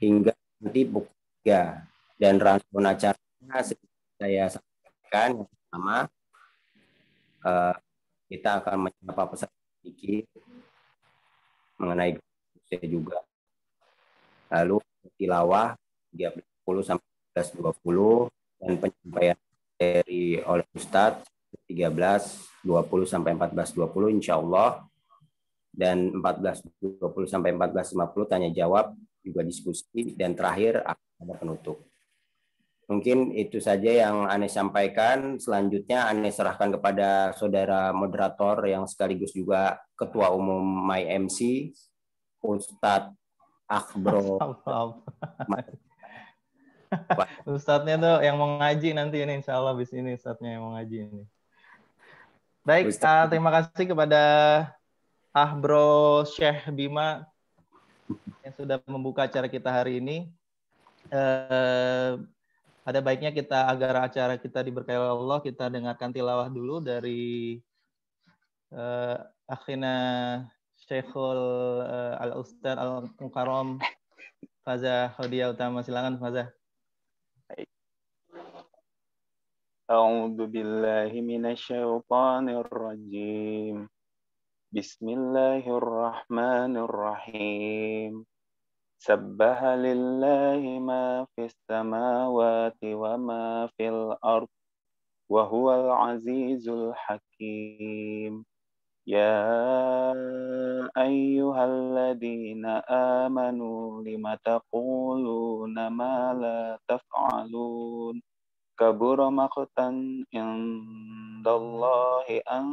hingga nanti pukul 3. Dan rangkaian acaranya saya sampaikan yang pertama, kita akan menyapa peserta sedikit mengenai saya juga. Lalu tilawah 13.10 sampai 14.20 dan penyampaian dari oleh Ustadz 13.20 sampai 14.20 insya Allah, dan 14.20 sampai 14.50 tanya jawab juga diskusi, dan terakhir ada penutup. Mungkin itu saja yang Ane sampaikan. Selanjutnya Ane serahkan kepada saudara moderator yang sekaligus juga Ketua Umum MyMC, Ustadz Akbro. Ustadznya tuh yang mau ngaji nanti ini, insya Allah habis ini Ustadznya yang mau ngaji ini. Baik, terima kasih kepada Bro Syekh Bima yang sudah membuka acara kita hari ini. Ada baiknya kita, agar acara kita diberkahi Allah, kita dengarkan tilawah dulu dari akhina Syekhul Al-Ustadz Al-Mukarram Faza Khodiya Utama. Silakan Faza. A'udzu billahi minasyaitonir rajim. Bismillahirrahmanirrahim. Sabbaha lillahi ma fis samawati wa ma fil ard wa huwal azizul hakim. Ya ayyuhalladzina amanu lima taquluna ma la taf'alun. Kabura maqtan indallahi an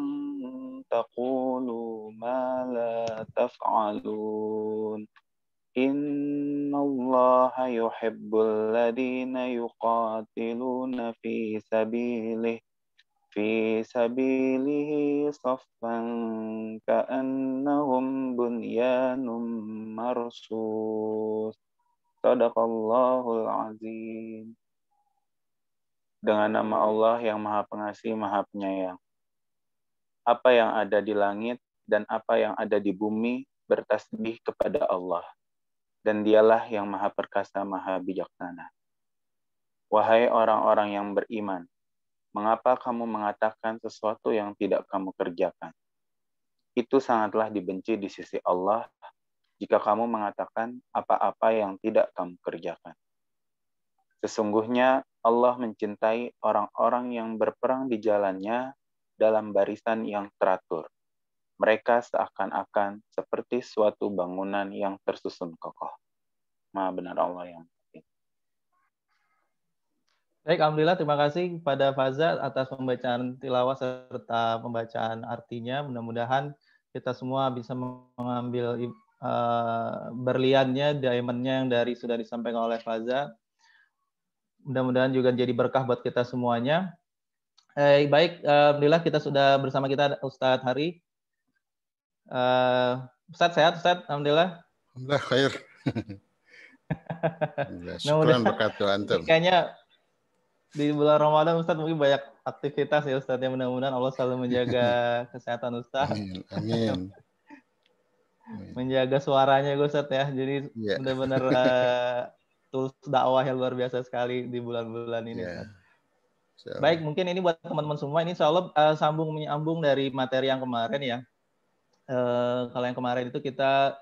taqulu ma la taf'alun. Innallaha yuhibbul ladina yuqatiluna fi sabilihi saffan ka'annahum bunyanun marsus. Shadaqallahul azim. Dengan nama Allah yang Maha Pengasih, Maha Penyayang. Apa yang ada di langit dan apa yang ada di bumi bertasbih kepada Allah. Dan dialah yang Maha Perkasa, Maha Bijaksana. Wahai orang-orang yang beriman, mengapa kamu mengatakan sesuatu yang tidak kamu kerjakan? Itu sangatlah dibenci di sisi Allah jika kamu mengatakan apa-apa yang tidak kamu kerjakan. Sesungguhnya Allah mencintai orang-orang yang berperang di jalannya dalam barisan yang teratur. Mereka seakan-akan seperti suatu bangunan yang tersusun kokoh. Maha benar Allah yang penting. Baik, alhamdulillah, terima kasih kepada Faza atas pembacaan tilawah serta pembacaan artinya. Mudah-mudahan kita semua bisa mengambil berliannya, diamondnya yang sudah disampaikan oleh Faza. Mudah-mudahan juga jadi berkah buat kita semuanya. Baik, alhamdulillah kita sudah bersama kita Ustadz Hari. Ustadz sehat, Ustadz? Alhamdulillah. Alhamdulillah khair. Syukran barakatuh antum. Kayaknya di bulan Ramadan Ustadz mungkin banyak aktivitas ya Ustadz, ya mudah-mudahan Allah selalu menjaga kesehatan Ustadz. Amin. Amin. Menjaga suaranya Ustadz ya. Jadi benar-benar tools dakwah yang luar biasa sekali di bulan-bulan ini. Baik, mungkin ini buat teman-teman semua. Ini insya Allah menyambung dari materi yang kemarin ya. Kalau yang kemarin itu kita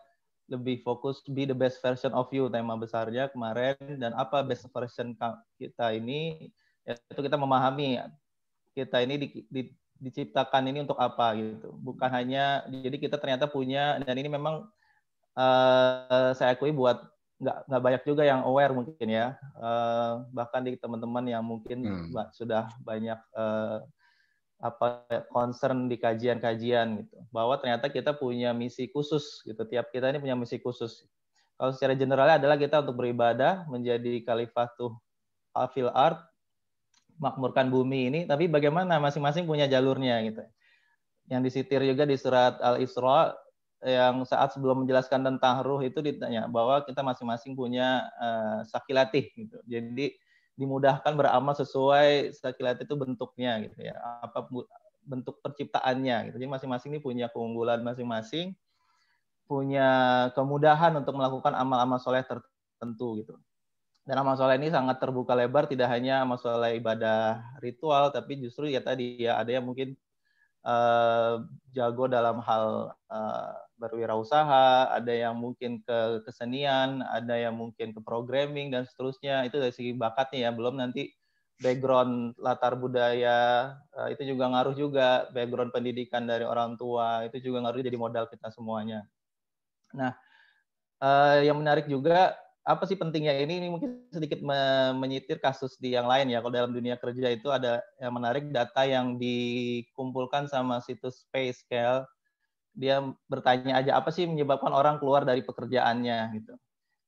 lebih fokus be the best version of you, tema besarnya kemarin. Dan apa best version kita ini? Yaitu kita memahami kita ini diciptakan ini untuk apa gitu. Bukan hanya, jadi kita ternyata punya, dan ini memang saya akui buat nggak banyak juga yang aware mungkin ya, bahkan di teman-teman yang mungkin sudah banyak concern di kajian-kajian gitu, bahwa ternyata kita punya misi khusus gitu. Tiap kita ini punya misi khusus. Kalau secara generalnya adalah kita untuk beribadah, menjadi khalifatul fil ard, makmurkan bumi ini, tapi bagaimana masing-masing punya jalurnya gitu. Yang disitir juga di surat Al-Isra, yang saat sebelum menjelaskan tentang ruh itu ditanya bahwa kita masing-masing punya sakilatih gitu. Jadi dimudahkan beramal sesuai sakilatih itu bentuknya gitu ya. Apa bentuk perciptaannya gitu. Jadi masing-masing ini punya keunggulan masing-masing, punya kemudahan untuk melakukan amal-amal soleh tertentu gitu. Dan amal soleh ini sangat terbuka lebar, tidak hanya amal soleh ibadah ritual, tapi justru ya tadi ya ada yang mungkin jago dalam hal berwirausaha, ada yang mungkin ke kesenian, ada yang mungkin ke programming dan seterusnya. Itu dari segi bakatnya ya, belum nanti background latar budaya itu juga ngaruh juga, background pendidikan dari orang tua itu juga ngaruh jadi modal kita semuanya. Nah, yang menarik juga apa sih pentingnya ini mungkin sedikit menyitir kasus di yang lain ya. Kalau dalam dunia kerja itu ada yang menarik, data yang dikumpulkan sama situs PayScale. Dia bertanya aja apa sih menyebabkan orang keluar dari pekerjaannya gitu.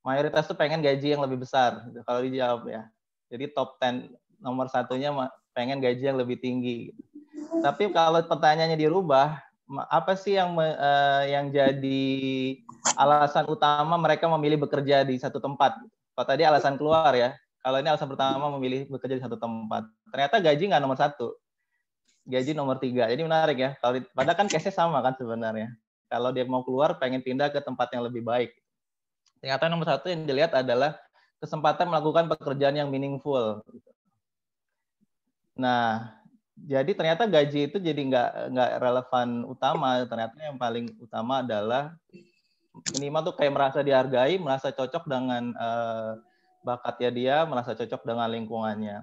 Mayoritas tuh pengen gaji yang lebih besar gitu, kalau dijawab ya. Jadi top 10 nomor satunya pengen gaji yang lebih tinggi. Gitu. Tapi kalau pertanyaannya dirubah, apa sih yang jadi alasan utama mereka memilih bekerja di satu tempat? Kalau tadi alasan keluar ya, kalau ini alasan pertama memilih bekerja di satu tempat. Ternyata gaji nggak nomor 1, gaji nomor 3. Jadi menarik ya. Padahal kan case-nya sama kan sebenarnya. Kalau dia mau keluar, pengen pindah ke tempat yang lebih baik. Ternyata nomor 1 yang dilihat adalah kesempatan melakukan pekerjaan yang meaningful. Nah, jadi ternyata gaji itu jadi nggak relevan utama. Ternyata yang paling utama adalah minimal tuh kayak merasa dihargai, merasa cocok dengan bakatnya dia, merasa cocok dengan lingkungannya.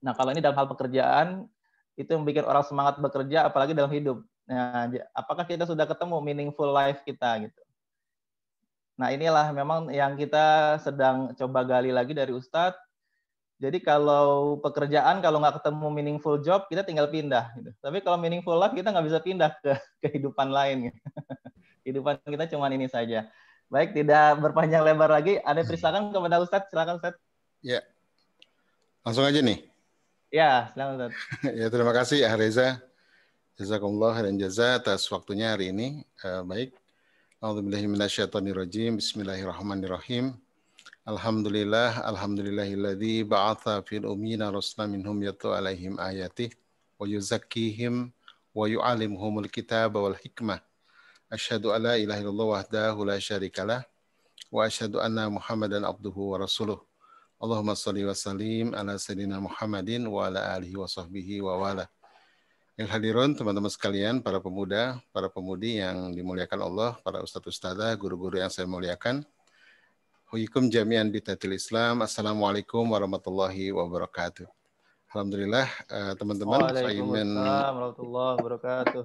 Nah, kalau ini dalam hal pekerjaan, itu yang bikin orang semangat bekerja, apalagi dalam hidup. Nah, apakah kita sudah ketemu meaningful life kita gitu? Nah, inilah memang yang kita sedang coba gali lagi dari Ustadz. Jadi kalau pekerjaan, kalau nggak ketemu meaningful job, kita tinggal pindah. Gitu. Tapi kalau meaningful life, kita nggak bisa pindah ke kehidupan lain. Gitu. Kehidupan kita cuma ini saja. Baik, tidak berpanjang lebar lagi. Ada persilakan kepada Ustadz. Silakan Ustadz. Ya, langsung aja nih. Ya, silakan Ustadz. Ya, terima kasih ya Reza. Jazakumullah khairan jaza atas waktunya hari ini. Baik. A'udzubillahi minasyaitonirrajim. Bismillahirrahmanirrahim. Alhamdulillahilladzi ba'atha fil ummiyina rasulan minhum yatlu alaihim ayatih wa yuzakkihim wa yu'allimuhumul kitaba wal hikmah. Asyhadu an la ilaha illallah wahdahu la syarikalah wa asyhadu anna Muhammadan abduhu wa rasuluh. Allahumma shalli wa sallim ala sayyidina Muhammadin wa ala alihi wa sahbihi wa wala. Yang hadirun teman-teman sekalian, para pemuda, para pemudi yang dimuliakan Allah, para ustadz-ustadzah, guru-guru yang saya muliakan. Huikum jami'an bitatil Islam. Assalamualaikum warahmatullahi wabarakatuh. Alhamdulillah teman-teman. Waalaikumsalam warahmatullahi wabarakatuh.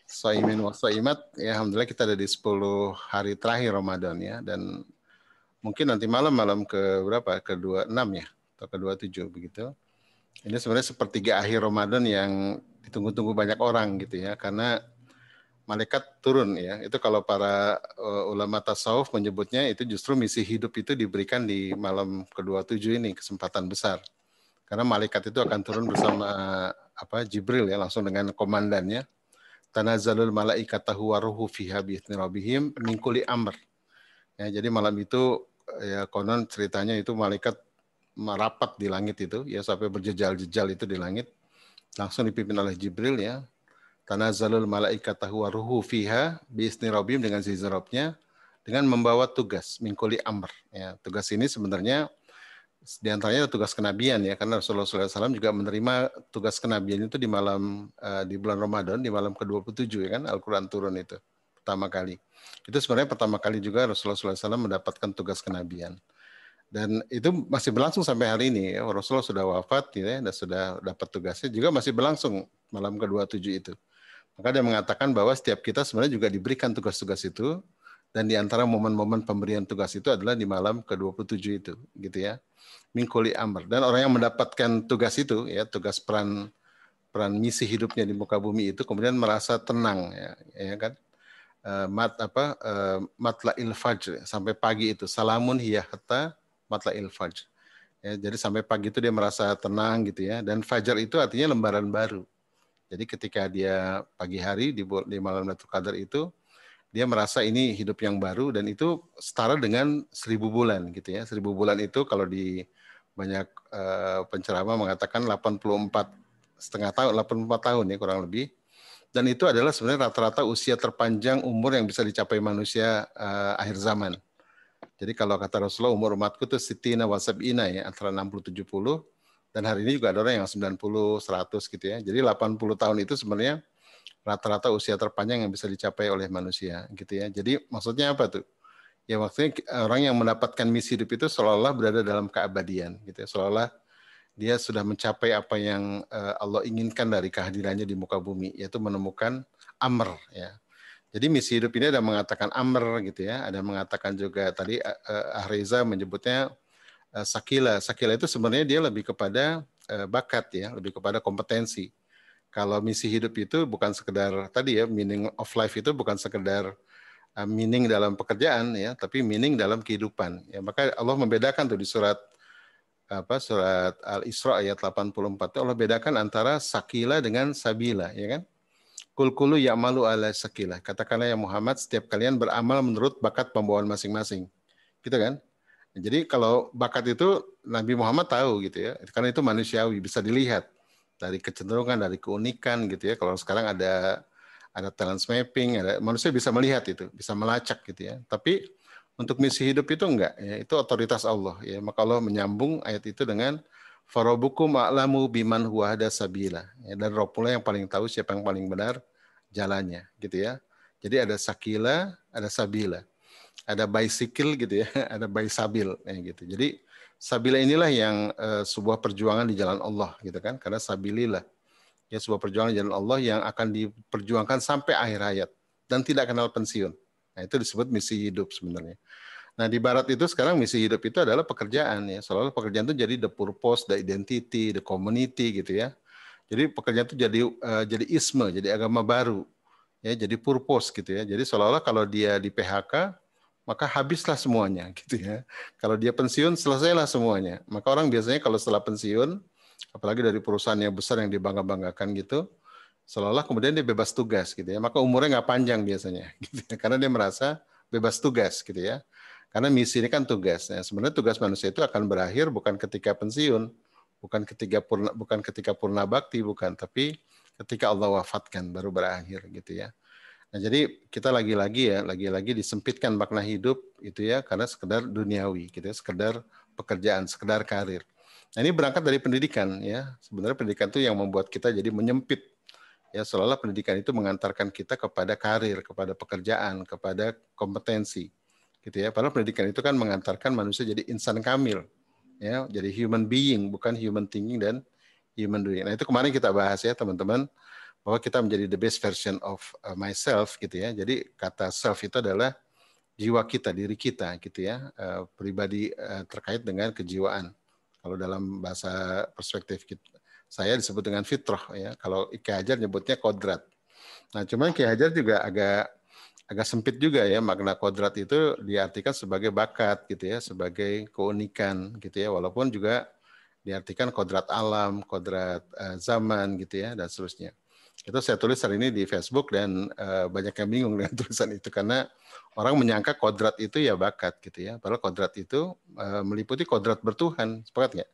Soimin wa soimat. Ya, alhamdulillah kita ada di 10 hari terakhir Ramadan ya. Dan mungkin nanti malam ke berapa? Ke-26 ya? Atau ke-27 begitu. Ini sebenarnya sepertiga akhir Ramadan yang ditunggu-tunggu banyak orang gitu ya. Karena malaikat turun ya. Itu kalau para ulama tasawuf menyebutnya itu justru misi hidup itu diberikan di malam ke-27 ini, kesempatan besar. Karena malaikat itu akan turun bersama Jibril ya, langsung dengan komandannya. Tanazzalul malaikatahu wa ruhu fiha bi'izni rabbihim min kulli amr. Ya, jadi malam itu ya konon ceritanya itu malaikat merapat di langit itu ya sampai berjejal-jejal itu di langit. Langsung dipimpin oleh Jibril ya. Tanazzalul malaikatahu wa ruhu fiha bi'izni rabbihim dengan izin Rabbnya dengan membawa tugas min kulli amr. Ya, tugas ini sebenarnya diantaranya tugas kenabian ya, karena Rasulullah SAW juga menerima tugas kenabian itu di malam di bulan Ramadan, di malam ke-27 ya kan, Al-Quran turun itu pertama kali. Itu sebenarnya pertama kali juga Rasulullah SAW mendapatkan tugas kenabian. Dan itu masih berlangsung sampai hari ini ya. Rasulullah sudah wafat ya, dan sudah dapat tugasnya juga masih berlangsung malam ke-27 itu. Maka dia mengatakan bahwa setiap kita sebenarnya juga diberikan tugas-tugas itu, dan di antara momen-momen pemberian tugas itu adalah di malam ke-27 itu, gitu ya. Min kulli amr. Dan orang yang mendapatkan tugas itu, ya tugas peran misi hidupnya di muka bumi itu, kemudian merasa tenang, ya kan. Matla'il fajr, sampai pagi itu. Salamun hiya hatta matla'il fajr. Ya, jadi sampai pagi itu dia merasa tenang gitu ya. Dan fajar itu artinya lembaran baru. Jadi ketika dia pagi hari di malam Lailatul Qadar itu, dia merasa ini hidup yang baru dan itu setara dengan 1000 bulan gitu ya. 1000 bulan itu kalau di banyak penceramah mengatakan 84 tahun ya kurang lebih. Dan itu adalah sebenarnya rata-rata usia terpanjang umur yang bisa dicapai manusia akhir zaman. Jadi kalau kata Rasulullah, umur umatku itu sitina wa sab'ina ya, antara 60-70, dan hari ini juga ada orang yang 90, 100 gitu ya. Jadi 80 tahun itu sebenarnya rata-rata usia terpanjang yang bisa dicapai oleh manusia gitu ya. Jadi maksudnya apa tuh? Ya maksudnya orang yang mendapatkan misi hidup itu seolah-olah berada dalam keabadian gitu ya. Seolah-olah dia sudah mencapai apa yang Allah inginkan dari kehadirannya di muka bumi, yaitu menemukan amr ya. Jadi misi hidup ini ada mengatakan amr gitu ya, ada mengatakan juga tadi Ahreza menyebutnya sakila. Sakila itu sebenarnya dia lebih kepada bakat ya, lebih kepada kompetensi. Kalau misi hidup itu bukan sekedar tadi ya, meaning of life itu bukan sekedar meaning dalam pekerjaan ya, tapi meaning dalam kehidupan. Ya, maka Allah membedakan tuh di surat Al-Isra ayat 84 itu Allah bedakan antara sakila dengan sabila ya kan. Kul ya'malu ala sakilah. Katakanlah ya Muhammad, setiap kalian beramal menurut bakat pembawaan masing-masing. Gitu kan? Jadi kalau bakat itu Nabi Muhammad tahu gitu ya. Karena itu manusiawi, bisa dilihat dari kecenderungan, dari keunikan gitu ya. Kalau sekarang ada talent mapping, manusia bisa melihat itu, bisa melacak gitu ya. Tapi untuk misi hidup itu enggak ya, itu otoritas Allah ya. Maka Allah menyambung ayat itu dengan Farabukum a'lamu biman huwa hada sabila. Ya, dan Roh pula yang paling tahu siapa yang paling benar jalannya, gitu ya. Jadi ada sakila, ada sabila. Ada bicycle gitu ya, ada baisabil kayak gitu. Jadi sabila inilah yang sebuah perjuangan di jalan Allah gitu kan. Karena sabilillah ya sebuah perjuangan di jalan Allah yang akan diperjuangkan sampai akhir hayat dan tidak kenal pensiun. Nah, itu disebut misi hidup sebenarnya. Nah, di barat itu sekarang misi hidup itu adalah pekerjaan ya. Seolah-olah pekerjaan itu jadi the purpose, the identity, the community gitu ya. Jadi pekerjaan itu jadi isme, jadi agama baru. Ya, jadi purpose gitu ya. Jadi seolah-olah kalau dia di PHK, maka habislah semuanya gitu ya. Kalau dia pensiun, selesailah semuanya. Maka orang biasanya kalau setelah pensiun, apalagi dari perusahaan yang besar yang dibangga-banggakan gitu, seolah-olah kemudian dia bebas tugas gitu ya. Maka umurnya nggak panjang biasanya gitu ya. Karena dia merasa bebas tugas gitu ya. Karena misi ini kan tugas. Nah, sebenarnya tugas manusia itu akan berakhir bukan ketika pensiun, bukan ketika purna bakti, bukan, tapi ketika Allah wafatkan baru berakhir gitu ya. Nah, jadi kita lagi-lagi disempitkan makna hidup itu ya karena sekedar duniawi gitu ya, sekedar pekerjaan, sekedar karir. Nah, ini berangkat dari pendidikan ya. Sebenarnya pendidikan itu yang membuat kita jadi menyempit. Ya, seolah-olah pendidikan itu mengantarkan kita kepada karir, kepada pekerjaan, kepada kompetensi. Gitu ya. Padahal pendidikan itu kan mengantarkan manusia jadi insan kamil, ya, jadi human being, bukan human thinking dan human doing. Nah, itu kemarin kita bahas ya, teman-teman, bahwa kita menjadi the best version of myself gitu ya. Jadi kata self itu adalah jiwa kita, diri kita gitu ya, pribadi terkait dengan kejiwaan. Kalau dalam bahasa perspektif saya disebut dengan fitrah ya. Kalau Ki Hajar nyebutnya kodrat. Nah, cuman Ki Hajar juga agak sempit juga ya, makna kodrat itu diartikan sebagai bakat gitu ya, sebagai keunikan gitu ya, walaupun juga diartikan kodrat alam, kodrat zaman gitu ya, dan seterusnya. Itu saya tulis hari ini di Facebook dan banyak yang bingung dengan tulisan itu karena orang menyangka kodrat itu ya bakat gitu ya, padahal kodrat itu meliputi kodrat bertuhan, sepakat nggak?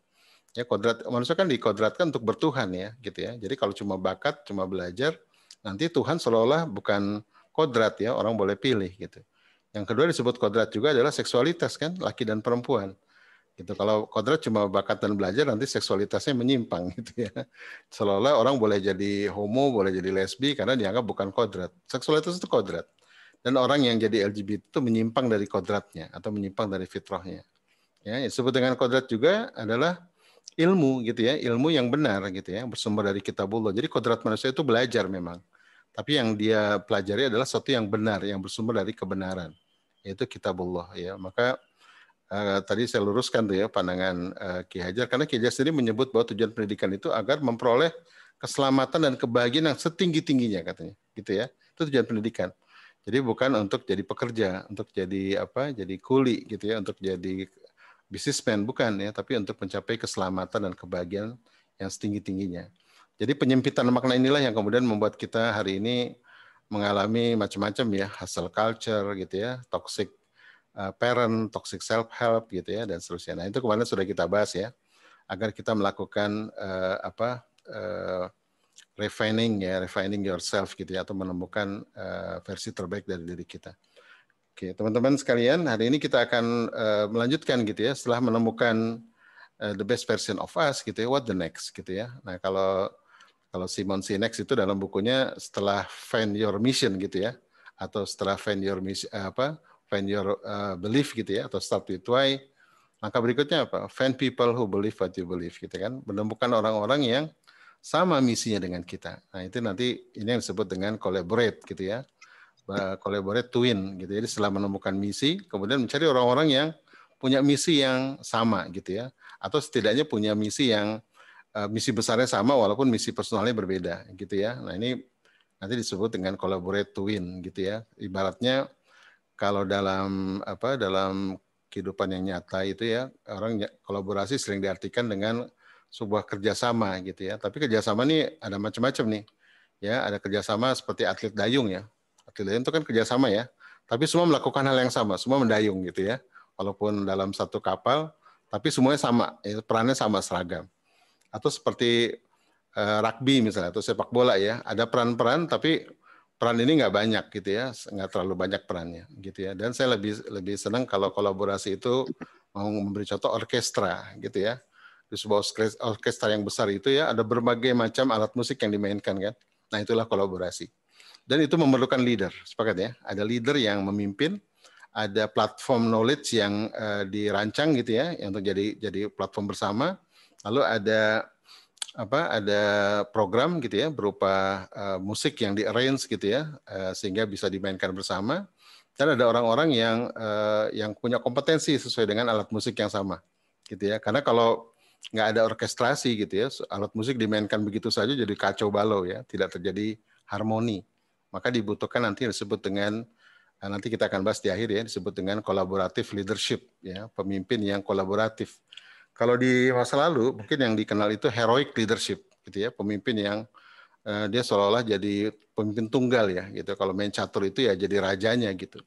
Ya, kodrat manusia kan dikodratkan untuk bertuhan ya gitu ya. Jadi kalau cuma bakat, cuma belajar, nanti Tuhan seolah-olah bukan kodrat ya, orang boleh pilih gitu. Yang kedua disebut kodrat juga adalah seksualitas kan, laki dan perempuan. Gitu. Kalau kodrat cuma bakat dan belajar, nanti seksualitasnya menyimpang gitu ya. Seolah-olah orang boleh jadi homo, boleh jadi lesbi karena dianggap bukan kodrat. Seksualitas itu kodrat. Dan orang yang jadi LGBT itu menyimpang dari kodratnya atau menyimpang dari fitrahnya. Ya, disebut dengan kodrat juga adalah ilmu gitu ya, ilmu yang benar gitu ya, bersumber dari kitabullah. Jadi kodrat manusia itu belajar memang. Tapi yang dia pelajari adalah sesuatu yang benar, yang bersumber dari kebenaran, yaitu kitabullah ya. Maka tadi saya luruskan tuh ya pandangan Ki Hajar, karena Ki Hajar sendiri menyebut bahwa tujuan pendidikan itu agar memperoleh keselamatan dan kebahagiaan yang setinggi-tingginya katanya, gitu ya. Itu tujuan pendidikan. Jadi bukan untuk jadi pekerja, untuk jadi apa? Jadi kuli gitu ya, untuk jadi businessman bukan ya, tapi untuk mencapai keselamatan dan kebahagiaan yang setinggi-tingginya. Jadi penyempitan makna inilah yang kemudian membuat kita hari ini mengalami macam-macam ya, hustle culture gitu ya, toxic parent, toxic self-help gitu ya, dan seterusnya. Nah, itu kemarin sudah kita bahas ya, agar kita melakukan refining yourself gitu ya, atau menemukan versi terbaik dari diri kita. Oke, teman-teman sekalian, hari ini kita akan melanjutkan gitu ya, setelah menemukan the best version of us gitu ya, what the next gitu ya. Nah, kalau Simon Sinek itu dalam bukunya setelah find your mission gitu ya, atau setelah find your mission find your belief gitu ya, atau start with why. Maka berikutnya apa? Find people who believe what you believe gitu kan. Menemukan orang-orang yang sama misinya dengan kita. Nah, itu nanti ini yang disebut dengan collaborate gitu ya. Collaborate twin gitu. Jadi setelah menemukan misi, kemudian mencari orang-orang yang punya misi yang sama gitu ya. Atau setidaknya punya misi yang misi besarnya sama walaupun misi personalnya berbeda gitu ya. Nah, ini nanti disebut dengan collaborate twin gitu ya. Ibaratnya kalau dalam kehidupan yang nyata itu ya, orang kolaborasi sering diartikan dengan sebuah kerjasama gitu ya. Tapi kerjasama ini ada macam-macam nih. Ya, ada kerjasama seperti atlet dayung ya. Atlet dayung itu kan kerjasama ya. Tapi semua melakukan hal yang sama, semua mendayung gitu ya. Walaupun dalam satu kapal, tapi semuanya sama, ya, perannya sama, seragam. Atau seperti rugby misalnya, atau sepak bola ya. Ada peran-peran, tapi peran ini nggak banyak gitu ya, nggak terlalu banyak perannya gitu ya. Dan saya lebih senang kalau kolaborasi itu mau memberi contoh orkestra gitu ya. Di sebuah orkestra yang besar itu ya ada berbagai macam alat musik yang dimainkan kan. Nah, itulah kolaborasi. Dan itu memerlukan leader, sepakat ya. Ada leader yang memimpin, ada platform knowledge yang dirancang gitu ya, yang untuk jadi platform bersama. Lalu ada program gitu ya berupa musik yang di-arrange gitu ya sehingga bisa dimainkan bersama, dan ada orang-orang yang punya kompetensi sesuai dengan alat musik yang sama gitu ya. Karena kalau nggak ada orkestrasi gitu ya, alat musik dimainkan begitu saja jadi kacau balau ya, tidak terjadi harmoni. Maka dibutuhkan nanti disebut dengan nanti kita akan bahas di akhir ya, disebut dengan collaborative leadership ya, pemimpin yang kolaboratif. Kalau di masa lalu mungkin yang dikenal itu heroic leadership gitu ya, pemimpin yang dia seolah-olah jadi pemimpin tunggal ya gitu. Kalau main catur itu ya jadi rajanya gitu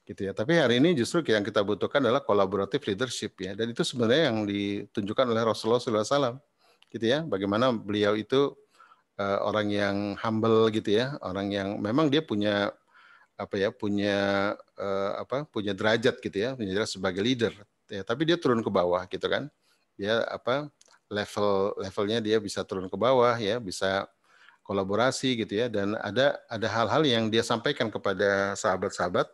ya. Tapi hari ini justru yang kita butuhkan adalah collaborative leadership ya, dan itu sebenarnya yang ditunjukkan oleh Rasulullah SAW gitu ya. Bagaimana beliau itu orang yang humble gitu ya, orang yang memang dia punya punya derajat gitu ya, punya derajat sebagai leader ya, tapi dia turun ke bawah gitu kan. Dia levelnya dia bisa turun ke bawah ya, bisa kolaborasi gitu ya, dan ada hal-hal yang dia sampaikan kepada sahabat-sahabat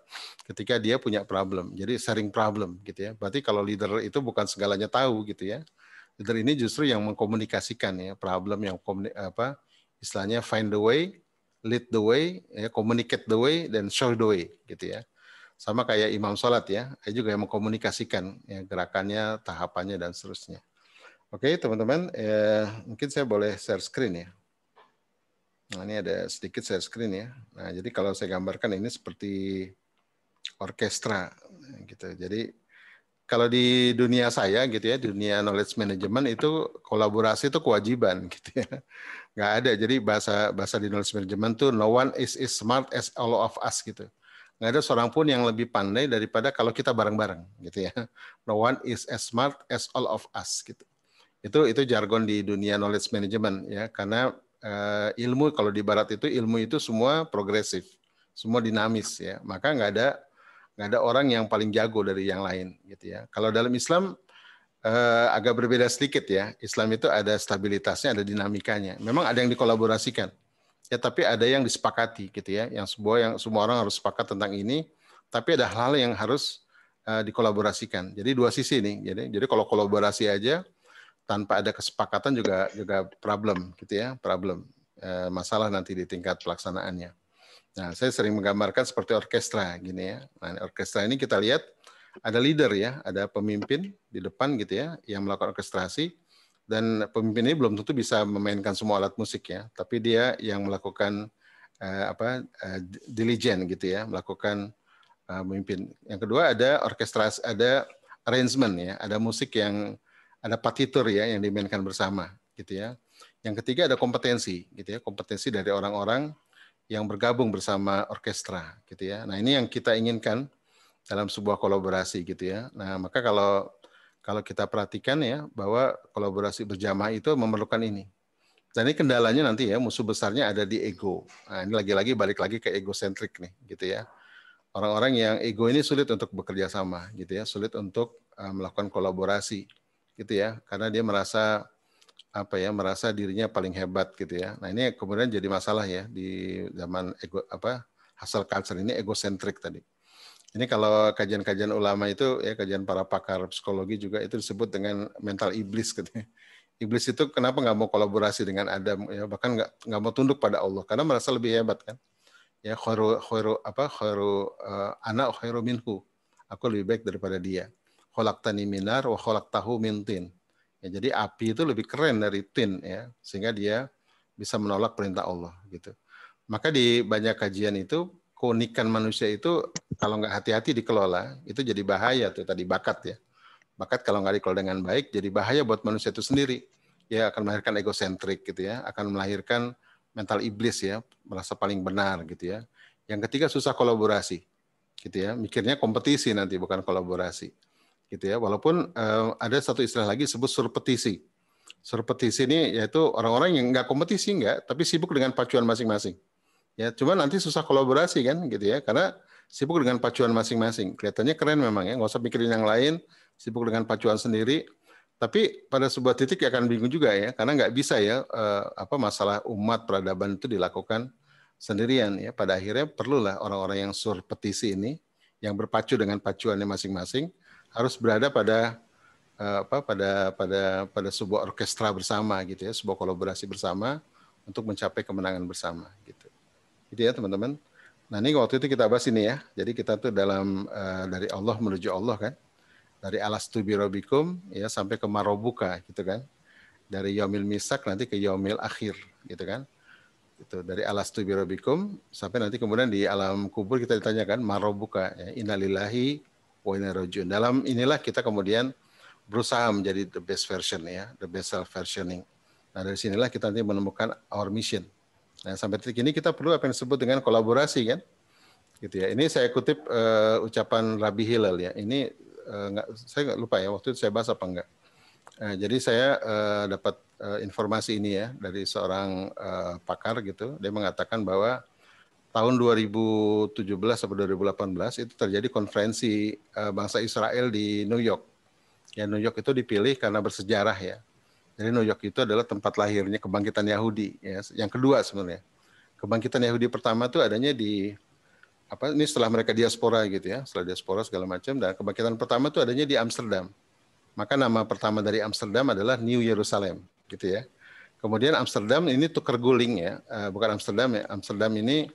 ketika dia punya problem. Jadi sharing problem gitu ya. Berarti kalau leader itu bukan segalanya tahu gitu ya. Leader ini justru yang mengkomunikasikan ya problem, yang istilahnya find the way, lead the way, ya, communicate the way, dan show the way gitu ya. Sama kayak imam sholat ya, dia juga yang mengkomunikasikan ya, gerakannya, tahapannya, dan seterusnya. Oke teman-teman, mungkin saya boleh share screen ya. Nah, ini ada sedikit share screen ya. Nah, jadi kalau saya gambarkan ini seperti orkestra gitu. Jadi kalau di dunia saya gitu ya, dunia knowledge management itu kolaborasi itu kewajiban gitu ya. Nggak ada. Jadi bahasa di knowledge management tuh no one is smart as all of us gitu. Nggak ada seorang pun yang lebih pandai daripada kalau kita bareng-bareng gitu ya. No one is as smart as all of us gitu. Itu jargon di dunia knowledge management ya, karena ilmu kalau di barat itu ilmu itu semua progresif, semua dinamis ya. Maka nggak ada orang yang paling jago dari yang lain gitu ya. Kalau dalam Islam agak berbeda sedikit ya. Islam itu ada stabilitasnya, ada dinamikanya. Memang ada yang dikolaborasikan. Ya, tapi ada yang disepakati gitu ya, yang semua orang harus sepakat tentang ini, tapi ada hal yang harus dikolaborasikan. Jadi dua sisi nih. Jadi kalau kolaborasi aja tanpa ada kesepakatan juga problem gitu ya, masalah nanti di tingkat pelaksanaannya. Nah, saya sering menggambarkan seperti orkestra gini ya. Nah, orkestra ini kita lihat ada leader ya, ada pemimpin di depan gitu ya, yang melakukan orkestrasi. Dan pemimpin ini belum tentu bisa memainkan semua alat musik ya, tapi dia yang melakukan diligent gitu ya, melakukan memimpin. Yang kedua ada orkestrasi, ada arrangement ya, ada musik yang ada partitur ya yang dimainkan bersama gitu ya. Yang ketiga ada kompetensi gitu ya, kompetensi dari orang-orang yang bergabung bersama orkestra gitu ya. Nah, ini yang kita inginkan dalam sebuah kolaborasi gitu ya. Nah, maka kalau kita perhatikan ya, bahwa kolaborasi berjamaah itu memerlukan ini. Dan ini kendalanya nanti ya, musuh besarnya ada di ego. Nah, ini lagi-lagi balik lagi ke egosentrik nih, gitu ya. Orang-orang yang ego ini sulit untuk bekerja sama, gitu ya, sulit untuk melakukan kolaborasi, gitu ya, karena dia merasa merasa dirinya paling hebat, gitu ya. Nah ini kemudian jadi masalah ya di zaman hustle culture ini, egosentrik tadi. Ini kalau kajian-kajian ulama itu ya, kajian para pakar psikologi juga itu disebut dengan mental iblis, gitu ya. Iblis itu kenapa nggak mau kolaborasi dengan Adam, ya, bahkan nggak mau tunduk pada Allah karena merasa lebih hebat kan. Ya ana khairu minhu, aku lebih baik daripada dia. Khalaqtani minar wa khalaqtahu min tin. Ya, jadi api itu lebih keren dari tin, ya, sehingga dia bisa menolak perintah Allah gitu. Maka di banyak kajian itu keunikan manusia itu kalau nggak hati-hati dikelola itu jadi bahaya tuh tadi bakat ya. Bakat kalau nggak dikelola dengan baik jadi bahaya buat manusia itu sendiri. Ya akan melahirkan egosentrik gitu ya, akan melahirkan mental iblis ya, merasa paling benar gitu ya. Yang ketiga susah kolaborasi, gitu ya. Mikirnya kompetisi nanti bukan kolaborasi, gitu ya. Walaupun ada satu istilah lagi disebut surpetisi. Surpetisi ini yaitu orang-orang yang nggak kompetisi nggak, tapi sibuk dengan pacuan masing-masing. Ya, cuma nanti susah kolaborasi kan, gitu ya, karena sibuk dengan pacuan masing-masing. Kelihatannya keren memang ya, nggak usah mikirin yang lain, sibuk dengan pacuan sendiri. Tapi pada sebuah titik ya akan bingung juga ya, karena nggak bisa ya masalah umat peradaban itu dilakukan sendirian ya. Pada akhirnya perlulah orang-orang yang surpetisi ini, yang berpacu dengan pacuannya masing-masing, harus berada pada pada sebuah orkestra bersama gitu ya, sebuah kolaborasi bersama untuk mencapai kemenangan bersama gitu. Gitu ya teman-teman. Nah ini waktu itu kita bahas ini ya. Jadi kita tuh dalam dari Allah menuju Allah kan. Dari alastu birobikum ya sampai ke marobuka gitu kan. Dari yaumil misak nanti ke yaumil akhir gitu kan. Itu dari alastu birobikum sampai nanti kemudian di alam kubur kita ditanyakan marobuka ya, innalillahi wa inna ilaihi raji'un. Dalam inilah kita kemudian berusaha menjadi the best version ya, the best self versioning. Nah dari sinilah kita nanti menemukan our mission. Nah sampai titik ini kita perlu apa yang disebut dengan kolaborasi kan. Gitu ya. Ini saya kutip ucapan Rabi Hillel ya. Ini saya nggak lupa ya waktu itu saya bahas apa enggak. Jadi saya dapat informasi ini ya dari seorang pakar gitu. Dia mengatakan bahwa tahun 2017 atau 2018 itu terjadi konferensi bangsa Israel di New York. Ya New York itu dipilih karena bersejarah ya. Jadi New York itu adalah tempat lahirnya kebangkitan Yahudi ya. Yang kedua sebenarnya. Kebangkitan Yahudi pertama itu adanya di ini setelah mereka diaspora gitu ya, setelah diaspora segala macam, dan kebangkitan pertama itu adanya di Amsterdam. Maka nama pertama dari Amsterdam adalah New Jerusalem, gitu ya. Kemudian Amsterdam ini tukar guling ya, bukan Amsterdam ya. Amsterdam ini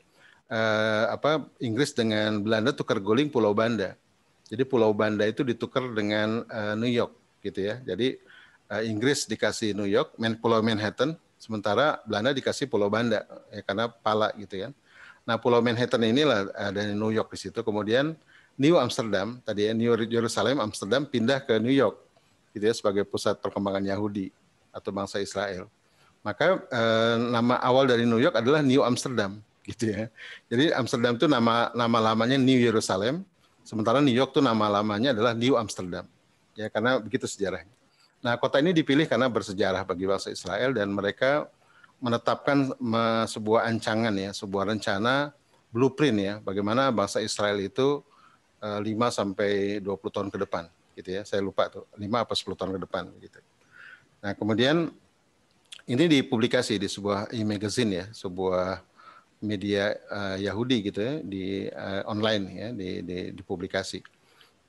Inggris dengan Belanda tukar guling Pulau Banda. Jadi Pulau Banda itu ditukar dengan New York, gitu ya. Jadi Inggris dikasih New York, Pulau Manhattan, sementara Belanda dikasih Pulau Banda, ya, karena pala gitu ya. Nah, Pulau Manhattan inilah ada New York di situ. Kemudian New Amsterdam, tadi ya New Jerusalem, Amsterdam pindah ke New York, gitu ya, sebagai pusat perkembangan Yahudi atau bangsa Israel. Maka nama awal dari New York adalah New Amsterdam, gitu ya. Jadi Amsterdam itu nama lamanya New Jerusalem, sementara New York itu nama lamanya adalah New Amsterdam, ya karena begitu sejarahnya. Nah, kota ini dipilih karena bersejarah bagi bangsa Israel dan mereka menetapkan sebuah ancangan ya, sebuah rencana blueprint ya, bagaimana bangsa Israel itu 5 sampai 20 tahun ke depan gitu ya. Saya lupa tuh 5 apa 10 tahun ke depan gitu. Nah, kemudian ini dipublikasi di sebuah e-magazine ya, sebuah media Yahudi gitu ya, di online ya, dipublikasi.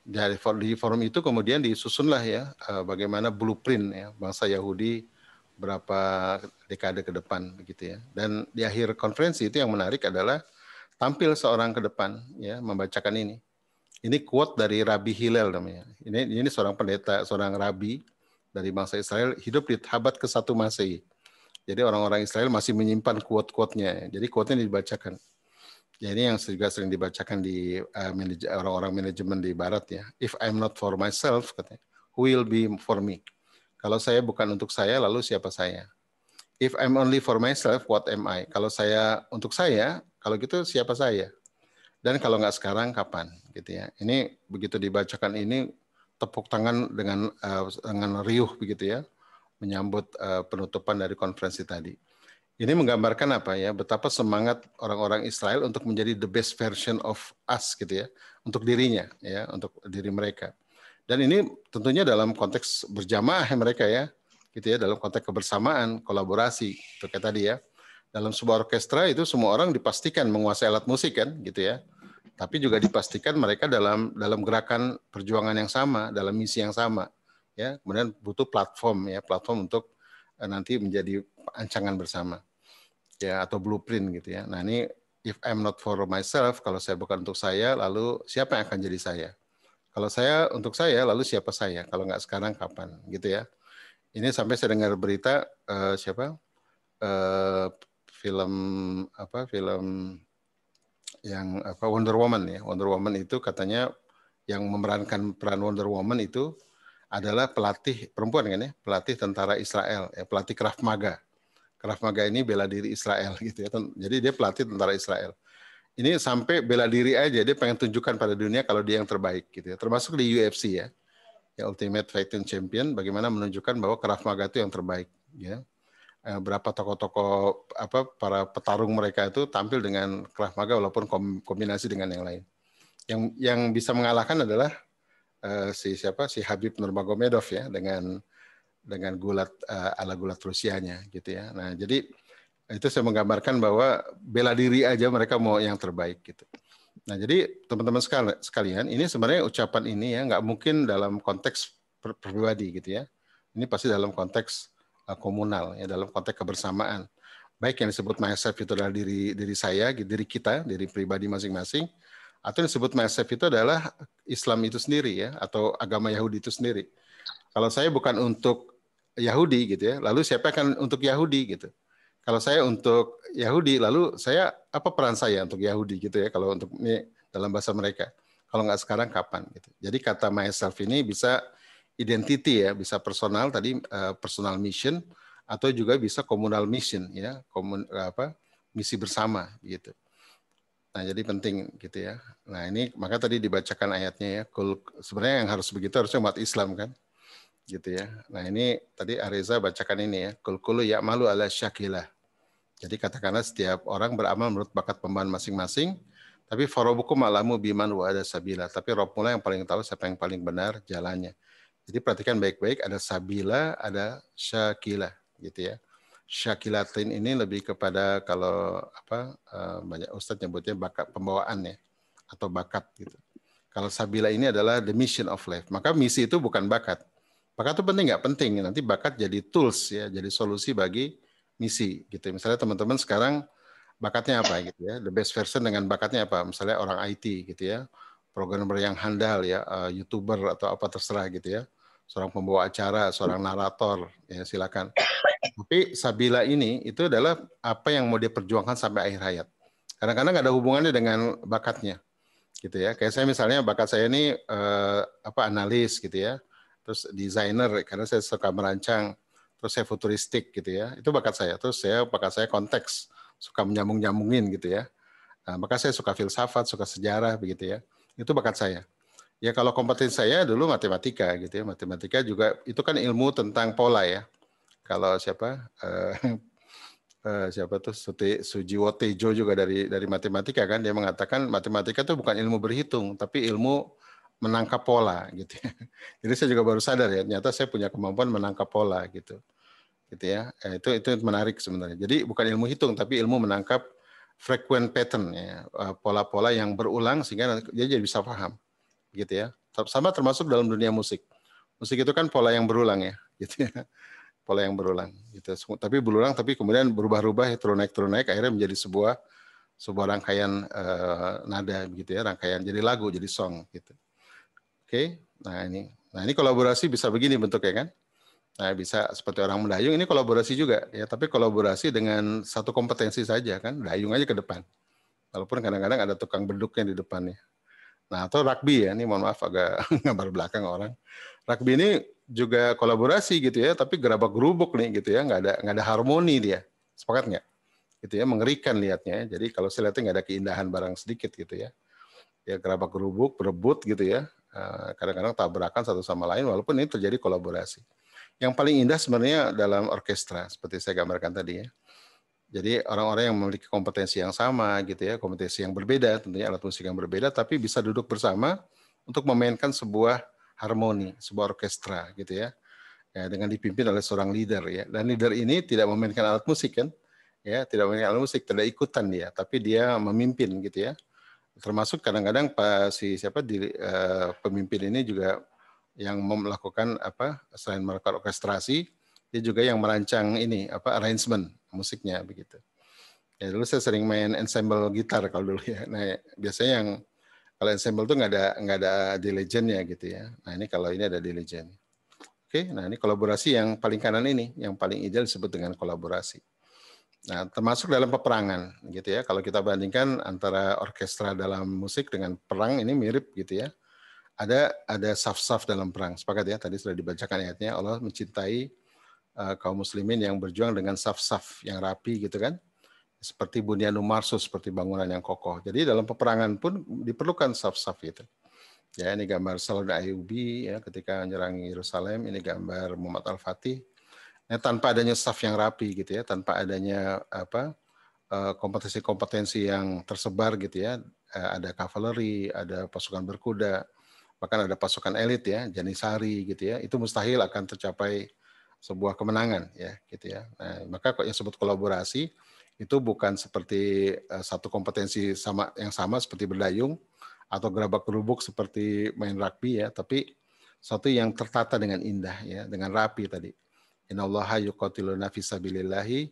Dari di forum itu kemudian disusunlah ya bagaimana blueprint ya bangsa Yahudi berapa dekade ke depan begitu ya. Dan di akhir konferensi itu yang menarik adalah tampil seorang ke depan ya membacakan ini. Ini quote dari Rabi Hillel namanya. Ini seorang pendeta, seorang rabi dari bangsa Israel hidup di abad ke-1 Masehi. Jadi orang-orang Israel masih menyimpan quote-quote-nya. Jadi quote-nya dibacakan. Ya ini yang juga sering dibacakan di orang-orang manajemen di barat ya. If I'm not for myself, katanya, who will be for me? Kalau saya bukan untuk saya, lalu siapa saya? If I'm only for myself, what am I? Kalau saya untuk saya, kalau gitu siapa saya? Dan kalau nggak sekarang, kapan? Gitu ya. Ini begitu dibacakan ini tepuk tangan dengan riuh begitu ya, menyambut penutupan dari konferensi tadi. Ini menggambarkan apa ya? Betapa semangat orang-orang Israel untuk menjadi the best version of us gitu ya, untuk dirinya ya, untuk diri mereka. Dan ini tentunya dalam konteks berjamaah mereka ya, gitu ya, dalam konteks kebersamaan, kolaborasi, itu kayak tadi ya. Dalam sebuah orkestra itu semua orang dipastikan menguasai alat musik kan, gitu ya. Tapi juga dipastikan mereka dalam gerakan perjuangan yang sama, dalam misi yang sama, ya. Kemudian butuh platform ya, platform untuk nanti menjadi ancangan bersama. Ya, atau blueprint gitu ya. Nah ini if I'm not for myself, kalau saya bukan untuk saya, lalu siapa yang akan jadi saya? Kalau saya untuk saya, lalu siapa saya? Kalau nggak sekarang kapan? Gitu ya. Ini sampai saya dengar berita film yang Wonder Woman ya. Wonder Woman itu katanya yang memerankan peran Wonder Woman itu adalah pelatih perempuan kan ya, pelatih tentara Israel, ya, pelatih Krav Maga. Krav Maga ini bela diri Israel gitu ya. Jadi dia pelatih tentara Israel. Ini sampai bela diri aja, dia pengen tunjukkan pada dunia kalau dia yang terbaik gitu ya. Termasuk di UFC ya. Ya Ultimate Fighting Champion, bagaimana menunjukkan bahwa Krav Maga itu yang terbaik ya. Berapa tokoh-tokoh para petarung mereka itu tampil dengan Krav Maga walaupun kombinasi dengan yang lain. Yang bisa mengalahkan adalah si Habib Nurmagomedov ya dengan gulat ala gulat Rusianya gitu ya. Nah, jadi itu saya menggambarkan bahwa bela diri aja mereka mau yang terbaik gitu. Nah, jadi teman-teman sekalian, ini sebenarnya ucapan ini ya nggak mungkin dalam konteks pribadi gitu ya. Ini pasti dalam konteks komunal ya, dalam konteks kebersamaan. Baik yang disebut myself itu adalah diri saya, diri kita, diri pribadi masing-masing, atau yang disebut myself itu adalah Islam itu sendiri ya, atau agama Yahudi itu sendiri. Kalau saya bukan untuk Yahudi gitu ya, lalu siapa akan untuk Yahudi gitu? Kalau saya untuk Yahudi, lalu saya apa peran saya untuk Yahudi gitu ya? Kalau untuk ini dalam bahasa mereka, kalau nggak sekarang kapan gitu? Jadi kata myself ini bisa identity ya, bisa personal tadi personal mission atau juga bisa communal mission ya, misi bersama gitu. Nah jadi penting gitu ya. Nah ini maka tadi dibacakan ayatnya ya. Sebenarnya yang harus begitu harusnya umat Islam kan gitu ya. Nah ini tadi Areza bacakan ini ya, kul ya'malu ala syakilah. Jadi katakanlah setiap orang beramal menurut bakat pembawaan masing-masing, tapi farabukum alamu biman wa ada sabila. Tapi Rabbmu yang paling tahu siapa yang paling benar jalannya. Jadi perhatikan baik-baik, ada sabila, ada syakilah gitu ya. Syakilatin ini lebih kepada kalau banyak ustadz nyebutnya bakat pembawaan ya atau bakat gitu. Kalau sabila ini adalah the mission of life. Maka misi itu bukan bakat. Bakat itu penting nggak? Penting. Nanti bakat jadi tools ya, jadi solusi bagi misi gitu. Misalnya teman-teman sekarang bakatnya apa gitu ya? The best version dengan bakatnya apa? Misalnya orang IT gitu ya, programmer yang handal ya, YouTuber atau apa terserah gitu ya. Seorang pembawa acara, seorang narator ya silakan. Tapi sabila ini itu adalah apa yang mau dia perjuangkan sampai akhir hayat. Kadang-kadang nggak ada hubungannya dengan bakatnya gitu ya. Kayak saya misalnya bakat saya ini analis gitu ya. Terus desainer karena saya suka merancang, terus saya futuristik gitu ya, itu bakat saya. Terus bakat saya konteks, suka menyambung-nyambungin gitu ya. Nah, maka saya suka filsafat, suka sejarah begitu ya. Itu bakat saya. Ya kalau kompetensi saya dulu matematika gitu ya. Matematika juga itu kan ilmu tentang pola ya. Kalau siapa tuh Sujiwo Tejo juga dari matematika kan, dia mengatakan matematika itu bukan ilmu berhitung, tapi ilmu menangkap pola gitu ya. Jadi saya juga baru sadar ya, ternyata saya punya kemampuan menangkap pola gitu ya. Itu menarik sebenarnya. Jadi bukan ilmu hitung, tapi ilmu menangkap frequent pattern ya, pola-pola yang berulang sehingga dia jadi bisa paham gitu ya. Sama termasuk dalam dunia musik. Musik itu kan pola yang berulang ya, gitu ya. Pola yang berulang gitu. Tapi berulang tapi kemudian berubah-ubah ya, turun naik akhirnya menjadi sebuah rangkaian nada begitu ya, rangkaian jadi lagu, jadi song gitu. Oke, nah ini kolaborasi bisa begini bentuknya kan? Nah bisa seperti orang mendayung, ini kolaborasi juga ya, tapi kolaborasi dengan satu kompetensi saja kan, dayung aja ke depan. Walaupun kadang-kadang ada tukang beduknya di depannya. Nah atau rugby ya, ini mohon maaf agak gambar belakang orang. Rugby ini juga kolaborasi gitu ya, tapi gerabak gerubuk nih gitu ya, nggak ada harmoni dia, sepakat nggak? Gitu ya, mengerikan lihatnya. Jadi kalau saya lihatnya nggak ada keindahan barang sedikit gitu ya. Ya gerabak gerubuk, berebut gitu ya. Kadang-kadang tabrakan satu sama lain, walaupun ini terjadi kolaborasi. Yang paling indah sebenarnya dalam orkestra, seperti saya gambarkan tadi ya. Jadi orang-orang yang memiliki kompetensi yang sama gitu ya, kompetensi yang berbeda, tentunya alat musik yang berbeda, tapi bisa duduk bersama untuk memainkan sebuah harmoni, sebuah orkestra gitu ya. Ya, dengan dipimpin oleh seorang leader ya. Dan leader ini tidak memainkan alat musik kan? Ya, tidak memainkan alat musik, tidak ikutan dia, tapi dia memimpin gitu ya. Termasuk kadang-kadang pemimpin ini juga yang melakukan selain melakukan orkestrasi, dia juga yang merancang arrangement musiknya begitu. Ya dulu saya sering main ensemble gitar kalau dulu ya. Nah biasanya yang kalau ensemble tuh nggak ada diligentnya gitu ya. Nah ini kalau ini ada diligent. Oke, nah ini kolaborasi yang paling kanan ini, yang paling ideal disebut dengan kolaborasi. Nah termasuk dalam peperangan gitu ya. Kalau kita bandingkan antara orkestra dalam musik dengan perang ini mirip gitu ya. Ada saf-saf dalam perang. Sepakat ya, tadi sudah dibacakan ayatnya, Allah mencintai kaum muslimin yang berjuang dengan saf-saf yang rapi gitu kan. Seperti bunyanun marsus, seperti bangunan yang kokoh. Jadi dalam peperangan pun diperlukan saf-saf itu. Ya, ini gambar Saladin Ayyubi ya ketika menyerangi Yerusalem, ini gambar Muhammad Al-Fatih. Nah, tanpa adanya saf yang rapi gitu ya, tanpa adanya kompetensi-kompetensi yang tersebar gitu ya, ada kavaleri, ada pasukan berkuda, bahkan ada pasukan elit ya, Janisari gitu ya, itu mustahil akan tercapai sebuah kemenangan ya gitu ya. Nah, maka yang disebut kolaborasi itu bukan seperti satu kompetensi yang sama seperti berdayung atau gerabak gerubuk seperti main rugby ya, tapi satu yang tertata dengan indah ya, dengan rapi tadi. Innallaha yuqatiluna fisabilillahi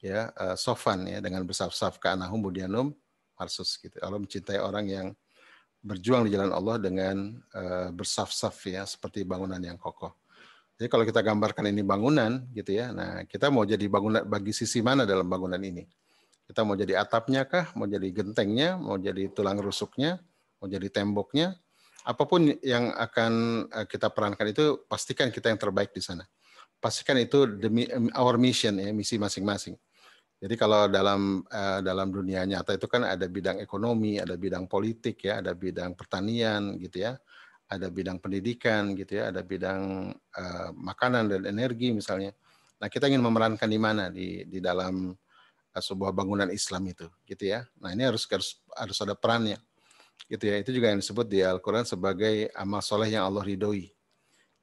ya, sofan ya, dengan bersaf-saf ka'annahum bunyanun marsus gitu. Allah mencintai orang yang berjuang di jalan Allah dengan bersaf-saf ya, seperti bangunan yang kokoh. Jadi kalau kita gambarkan ini bangunan gitu ya, nah kita mau jadi bangunan bagi sisi mana dalam bangunan ini? Kita mau jadi atapnya kah, mau jadi gentengnya, mau jadi tulang rusuknya, mau jadi temboknya, apapun yang akan kita perankan itu pastikan kita yang terbaik di sana. Pastikan itu demi our mission ya, misi masing-masing. Jadi kalau dalam dunia nyata itu kan ada bidang ekonomi, ada bidang politik ya, ada bidang pertanian gitu ya, ada bidang pendidikan gitu ya, ada bidang makanan dan energi misalnya. Nah kita ingin memerankan di mana di dalam sebuah bangunan Islam itu gitu ya. Nah ini harus ada perannya gitu ya. Itu juga yang disebut di Al-Quran sebagai amal soleh yang Allah ridhoi.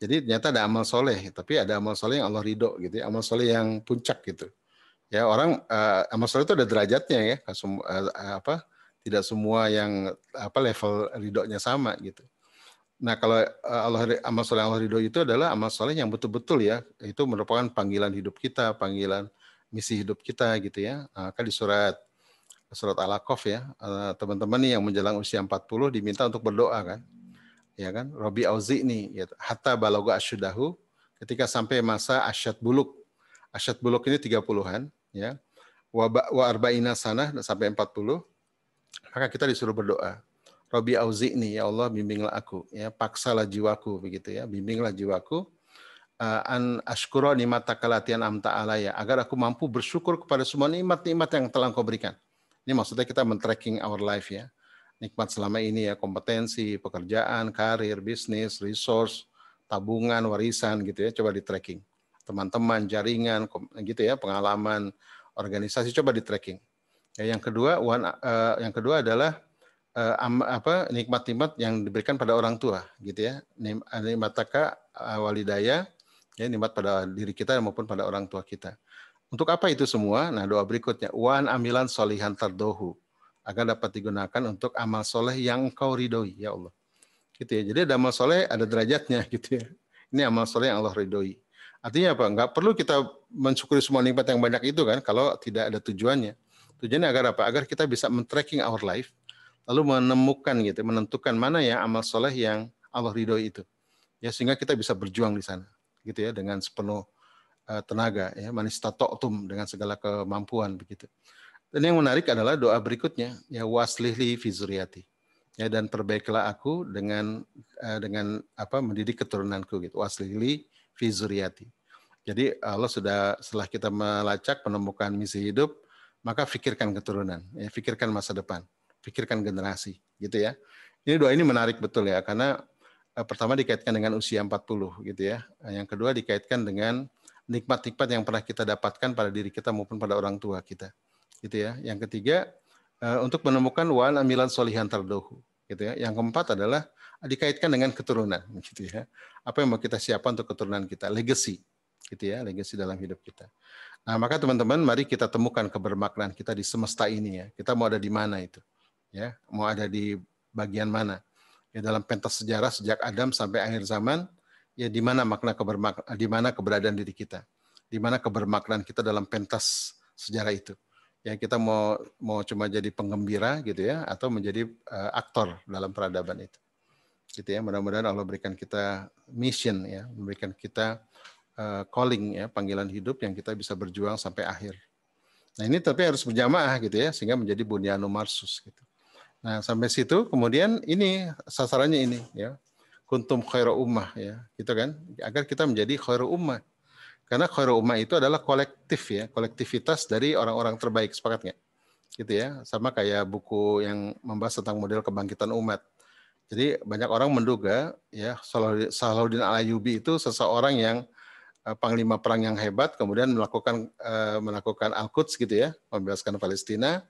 Jadi ternyata ada amal soleh, tapi ada amal soleh yang Allah ridho gitu ya, amal soleh yang puncak gitu. Ya orang amal soleh itu ada derajatnya ya, tidak semua yang level ridhonya sama gitu. Nah kalau amal soleh Allah ridho itu adalah amal soleh yang betul-betul ya, itu merupakan panggilan hidup kita, panggilan misi hidup kita gitu ya. Nah, kan di surat Al-Aqaf ya, teman-teman nih yang menjelang usia 40 diminta untuk berdoa kan. Ya kan, Robi Auzi'ni ya, hatta balaga asyudahu, ketika sampai masa asyad buluk. Asyad buluk ini 30-an ya. Wa arba'ina sanah sampai 40, maka kita disuruh berdoa. Robi Auzi'ni, ya Allah bimbinglah aku, ya paksalah jiwaku begitu ya, bimbinglah jiwaku an ashkura nimataka latihan amta alaya, agar aku mampu bersyukur kepada semua nikmat-nikmat yang telah Engkau berikan. Ini maksudnya kita men-tracking our life ya. Nikmat selama ini ya, kompetensi, pekerjaan, karir, bisnis, resource, tabungan, warisan gitu ya, coba di-tracking. Teman-teman, jaringan gitu ya, pengalaman, organisasi, coba di-tracking. Ya, yang kedua adalah nikmat-nikmat yang diberikan pada orang tua gitu ya. Nikmataka walidaya, ya, nikmat pada diri kita maupun pada orang tua kita. Untuk apa itu semua? Nah, doa berikutnya, wan amilan solihan tardohu, agar dapat digunakan untuk amal soleh yang Engkau ridhoi ya Allah. Gitu ya. Jadi ada amal soleh, ada derajatnya gitu ya. Ini amal soleh yang Allah ridhoi. Artinya apa? Enggak perlu kita mensyukuri semua nikmat yang banyak itu kan kalau tidak ada tujuannya. Tujuannya agar apa? Agar kita bisa men-tracking our life, lalu menemukan gitu, menentukan mana ya amal soleh yang Allah ridhoi itu. Ya, sehingga kita bisa berjuang di sana gitu ya, dengan sepenuh tenaga ya, manistata'tum, dengan segala kemampuan begitu. Dan yang menarik adalah doa berikutnya, ya waslihli fi zuriyati. Ya, dan perbaikilah aku dengan mendidik keturunanku gitu. Waslihli fi zuriyati. Jadi Allah sudah, setelah kita melacak menemukan misi hidup, maka pikirkan keturunan, ya, pikirkan masa depan, pikirkan generasi gitu ya. Ini doa ini menarik betul ya, karena pertama dikaitkan dengan usia 40 gitu ya. Yang kedua dikaitkan dengan nikmat-nikmat yang pernah kita dapatkan pada diri kita maupun pada orang tua kita. Gitu ya. Yang ketiga, untuk menemukan wal amilan solihan tardohu. Gitu ya. Yang keempat adalah dikaitkan dengan keturunan. Gitu ya. Apa yang mau kita siapkan untuk keturunan kita? Legacy. Gitu ya. Legacy dalam hidup kita. Nah, maka teman-teman, mari kita temukan kebermaknaan kita di semesta ini ya. Kita mau ada di mana itu? Ya, mau ada di bagian mana? Ya, dalam pentas sejarah sejak Adam sampai akhir zaman, ya di mana makna di mana keberadaan diri kita, di mana kebermaknaan kita dalam pentas sejarah itu. Ya, kita mau cuma jadi penggembira gitu ya, atau menjadi aktor dalam peradaban itu. Gitu ya, mudah-mudahan Allah berikan kita mission ya, memberikan kita calling ya, panggilan hidup yang kita bisa berjuang sampai akhir. Nah, ini tapi harus berjamaah gitu ya, sehingga menjadi bunyanun marsus gitu. Nah, sampai situ kemudian ini sasarannya ini ya. Kuntum khairu ummah ya, gitu kan? Agar kita menjadi khairu ummah. Karena khairu ummah itu adalah kolektif ya, kolektivitas dari orang-orang terbaik, sepakat nggak? Gitu ya. Sama kayak buku yang membahas tentang model kebangkitan umat. Jadi banyak orang menduga ya Salahuddin Al-Ayyubi itu seseorang yang panglima perang yang hebat, kemudian melakukan Al-Quds gitu ya, membebaskan Palestina.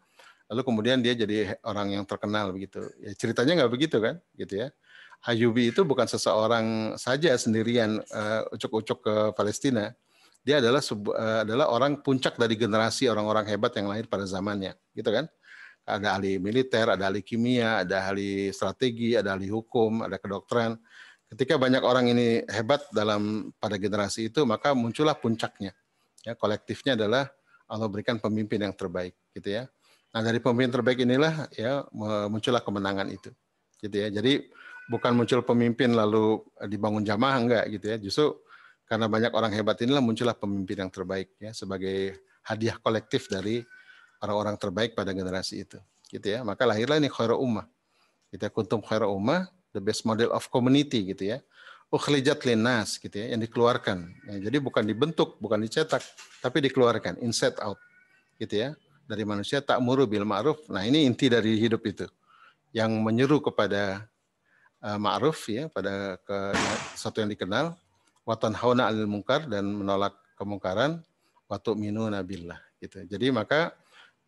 Lalu kemudian dia jadi orang yang terkenal begitu. Ya, ceritanya nggak begitu kan, gitu ya. Ayyubi itu bukan seseorang saja sendirian ucuk-ucuk ke Palestina. Dia adalah orang puncak dari generasi orang-orang hebat yang lahir pada zamannya, gitu kan. Ada ahli militer, ada ahli kimia, ada ahli strategi, ada ahli hukum, ada kedokteran. Ketika banyak orang ini hebat pada generasi itu, maka muncullah puncaknya. Ya, kolektifnya adalah Allah berikan pemimpin yang terbaik, gitu ya. Nah, dari pemimpin terbaik inilah ya muncullah kemenangan itu. Gitu ya. Jadi bukan muncul pemimpin lalu dibangun jamaah, enggak gitu ya. Justru karena banyak orang hebat inilah muncullah pemimpin yang terbaik ya, sebagai hadiah kolektif dari orang-orang terbaik pada generasi itu. Gitu ya. Maka lahirlah ini khairu ummah. Kita kuntum khairu ummah, the best model of community gitu ya. Ukhrijat linnas gitu ya, yang dikeluarkan. Ya, jadi bukan dibentuk, bukan dicetak, tapi dikeluarkan, inside out. Gitu ya. Dari manusia ta'muru bil ma'ruf. Nah, ini inti dari hidup itu. Yang menyeru kepada ma'ruf ya, pada sesuatu yang dikenal, wa tanhauna 'anil munkar, dan menolak kemungkaran, wa tu'minuna billah gitu. Jadi maka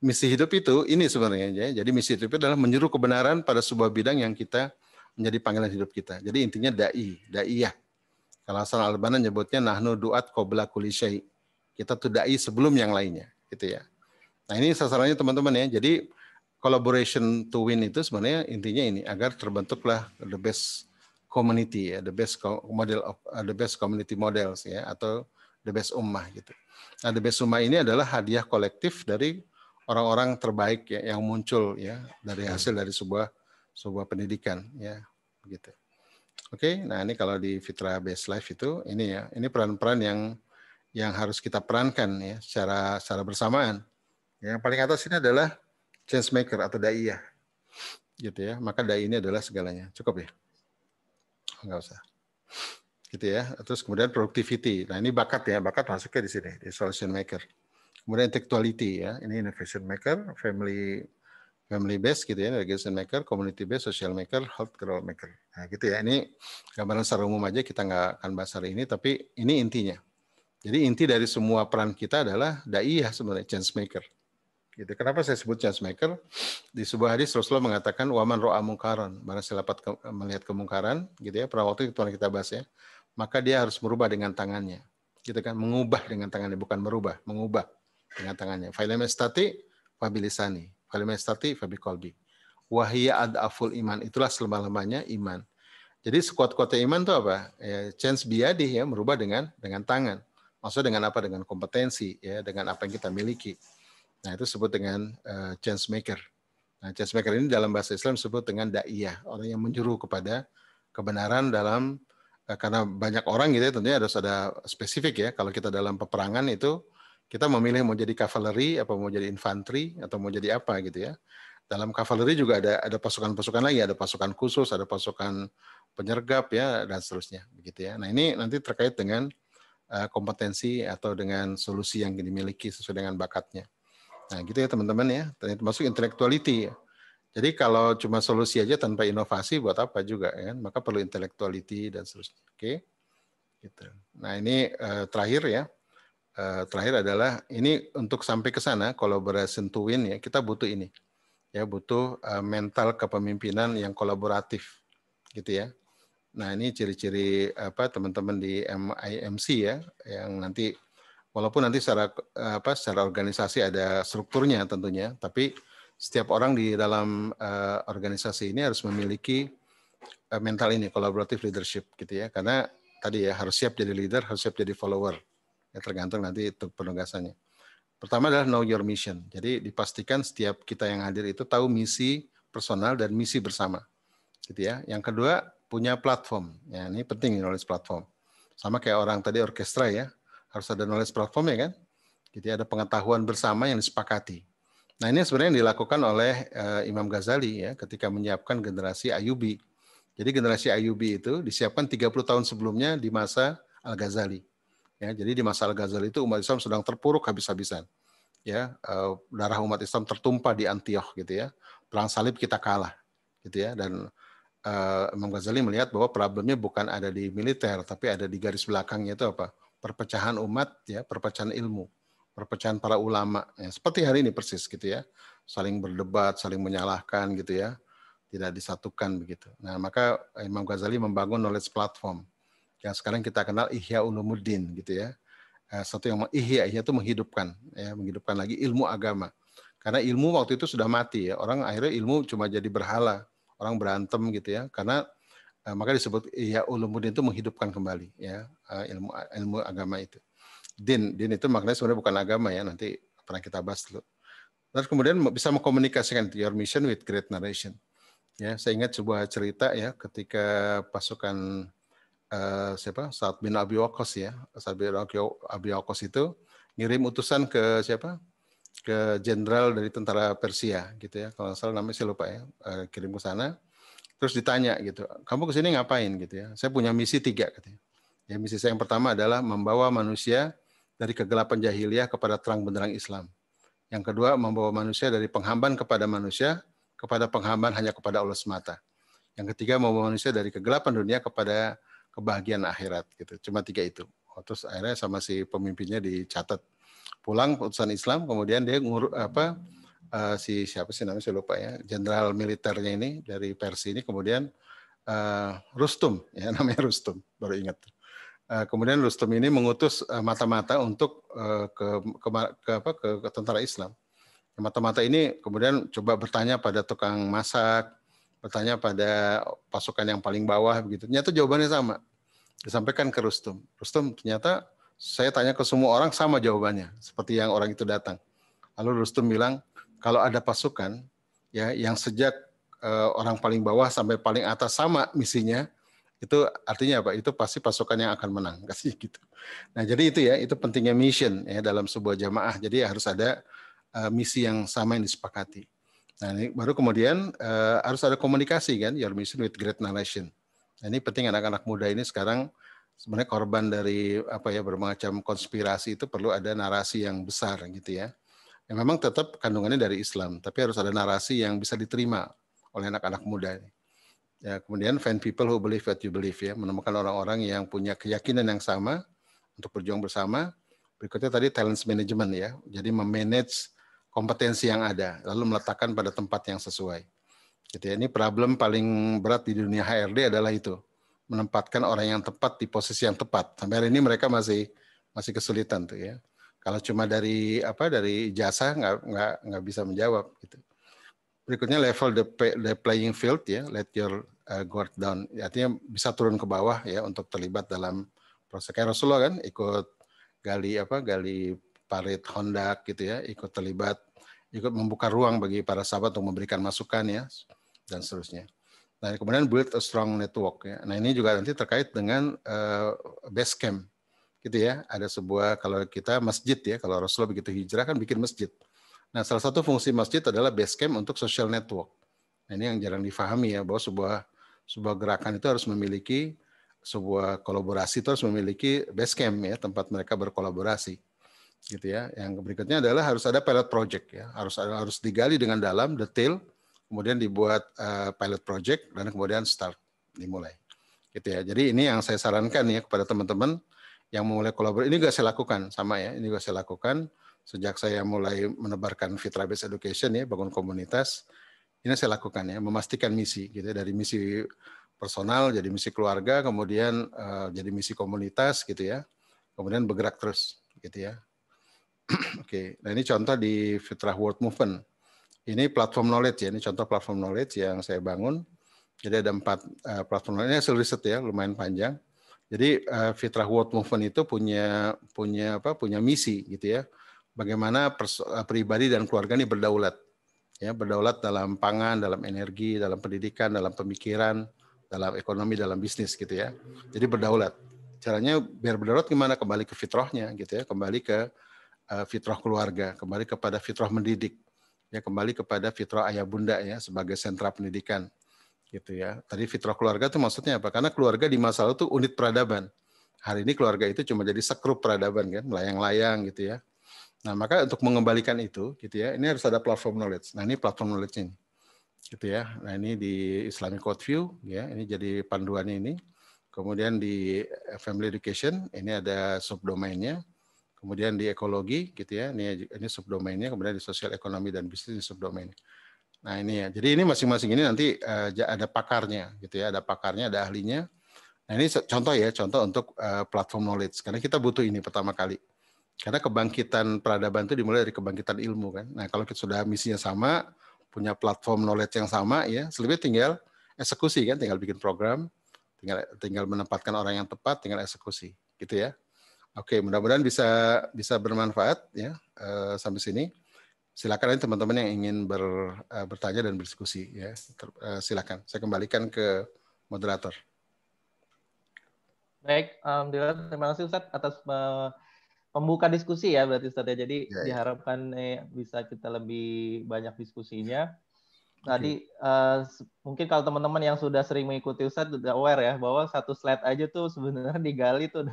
misi hidup itu ini sebenarnya ya. Jadi misi hidup itu adalah menyeru kebenaran pada sebuah bidang yang kita menjadi panggilan hidup kita. Jadi intinya daiyah. Kalau Hasan Al-Banna nyebutnya nahnu du'at qabla kulli syai'. Kita tuh dai sebelum yang lainnya gitu ya. Nah, ini sasarannya teman-teman ya. Jadi collaboration to win itu sebenarnya intinya ini, agar terbentuklah the best community ya, the best community models ya, atau the best ummah gitu. Nah, the best ummah ini adalah hadiah kolektif dari orang-orang terbaik ya, yang muncul ya dari hasil dari sebuah pendidikan ya begitu. Oke, nah ini kalau di Fitra Best Life itu ini ya, ini peran-peran yang harus kita perankan ya secara bersamaan. Yang paling atas ini adalah change maker atau daiyah. Gitu ya. Maka dai ini adalah segalanya. Cukup ya? Enggak usah. Gitu ya. Terus kemudian productivity. Nah, ini bakat ya. Bakat masuknya di sini, di solution maker. Kemudian intellectuality ya. Ini innovation maker, family based gitu ya, innovation maker, community based, social maker, health care maker. Nah, gitu ya. Ini gambaran secara umum aja, kita nggak akan bahas hari ini, tapi ini intinya. Jadi inti dari semua peran kita adalah daiyah sebenarnya, change maker. Gitu. Kenapa saya sebut change maker? Di sebuah hadis Rasulullah mengatakan waman ro'a mungkaran, barang siapa melihat kemungkaran, gitu ya. Pada waktu itu kita bahas ya, maka dia harus merubah dengan tangannya, gitu kan? Mengubah dengan tangannya, bukan merubah, mengubah dengan tangannya. Fa lam yastati fa bilisani, fa lam yastati fa biqalbi. Wa hiya ad'aful iman, itulah selemah-lemahnya iman. Jadi sekuat-kuatnya iman itu apa? Ya, change biyadih ya, merubah dengan tangan. Maksudnya dengan apa? Dengan kompetensi ya, dengan apa yang kita miliki. Nah, itu disebut dengan change maker. Nah, change maker ini dalam bahasa Islam disebut dengan daiyah, orang yang menjuru kepada kebenaran dalam, karena banyak orang gitu ya, tentunya harus ada spesifik ya. Kalau kita dalam peperangan itu, kita memilih mau jadi kavaleri, apa mau jadi infanteri, atau mau jadi apa gitu ya. Dalam kavaleri juga ada pasukan-pasukan lagi, ada pasukan khusus, ada pasukan penyergap ya, dan seterusnya begitu ya. Nah, ini nanti terkait dengan kompetensi atau dengan solusi yang dimiliki sesuai dengan bakatnya. Nah, gitu ya teman-teman ya. Termasuk intellectuality ya. Jadi kalau cuma solusi aja tanpa inovasi buat apa juga ya. Maka perlu intellectuality dan seterusnya. Oke. Gitu. Nah, ini terakhir ya. terakhir adalah ini untuk sampai ke sana collaboration to win ya, kita butuh ini. Ya, butuh mental kepemimpinan yang kolaboratif gitu ya. Nah, ini ciri-ciri apa teman-teman di MIMC ya, yang nanti walaupun nanti secara organisasi ada strukturnya tentunya, tapi setiap orang di dalam organisasi ini harus memiliki mental ini, collaborative leadership gitu ya. Karena tadi ya harus siap jadi leader, harus siap jadi follower. Ya, tergantung nanti itu penugasannya. Pertama adalah know your mission. Jadi dipastikan setiap kita yang hadir itu tahu misi personal dan misi bersama. Gitu ya. Yang kedua, punya platform. Ya, ini penting knowledge platform. Sama kayak orang tadi orkestra ya, harus ada knowledge platform ya kan. Jadi ada pengetahuan bersama yang disepakati. Nah, ini sebenarnya yang dilakukan oleh Imam Ghazali ya ketika menyiapkan generasi Ayyubi. Jadi generasi Ayyubi itu disiapkan 30 tahun sebelumnya di masa Al-Ghazali. Ya, jadi di masa Al-Ghazali itu umat Islam sedang terpuruk habis-habisan. Ya, darah umat Islam tertumpah di Antioch gitu ya. Perang salib kita kalah gitu ya, dan Imam Ghazali melihat bahwa problemnya bukan ada di militer tapi ada di garis belakangnya itu apa? Perpecahan umat ya, perpecahan ilmu, perpecahan para ulama. Ya, seperti hari ini persis gitu ya. Saling berdebat, saling menyalahkan gitu ya. Tidak disatukan begitu. Nah, maka Imam Ghazali membangun knowledge platform yang sekarang kita kenal Ihya Ulumuddin gitu ya. Satu yang ihya itu menghidupkan ya, menghidupkan lagi ilmu agama. Karena ilmu waktu itu sudah mati ya. Orang akhirnya ilmu cuma jadi berhala, orang berantem gitu ya. Karena maka disebut Ihya Ulumuddin itu menghidupkan kembali ya, ilmu agama itu. Din itu maknanya sebenarnya bukan agama ya, nanti pernah kita bahas dulu. Terus kemudian bisa mengkomunikasikan your mission with great narration. Ya, saya ingat sebuah cerita ya ketika pasukan Sa'ad bin Abi Waqqas ya. Sa'ad bin Abi Waqqas itu ngirim utusan ke siapa? Ke jenderal dari tentara Persia gitu ya. Kalau salah namanya saya lupa ya. Kirim ke sana. Terus ditanya gitu, "Kamu ke sini ngapain?" gitu ya. "Saya punya misi 3," katanya. Ya, misi saya yang pertama adalah membawa manusia dari kegelapan jahiliyah kepada terang benderang Islam. Yang kedua, membawa manusia dari penghamban kepada manusia kepada penghamban hanya kepada Allah semata. Yang ketiga, membawa manusia dari kegelapan dunia kepada kebahagiaan akhirat gitu. Cuma 3 itu. Terus akhirnya sama si pemimpinnya dicatat. Pulang utusan Islam, kemudian dia si siapa sih namanya saya lupa ya, jenderal militernya ini dari Persia ini kemudian Rustum ya, namanya Rustum, baru ingat. Kemudian Rustum ini mengutus mata-mata untuk ke tentara Islam. Mata-mata ini kemudian coba bertanya pada tukang masak, bertanya pada pasukan yang paling bawah begitu. Ternyata jawabannya sama. Disampaikan ke Rustum. Rustum, ternyata saya tanya ke semua orang sama jawabannya, seperti yang orang itu datang. Lalu Rustum bilang, kalau ada pasukan ya yang sejak orang paling bawah sampai paling atas sama misinya, itu artinya apa? Itu pasti pasukan yang akan menang, kasih gitu. Nah, jadi itu ya, itu pentingnya mission ya dalam sebuah jamaah. Jadi harus ada misi yang sama yang disepakati. Nah, ini baru kemudian harus ada komunikasi kan, your mission with great narration. Nah, ini penting anak-anak muda ini sekarang sebenarnya korban dari bermacam konspirasi itu perlu ada narasi yang besar gitu ya. Yang memang tetap kandungannya dari Islam, tapi harus ada narasi yang bisa diterima oleh anak-anak muda ini. Ya, kemudian find people who believe what you believe ya, menemukan orang-orang yang punya keyakinan yang sama untuk berjuang bersama. Berikutnya tadi talent management ya, jadi memanage kompetensi yang ada, lalu meletakkan pada tempat yang sesuai. Gitu ya. Ini problem paling berat di dunia HRD adalah itu, menempatkan orang yang tepat di posisi yang tepat. Sampai hari ini mereka masih kesulitan tuh ya. Kalau cuma dari jasa nggak bisa menjawab gitu. Berikutnya level the playing field ya, let your guard down. Artinya bisa turun ke bawah ya untuk terlibat dalam proses. Kayak Rasulullah kan ikut gali parit Hondak gitu ya, ikut terlibat, ikut membuka ruang bagi para sahabat untuk memberikan masukan ya, dan seterusnya. Nah, kemudian build a strong network ya. Nah, ini juga nanti terkait dengan base camp gitu ya. Ada sebuah, kalau kita masjid ya, kalau Rasulullah begitu hijrah kan bikin masjid. Nah, salah satu fungsi masjid adalah base camp untuk social network. Nah, ini yang jarang difahami ya, bahwa sebuah gerakan itu harus memiliki sebuah kolaborasi, itu harus memiliki base camp ya, tempat mereka berkolaborasi gitu ya. Yang berikutnya adalah harus ada pilot project ya, harus digali dengan dalam detail, kemudian dibuat pilot project dan kemudian dimulai gitu ya. Jadi ini yang saya sarankan ya kepada teman-teman yang mulai kolaborasi. Ini juga saya lakukan sama ya. Ini juga saya lakukan sejak saya mulai menebarkan Fitrah Based Education ya, bangun komunitas. Ini saya lakukan ya, memastikan misi gitu ya, dari misi personal jadi misi keluarga, kemudian jadi misi komunitas gitu ya. Kemudian bergerak terus gitu ya. Oke, nah ini contoh di Fitrah World Movement. Ini platform knowledge ya, ini contoh platform knowledge yang saya bangun. Jadi ada 4 platform knowledge, ini hasil riset ya, lumayan panjang. Jadi Fitrah World Movement itu punya misi gitu ya. Bagaimana pribadi dan keluarga ini berdaulat. Ya, berdaulat dalam pangan, dalam energi, dalam pendidikan, dalam pemikiran, dalam ekonomi, dalam bisnis gitu ya. Jadi berdaulat. Caranya biar berdaulat gimana? Kembali ke fitrahnya gitu ya, kembali ke fitrah keluarga, kembali kepada fitrah mendidik. Ya, kembali kepada fitrah ayah bunda ya sebagai sentra pendidikan gitu ya. Tadi fitrah keluarga itu maksudnya apa? Karena keluarga di masa lalu itu unit peradaban. Hari ini keluarga itu cuma jadi sekrup peradaban kan, melayang-layang gitu ya. Nah, maka untuk mengembalikan itu gitu ya, ini harus ada platform knowledge. Nah, ini platform knowledge ini. Gitu ya. Nah, ini di Islamic Code View ya, ini jadi panduannya ini. Kemudian di Family Education ini ada subdomainnya. Kemudian di ekologi gitu ya, ini subdomainnya, kemudian di sosial ekonomi dan bisnis di subdomain. Nah, ini ya. Jadi ini masing-masing ini nanti ada pakarnya gitu ya, ada pakarnya, ada ahlinya. Nah, ini contoh ya, contoh untuk platform knowledge. Karena kita butuh ini pertama kali. Karena kebangkitan peradaban itu dimulai dari kebangkitan ilmu kan. Nah, kalau kita sudah misinya sama, punya platform knowledge yang sama ya, selebihnya tinggal eksekusi kan, tinggal bikin program, tinggal menempatkan orang yang tepat, tinggal eksekusi gitu ya. Oke, mudah-mudahan bisa bermanfaat ya sampai sini. Silakan teman-teman yang ingin bertanya dan berdiskusi ya. Silakan. Saya kembalikan ke moderator. Baik, alhamdulillah, terima kasih Ustadz atas pembuka diskusi ya berarti Ustadz ya. Jadi diharapkan bisa kita lebih banyak diskusinya. Tadi mungkin kalau teman-teman yang sudah sering mengikuti Ustadz sudah aware ya bahwa satu slide aja tuh sebenarnya digali tuh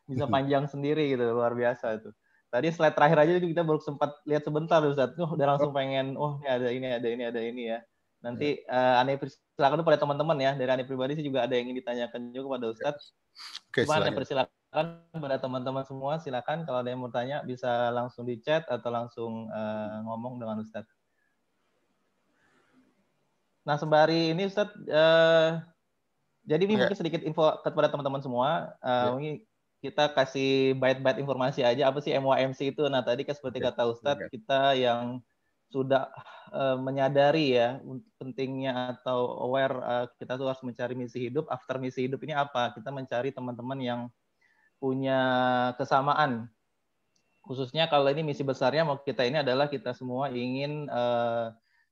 bisa panjang sendiri gitu, luar biasa itu. Tadi slide terakhir aja kita baru sempat lihat sebentar Ustadz, udah langsung pengen, ini ada ini, ada ini, ada ini ya. Nanti Ane silakan pada teman-teman ya, dari Ane pribadi sih juga ada yang ingin ditanyakan juga kepada Ustadz. Cuma Ane persilakan pada teman-teman semua, silakan kalau ada yang mau tanya bisa langsung di chat atau langsung ngomong dengan Ustadz. Nah sembari ini Ustadz, jadi ini mungkin sedikit info kepada teman-teman semua. Mungkin kita kasih bait-bait informasi aja apa sih MYMC itu. Nah tadi seperti kata Ustadz, kita yang sudah menyadari ya pentingnya atau aware kita tuh harus mencari misi hidup. After misi hidup ini apa? Kita mencari teman-teman yang punya kesamaan. Khususnya kalau ini misi besarnya mau kita ini adalah kita semua ingin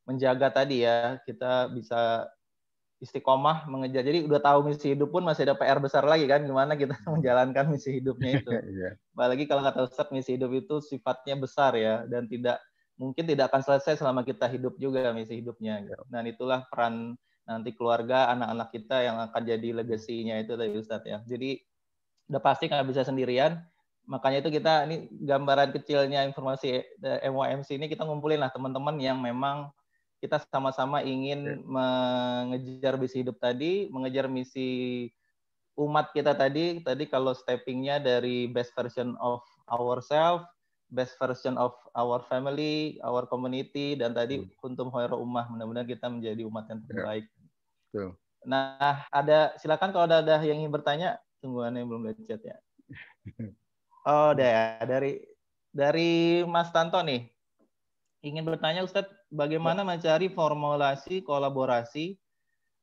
menjaga tadi ya, kita bisa istiqomah mengejar. Jadi udah tahu misi hidup pun masih ada PR besar lagi kan, gimana kita menjalankan misi hidupnya itu. Apalagi kalau kata Ustadz, misi hidup itu sifatnya besar ya, dan mungkin tidak akan selesai selama kita hidup juga misi hidupnya. Dan itulah peran nanti keluarga, anak-anak kita yang akan jadi legasinya itu dari Ustadz ya. Jadi udah pasti nggak bisa sendirian. Makanya itu kita, ini gambaran kecilnya informasi MYMC ini kita ngumpulin lah teman-teman yang memang kita sama-sama ingin mengejar misi hidup tadi, mengejar misi umat kita tadi kalau steppingnya dari best version of ourselves, best version of our family, our community, dan tadi kuntum khairu ummah, mudah-mudahan kita menjadi umat yang terbaik. Nah, silakan kalau ada yang ingin bertanya, tungguannya belum lihat chat ya. Oh, udah ya, dari Mas Tanto nih. Ingin bertanya Ustadz, bagaimana mencari formulasi kolaborasi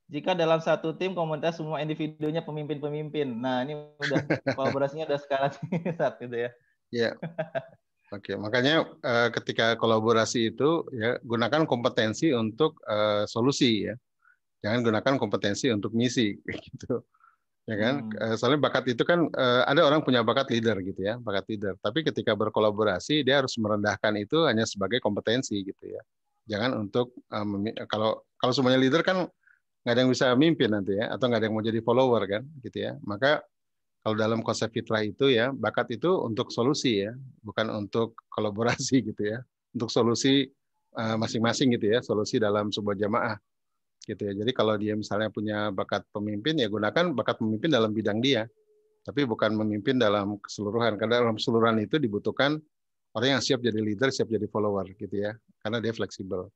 jika dalam satu tim komunitas semua individunya pemimpin-pemimpin? Nah, ini udah kolaborasinya udah skala saat gitu ya. Iya. Oke, makanya ketika kolaborasi itu ya gunakan kompetensi untuk solusi ya. Jangan gunakan kompetensi untuk misi gitu. Ya kan? Soalnya bakat itu kan ada orang punya bakat leader gitu ya, bakat leader. Tapi ketika berkolaborasi dia harus merendahkan itu hanya sebagai kompetensi gitu ya. Jangan untuk kalau semuanya leader kan nggak ada yang bisa mimpin nanti ya, atau nggak ada yang mau jadi follower kan gitu ya. Maka kalau dalam konsep fitrah itu ya, bakat itu untuk solusi ya, bukan untuk kolaborasi gitu ya. Untuk solusi masing-masing gitu ya, solusi dalam sebuah jamaah. Gitu ya. Jadi kalau dia misalnya punya bakat pemimpin ya gunakan bakat pemimpin dalam bidang dia Tapi bukan memimpin dalam keseluruhan. Karena dalam keseluruhan itu dibutuhkan orang yang siap jadi leader, siap jadi follower gitu ya. Karena dia fleksibel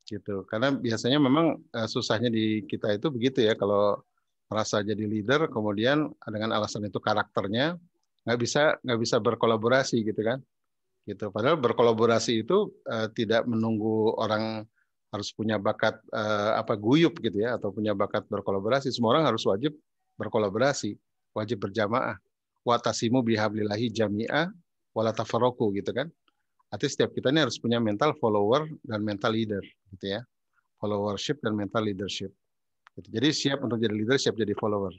gitu. Karena biasanya memang susahnya di kita itu begitu ya, kalau merasa jadi leader kemudian dengan alasan itu karakternya nggak bisa berkolaborasi gitu kan. Gitu. Padahal berkolaborasi itu tidak menunggu orang harus punya bakat guyup gitu ya, atau punya bakat berkolaborasi. Semua orang harus wajib berkolaborasi, wajib berjamaah. Watasimu bihablillahi jami'ah wala tafarraqu gitu kan. Artinya setiap kita ini harus punya mental follower dan mental leader gitu ya. Followership dan mental leadership. Gitu. Jadi siap untuk jadi leader, siap jadi follower.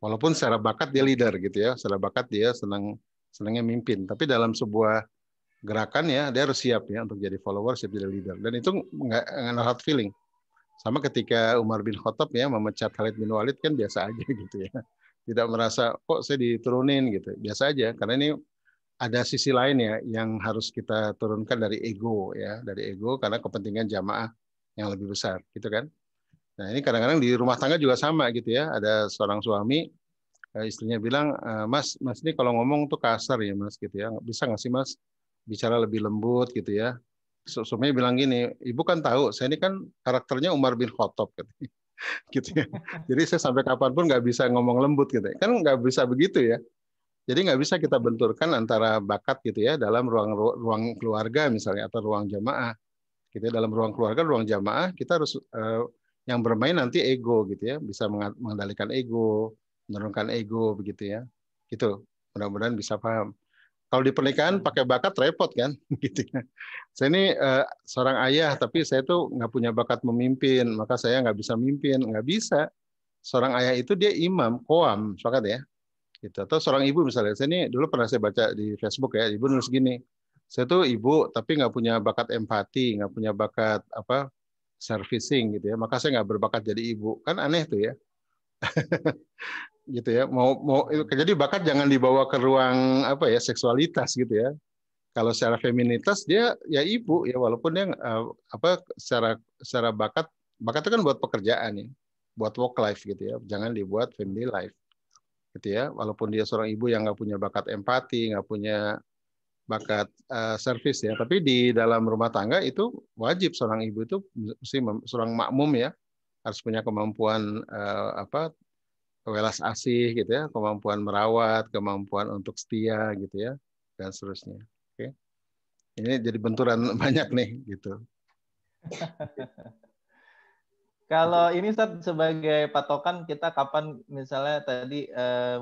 Walaupun secara bakat dia leader gitu ya, secara bakat dia senangnya mimpin. Tapi dalam sebuah gerakan ya, dia harus siap ya untuk jadi follower, siap jadi leader. Dan itu nggak hard feeling. Sama ketika Umar bin Khattab ya memecat Khalid bin Walid kan biasa aja gitu ya. Tidak merasa kok saya diturunin gitu. Biasa aja karena ini ada sisi lain ya yang harus kita turunkan dari ego ya, dari ego karena kepentingan jamaah yang lebih besar gitu kan. Nah, ini kadang-kadang di rumah tangga juga sama gitu ya. Ada seorang suami istrinya bilang, Mas ini kalau ngomong tuh kasar ya Mas gitu ya. Bisa nggak sih Mas bicara lebih lembut gitu ya. Suaminya bilang gini, Ibu kan tahu saya ini kan karakternya Umar bin Khattab gitu ya. Jadi saya sampai kapanpun nggak bisa ngomong lembut gitu. Kan nggak bisa begitu ya. Jadi nggak bisa kita benturkan antara bakat gitu ya dalam ruang keluarga misalnya atau ruang jamaah. Gitu ya. Dalam ruang keluarga, ruang jamaah kita harus yang bermain nanti ego gitu ya, bisa mengendalikan ego, menurunkan ego begitu ya. Gitu. Mudah-mudahan bisa paham. Kalau di pernikahan pakai bakat repot kan, gitu ya. Saya ini seorang ayah, tapi saya tuh nggak punya bakat memimpin, maka saya nggak bisa mimpin, nggak bisa. Seorang ayah itu dia imam, qoam, sepakat ya. Gitu. Atau seorang ibu misalnya, saya ini dulu pernah saya baca di Facebook ya, ibu nulis gini, saya tuh ibu tapi nggak punya bakat empati, nggak punya bakat servicing gitu ya, maka saya nggak berbakat jadi ibu, kan aneh tuh ya. Gitu ya, mau jadi bakat jangan dibawa ke ruang seksualitas gitu ya. Kalau secara feminitas dia ya ibu ya, walaupun dia secara bakat itu kan buat pekerjaan ya, buat work life gitu ya, jangan dibuat family life gitu ya. Walaupun dia seorang ibu yang nggak punya bakat empati, nggak punya bakat service ya, tapi di dalam rumah tangga itu wajib seorang ibu itu mesti seorang makmum ya, harus punya kemampuan welas asih gitu ya, kemampuan merawat, kemampuan untuk setia gitu ya, dan seterusnya. Oke. Ini jadi benturan banyak nih gitu. Kalau ini Ustaz sebagai patokan kita kapan misalnya tadi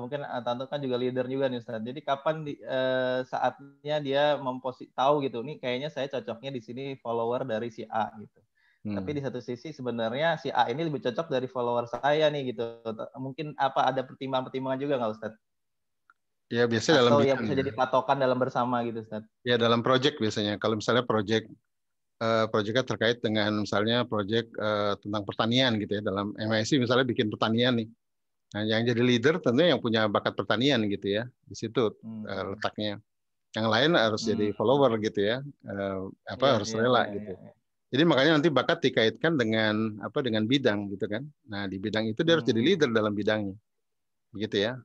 mungkin Tanto kan juga leader juga nih Ustaz. Jadi kapan saatnya dia tahu gitu nih kayaknya saya cocoknya di sini follower dari si A gitu. Tapi di satu sisi sebenarnya si A ini lebih cocok dari follower saya nih gitu. Mungkin ada pertimbangan-pertimbangan juga nggak Ustaz? Ya biasanya dalam bidang yang bisa jadi patokan dalam bersama gitu Ustaz. Ya dalam project biasanya. Kalau misalnya proyeknya terkait dengan misalnya proyek tentang pertanian gitu ya, dalam MIC misalnya bikin pertanian nih. Nah, yang jadi leader tentunya yang punya bakat pertanian gitu ya. Di situ letaknya. Yang lain harus jadi follower gitu ya. Harus rela gitu. Jadi makanya nanti bakat dikaitkan dengan dengan bidang gitu kan. Nah, di bidang itu dia harus jadi leader dalam bidangnya. Begitu ya.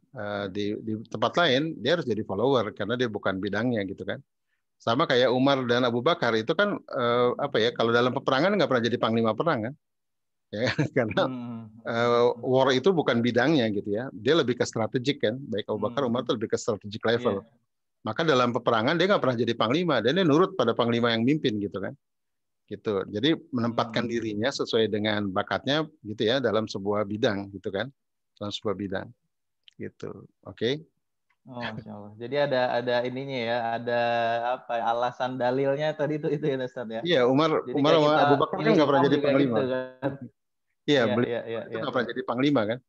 Di tempat lain dia harus jadi follower karena dia bukan bidangnya gitu kan. Sama kayak Umar dan Abu Bakar itu kan kalau dalam peperangan nggak pernah jadi panglima perang kan. Ya, karena war itu bukan bidangnya gitu ya. Dia lebih ke strategik kan. Baik Abu Bakar, Umar itu lebih ke strategic level. Maka dalam peperangan dia nggak pernah jadi panglima, dan dia nurut pada panglima yang mimpin gitu kan. Gitu. Jadi menempatkan dirinya sesuai dengan bakatnya gitu ya dalam sebuah bidang gitu kan. Dalam sebuah bidang. Gitu. Oke. Oh, Masya Allah. Jadi ada ininya ya, ada alasan dalilnya tadi itu ya Ustaz ya. Iya, Umar sama Abu Bakar kan nggak pernah jadi panglima. Gitu, kan? Iya, beliau itu nggak pernah jadi panglima kan.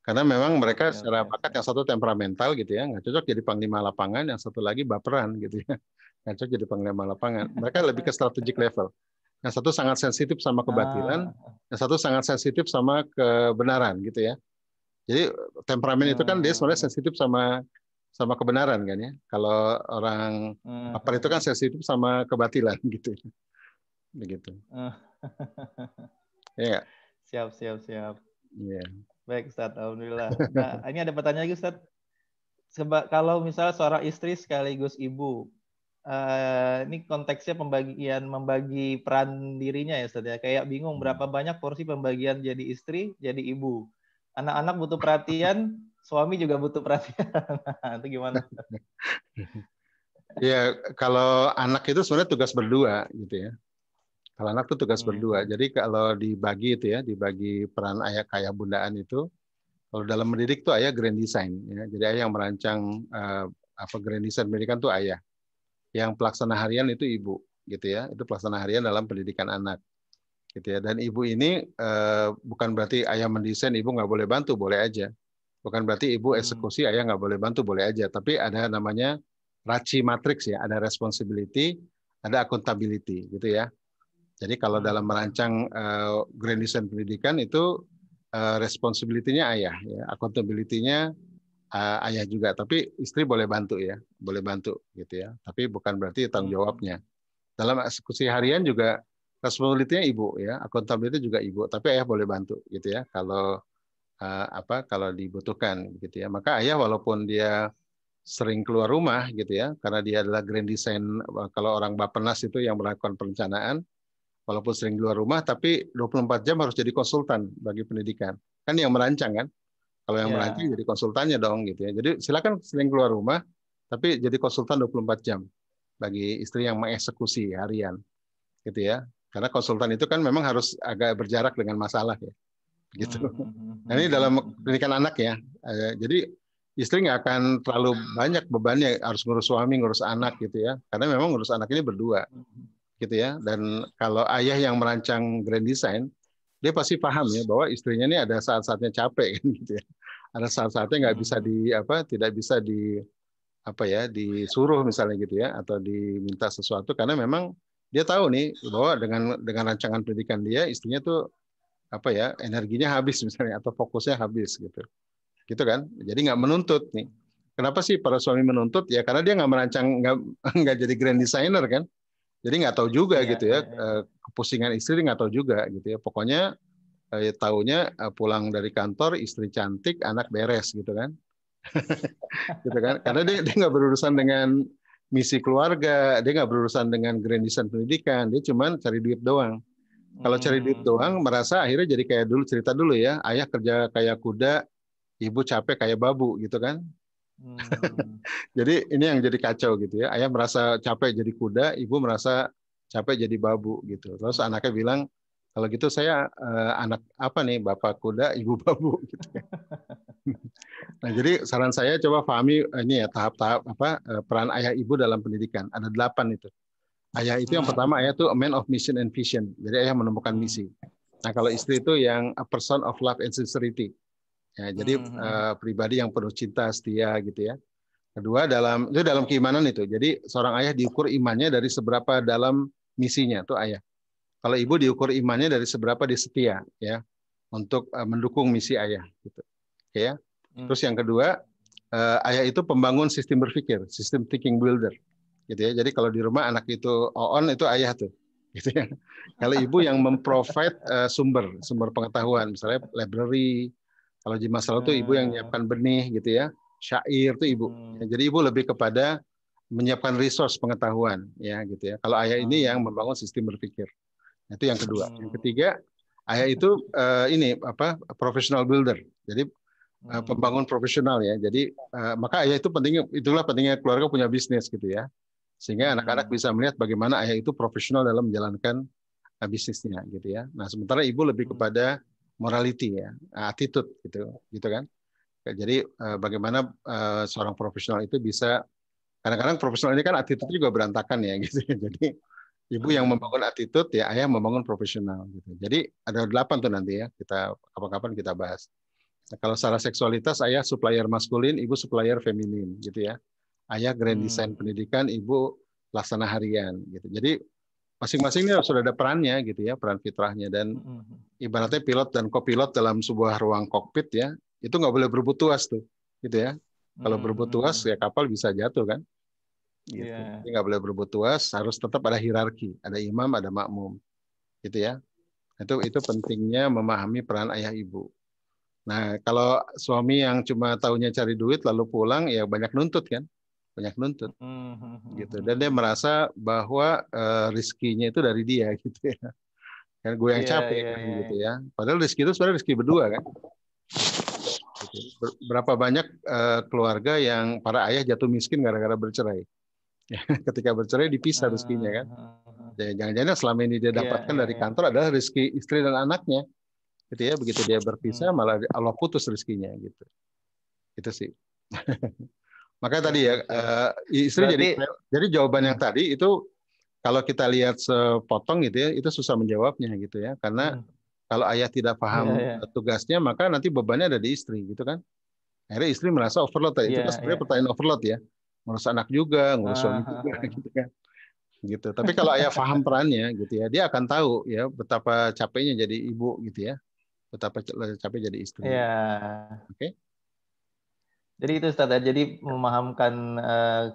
Karena memang mereka secara bakat yang satu temperamental gitu ya, nggak cocok jadi panglima lapangan, yang satu lagi baperan gitu ya, nggak cocok jadi panglima lapangan. Mereka lebih ke strategic level. Yang satu sangat sensitif sama kebatilan, yang satu sangat sensitif sama kebenaran gitu ya. Jadi temperamen itu kan dia sebenarnya sensitif sama kebenaran kan ya. Kalau orang baper itu kan sensitif sama kebatilan gitu. Begitu. Ya. Siap. Iya. Baik Ustaz, alhamdulillah. Nah, ini ada pertanyaan lagi Ustaz. kalau misalnya seorang istri sekaligus ibu, ini konteksnya membagi peran dirinya ya, Ustaz ya. Kayak bingung berapa banyak porsi pembagian jadi istri, jadi ibu. Anak-anak butuh perhatian, suami juga butuh perhatian. Itu gimana? Ya, kalau anak itu sebenarnya tugas berdua gitu ya. Kalau anak itu tugas berdua. Jadi kalau dibagi itu ya, dibagi peran ayah kayak bundaan itu, kalau dalam mendidik tuh ayah grand design ya. Jadi ayah yang merancang grand design pendidikan tuh ayah. Yang pelaksana harian itu ibu gitu ya. Itu pelaksana harian dalam pendidikan anak. Gitu ya. Dan ibu ini bukan berarti ayah mendesain ibu nggak boleh bantu, boleh aja. Bukan berarti ibu eksekusi ayah nggak boleh bantu, boleh aja. Tapi ada namanya RACI matrix ya, ada responsibility, ada accountability gitu ya. Jadi kalau dalam merancang grand design pendidikan itu responsibility-nya ayah, ya, accountability-nya ayah juga. Tapi istri boleh bantu ya, boleh bantu gitu ya. Tapi bukan berarti tanggung jawabnya. Dalam eksekusi harian juga responsibility-nya ibu ya, accountability juga ibu. Tapi ayah boleh bantu gitu ya. Kalau kalau dibutuhkan gitu ya. Maka ayah walaupun dia sering keluar rumah gitu ya, karena dia adalah grand design, kalau orang Bappenas itu yang melakukan perencanaan, walaupun sering keluar rumah, tapi 24 jam harus jadi konsultan bagi pendidikan. Kan yang merancang kan, kalau yang merancang jadi konsultannya dong gitu ya. Jadi silakan sering keluar rumah, tapi jadi konsultan 24 jam bagi istri yang mengeksekusi harian gitu ya. Karena konsultan itu kan memang harus agak berjarak dengan masalah ya. Gitu. Nah, ini dalam pendidikan anak ya. Jadi istri nggak akan terlalu banyak bebannya harus ngurus suami, ngurus anak gitu ya. Karena memang ngurus anak ini berdua gitu ya. Dan kalau ayah yang merancang grand design, dia pasti paham ya bahwa istrinya ini ada saat-saatnya capek kan gitu ya. Ada saat-saatnya nggak bisa tidak bisa disuruh misalnya gitu ya, atau diminta sesuatu karena memang dia tahu nih bahwa dengan rancangan pendidikan dia istrinya tuh energinya habis misalnya atau fokusnya habis gitu kan. Jadi nggak menuntut nih. Kenapa sih para suami menuntut? Ya karena dia nggak merancang, nggak jadi grand designer kan. Jadi nggak tahu juga gitu ya. Kepusingan istri nggak tahu juga gitu ya. Pokoknya taunya pulang dari kantor istri cantik, anak beres gitu kan. Gitu kan. Karena dia nggak berurusan dengan misi keluarga, dia nggak berurusan dengan grand design pendidikan, dia cuma cari duit doang. Kalau cari duit doang, merasa akhirnya jadi kayak dulu cerita dulu ya, ayah kerja kayak kuda, ibu capek kayak babu gitu kan. Jadi ini yang jadi kacau gitu ya. Ayah merasa capek jadi kuda, ibu merasa capek jadi babu gitu. Terus anaknya bilang, kalau gitu saya anak apa nih, bapak kuda, ibu babu gitu. Nah, jadi saran saya coba pahami ini ya tahap-tahap peran ayah ibu dalam pendidikan. Ada 8 itu. Ayah itu yang pertama, ayah itu a man of mission and vision. Jadi ayah menemukan misi. Nah, kalau istri itu yang a person of love and sincerity. Ya, jadi pribadi yang penuh cinta, setia gitu ya. Kedua dalam keimanan itu. Jadi seorang ayah diukur imannya dari seberapa dalam misinya itu ayah. Kalau ibu diukur imannya dari seberapa dia setia ya untuk mendukung misi ayah gitu. Oke ya. Terus yang kedua, ayah itu pembangun sistem berpikir, sistem thinking builder. Gitu ya. Jadi kalau di rumah anak itu on itu ayah tuh. Gitu ya. Kalau ibu yang memprovide sumber pengetahuan, misalnya library. Kalau di masalah itu ibu yang menyiapkan benih gitu ya. Syair itu ibu. Jadi ibu lebih kepada menyiapkan resource pengetahuan ya gitu ya. Kalau ayah ini yang membangun sistem berpikir. Itu yang kedua. Yang ketiga, ayah itu professional builder. Jadi pembangun profesional ya. Jadi maka ayah itu itulah pentingnya keluarga punya bisnis gitu ya. Sehingga anak-anak bisa melihat bagaimana ayah itu profesional dalam menjalankan bisnisnya gitu ya. Nah, sementara ibu lebih kepada morality ya, attitude gitu kan. Jadi bagaimana seorang profesional itu bisa, kadang-kadang profesional ini kan attitude juga berantakan ya gitu. Jadi ibu yang membangun attitude ya, ayah membangun profesional gitu. Jadi ada 8 tuh nanti ya, kita kapan-kapan kita bahas. Nah, kalau secara seksualitas ayah supplier maskulin, ibu supplier feminin gitu ya. Ayah grand design pendidikan, ibu pelaksana harian gitu. Jadi masing-masing ini sudah ada perannya gitu ya, peran fitrahnya. Dan ibaratnya pilot dan kopilot dalam sebuah ruang kokpit ya, itu nggak boleh berebut tuas tuh gitu ya. Kalau berebut tuas ya kapal bisa jatuh kan. Gitu. Jadi nggak boleh berebut tuas, harus tetap ada hierarki, ada imam, ada makmum gitu ya. Itu pentingnya memahami peran ayah ibu. Nah, kalau suami yang cuma taunya cari duit lalu pulang, ya banyak nuntut kan, banyak nuntut, gitu. Dan dia merasa bahwa rizkinya itu dari dia, gitu ya. Kan gue yang capek kan, gitu ya. Padahal rizki itu sebenarnya rizki berdua kan. Gitu. Berapa banyak keluarga yang para ayah jatuh miskin gara-gara bercerai. Ketika bercerai dipisah rizkinya kan. Jangan-jangan selama ini dia dapatkan dari kantor adalah rizki istri dan anaknya. Gitu ya, begitu dia berpisah malah Allah putus rezekinya gitu. Itu sih. Makanya tadi ya istri jadi jawaban yang tadi itu kalau kita lihat sepotong gitu ya, itu susah menjawabnya gitu ya, karena kalau ayah tidak paham tugasnya maka nanti bebannya ada di istri gitu kan. Akhirnya istri merasa overload. Itu kan sebenarnya pertanyaan overload ya. Ngurus anak juga, ngurus suami juga gitu kan. Gitu. Tapi kalau ayah paham perannya gitu ya, dia akan tahu ya betapa capeknya jadi ibu gitu ya. Betapa capek jadi istri. Iya. Oke. Jadi itu Ustaz ya. Jadi memahamkan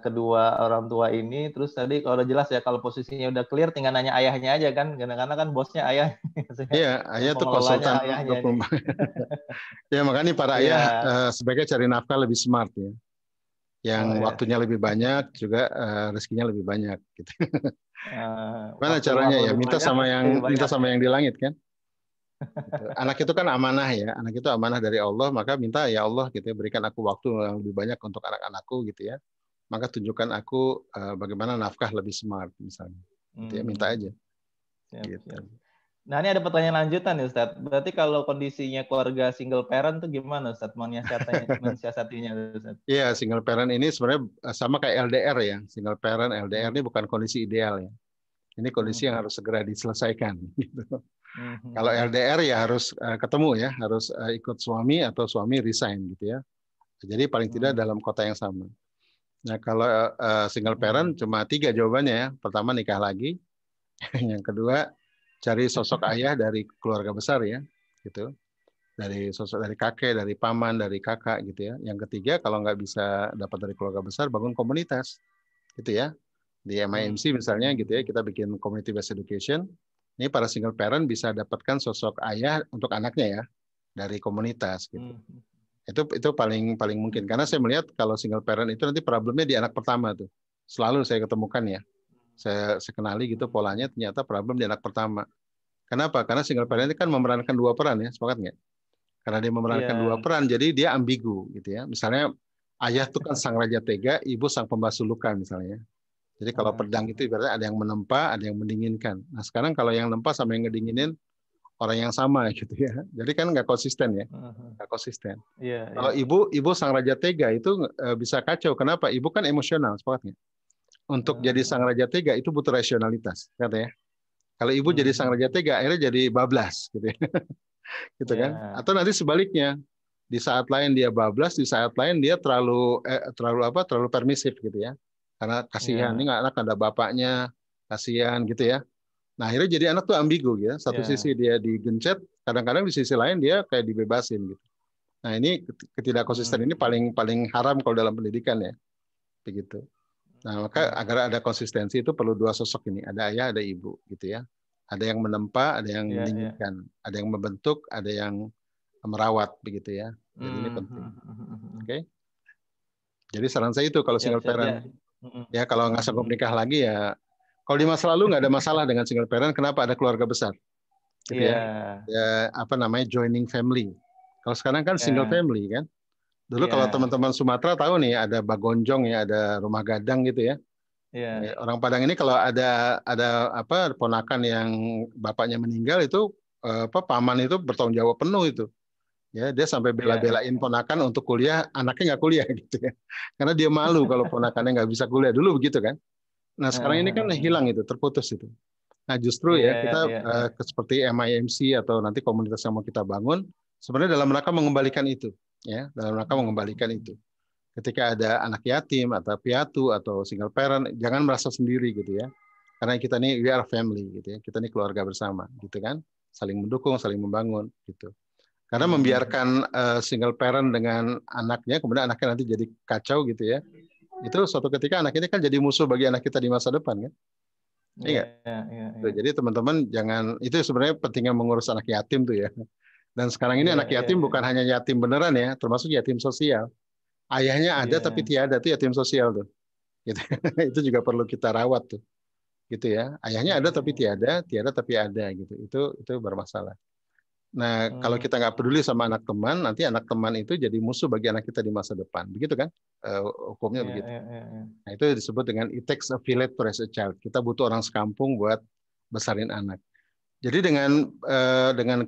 kedua orang tua ini, terus tadi kalau udah jelas ya kalau posisinya udah clear, tinggal nanya ayahnya aja kan, karena kan bosnya ayah. Iya, ayah tuh konsultan. Ya makanya para ayah sebaiknya cari nafkah lebih smart ya, yang waktunya lebih banyak juga rezekinya lebih banyak. Gitu. Mana caranya ya? Minta sama yang di langit kan. Gitu. Anak itu kan amanah ya, anak itu amanah dari Allah, maka minta ya Allah gitu ya, berikan aku waktu yang lebih banyak untuk anak-anakku gitu ya, maka tunjukkan aku bagaimana nafkah lebih smart misalnya, gitu ya, minta aja. Gitu. Nah ini ada pertanyaan lanjutan nih Ustaz, berarti kalau kondisinya keluarga single parent tuh gimana Ustaz mensiasatinya Ustaz? Iya, single parent ini sebenarnya sama kayak LDR ya, single parent LDR ini bukan kondisi ideal ya, ini kondisi yang harus segera diselesaikan gitu. Kalau LDR ya harus ketemu ya, harus ikut suami atau suami resign gitu ya. Jadi paling tidak dalam kota yang sama. Nah kalau single parent cuma 3 jawabannya ya. Pertama nikah lagi, yang kedua cari sosok ayah dari keluarga besar ya, gitu. Dari sosok dari kakek, dari paman, dari kakak gitu ya. Yang ketiga kalau nggak bisa dapat dari keluarga besar, bangun komunitas, gitu ya. Di MIMC misalnya gitu ya, kita bikin community based education. Ini para single parent bisa dapatkan sosok ayah untuk anaknya ya dari komunitas gitu. Itu paling mungkin karena saya melihat kalau single parent itu nanti problemnya di anak pertama tuh. Selalu saya ketemukan ya. Saya kenali gitu polanya ternyata problem di anak pertama. Kenapa? Karena single parent ini kan memerankan 2 peran ya, sepakat nggak? Karena dia memerankan 2 peran jadi dia ambigu gitu ya. Misalnya ayah itu kan sang raja tega, ibu sang pembasuh luka misalnya. Jadi kalau pedang itu ibaratnya ada yang menempa, ada yang mendinginkan. Nah sekarang kalau yang nempa sama yang ngedinginin orang yang sama gitu ya. Jadi kan nggak konsisten ya, nggak konsisten. Kalau ibu sang raja tega itu bisa kacau. Kenapa? Ibu kan emosional, sepakat nggak? Untuk jadi sang raja tega itu butuh rasionalitas, katanya. Kalau ibu jadi sang raja tega, akhirnya jadi bablas, gitu ya. Gitu kan? Atau nanti sebaliknya, di saat lain dia bablas, di saat lain dia terlalu permisif gitu ya. Karena kasihan, ini anak ada bapaknya, kasihan gitu ya. Nah akhirnya jadi anak tuh ambigu ya. Satu sisi dia digencet, kadang-kadang di sisi lain dia kayak dibebasin gitu. Nah ini ketidakkonsisten ini paling haram kalau dalam pendidikan ya, begitu. Nah maka agar ada konsistensi itu perlu 2 sosok ini, ada ayah, ada ibu gitu ya. Ada yang menempa, ada yang mendinginkan, ada yang membentuk, ada yang merawat begitu ya. Jadi ini penting. Oke. Jadi saran saya itu kalau single parent. Ya kalau nggak sanggup nikah lagi ya, kalau di masa lalu nggak ada masalah dengan single parent, kenapa ada keluarga besar, gitu ya? Ya apa namanya joining family. Kalau sekarang kan single family kan. Dulu kalau teman-teman Sumatera tahu nih ada bagonjong ya, ada rumah gadang gitu ya. Orang Padang ini kalau ada ponakan yang bapaknya meninggal itu paman itu bertanggung jawab penuh itu. Ya, dia sampai bela-belain ponakan untuk kuliah, anaknya nggak kuliah gitu ya. Karena dia malu kalau ponakannya nggak bisa kuliah. Dulu begitu kan. Nah, sekarang ini kan hilang itu, terputus itu. Nah, justru ya kita seperti MIMC atau nanti komunitas yang mau kita bangun, sebenarnya dalam rangka mengembalikan itu, ya, dalam rangka mengembalikan itu. Ketika ada anak yatim atau piatu atau single parent, jangan merasa sendiri gitu ya. Karena kita ini we are family gitu ya. Kita ini keluarga bersama gitu kan. Saling mendukung, saling membangun gitu. Karena membiarkan single parent dengan anaknya, kemudian anaknya nanti jadi kacau gitu ya. Itu suatu ketika anak ini kan jadi musuh bagi anak kita di masa depan kan. Iya. Jadi teman-teman jangan, itu sebenarnya pentingnya mengurus anak yatim tuh ya. Dan sekarang ini anak yatim bukan hanya yatim beneran ya, termasuk yatim sosial. Ayahnya ada tapi tiada, tuh yatim sosial tuh. Gitu. Itu juga perlu kita rawat tuh. Gitu ya. Ayahnya ada tapi tiada, tiada tapi ada gitu. Itu bermasalah. Nah, kalau kita nggak peduli sama anak teman, nanti anak teman itu jadi musuh bagi anak kita di masa depan. Begitu kan? Hukumnya begitu. Nah, itu disebut dengan it takes a village to raise a child. Kita butuh orang sekampung buat besarin anak. Jadi dengan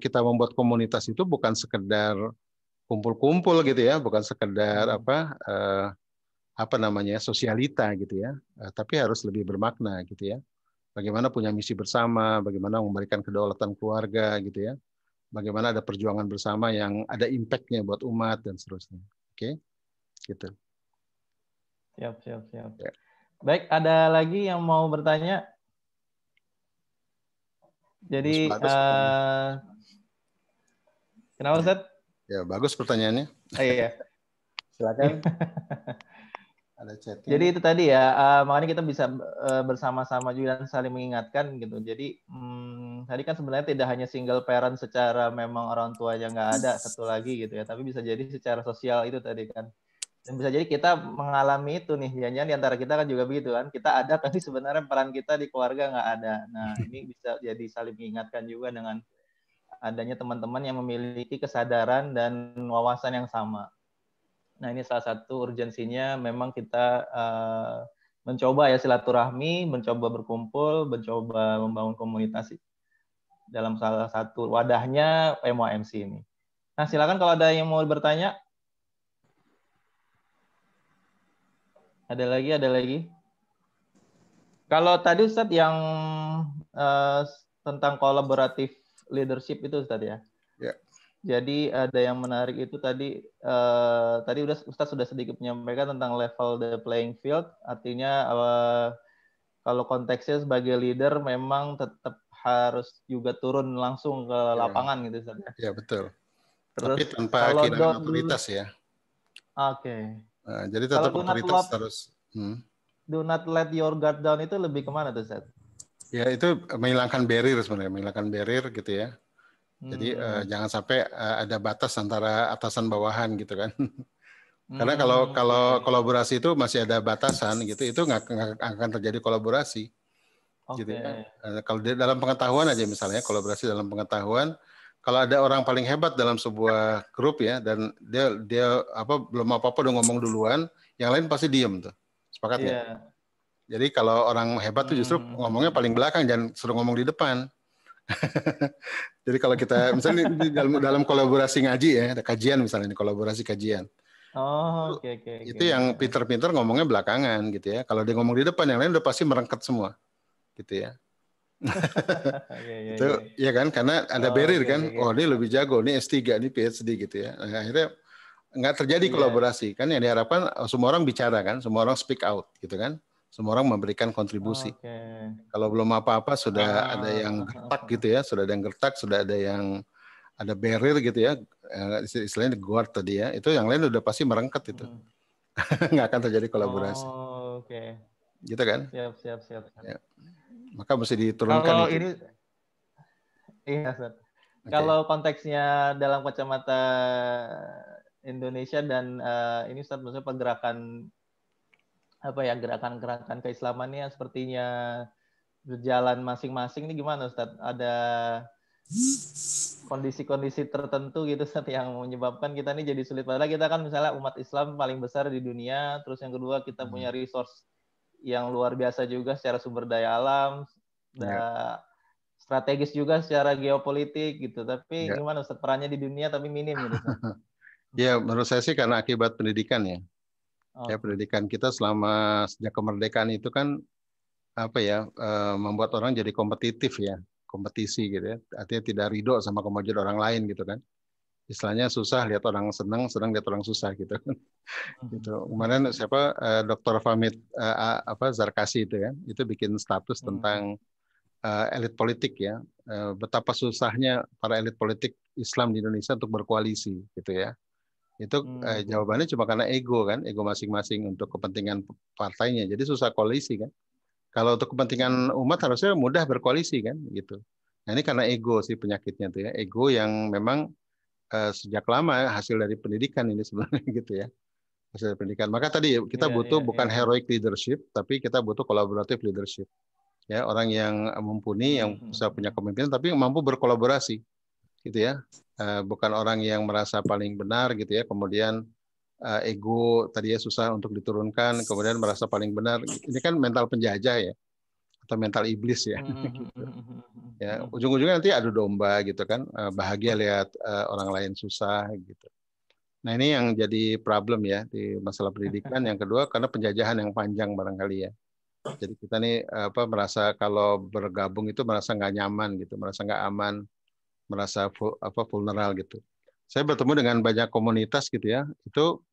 kita membuat komunitas itu bukan sekedar kumpul-kumpul gitu ya, bukan sekedar apa namanya sosialita gitu ya, tapi harus lebih bermakna gitu ya. Bagaimana punya misi bersama, bagaimana memberikan kedaulatan keluarga gitu ya. Bagaimana ada perjuangan bersama yang ada impact-nya buat umat dan seterusnya. Oke, gitu. Siap. Ya. Baik, ada lagi yang mau bertanya? Jadi, kenapa Ustaz? Ya, bagus pertanyaannya. Iya. Silakan. Ada chatting. Jadi itu tadi ya, makanya kita bisa bersama-sama juga dan saling mengingatkan gitu. Jadi tadi kan sebenarnya tidak hanya single parent secara memang orang tuanya nggak ada satu lagi gitu ya, tapi bisa jadi secara sosial itu tadi kan. Dan bisa jadi kita mengalami itu nih, jangan-jangan di antara kita kan juga begitu kan. Kita ada tapi sebenarnya peran kita di keluarga nggak ada. Nah ini bisa jadi saling mengingatkan juga dengan adanya teman-teman yang memiliki kesadaran dan wawasan yang sama. Nah ini salah satu urgensinya memang kita mencoba ya silaturahmi, mencoba berkumpul, mencoba membangun komunitas dalam salah satu wadahnya MOMC ini. Nah silakan kalau ada yang mau bertanya. Ada lagi. Kalau tadi Ustadz yang tentang kolaboratif leadership itu Ustadz ya. Ya. Jadi ada yang menarik itu tadi Ustadz sudah sedikit menyampaikan tentang level the playing field, artinya kalau konteksnya sebagai leader memang tetap harus juga turun langsung ke lapangan gitu Ustadz. Ya betul. Terus, tapi tanpa kehilangan otoritas ya. Oke. Nah, jadi tetap otoritas terus. Do not let your guard down itu lebih kemana tuh Ustadz? Ya itu menghilangkan barrier sebenarnya, menghilangkan barrier gitu ya. Jadi jangan sampai ada batas antara atasan bawahan gitu kan. Karena kalau kolaborasi itu masih ada batasan gitu, itu nggak akan terjadi kolaborasi. Gitu ya. Kalau dalam pengetahuan aja misalnya, kolaborasi dalam pengetahuan, kalau ada orang paling hebat dalam sebuah grup ya, dan dia belum apa-apa udah ngomong duluan, yang lain pasti diem tuh. Sepakat ya? Jadi kalau orang hebat tuh justru ngomongnya paling belakang, jangan suruh ngomong di depan. Jadi kalau kita misalnya dalam kolaborasi ngaji ya, ada kajian misalnya ini kolaborasi kajian. Itu yang pinter-pinter ngomongnya belakangan gitu ya. Kalau dia ngomong di depan, yang lain udah pasti merengket semua, gitu ya. Itu ya kan, karena ada barrier kan. Oh ini lebih jago, ini S3, ini PhD gitu ya. Nah, akhirnya nggak terjadi kolaborasi kan. Yang diharapkan semua orang bicara kan, semua orang speak out gitu kan. Semua orang memberikan kontribusi. Kalau belum apa-apa sudah ada yang gertak gitu ya, sudah ada yang gertak, sudah ada yang ada barrier gitu ya, istilahnya guard tadi ya, itu yang lain udah pasti merengket itu. Nggak akan terjadi kolaborasi. Gitu kan? Siap. Ya. Maka mesti diturunkan kalau itu. Ini, iya, Ustaz. Kalau konteksnya dalam kacamata Indonesia dan ini Ustaz, maksudnya pergerakan gerakan keislamannya sepertinya berjalan masing-masing ini gimana Ustaz? Ada kondisi-kondisi tertentu gitu Ustaz yang menyebabkan kita ini jadi sulit. Padahal kita kan misalnya umat Islam paling besar di dunia, terus yang kedua kita punya resource yang luar biasa juga secara sumber daya alam, strategis juga secara geopolitik gitu. Tapi gimana Ustaz, perannya di dunia tapi minim gitu Ustaz? Ya menurut saya sih karena akibat pendidikan ya. Ya pendidikan kita sejak kemerdekaan itu kan membuat orang jadi kompetitif ya, kompetisi gitu ya. Artinya tidak ridho sama kemajuan orang lain gitu kan. Istilahnya susah lihat orang senang lihat orang susah gitu kan. Gitu. Kemarin Dr. Fahmid Zarkasi itu ya, itu bikin status tentang elit politik ya. Betapa susahnya para elit politik Islam di Indonesia untuk berkoalisi gitu ya. Itu jawabannya cuma karena ego kan, ego masing-masing untuk kepentingan partainya. Jadi susah koalisi kan. Kalau untuk kepentingan umat harusnya mudah berkoalisi kan gitu. Nah ini karena ego sih penyakitnya tuh ya, ego yang memang sejak lama hasil dari pendidikan ini sebenarnya gitu ya. Hasil dari pendidikan. Maka tadi kita butuh bukan heroic leadership, tapi kita butuh collaborative leadership. Ya, orang yang mumpuni, yang bisa punya kepemimpinan, tapi mampu berkolaborasi, gitu ya. Bukan orang yang merasa paling benar, gitu ya. Kemudian ego tadi ya susah untuk diturunkan, kemudian merasa paling benar. Ini kan mental penjajah ya, atau mental iblis ya. Ya, ujung-ujungnya nanti adu domba gitu kan, bahagia lihat orang lain susah gitu. Nah ini yang jadi problem ya di masalah pendidikan. Yang kedua karena penjajahan yang panjang barangkali ya. Jadi kita nih merasa kalau bergabung itu merasa nggak nyaman gitu, merasa nggak aman, merasa vulnerable gitu. Saya bertemu dengan banyak komunitas gitu ya, itu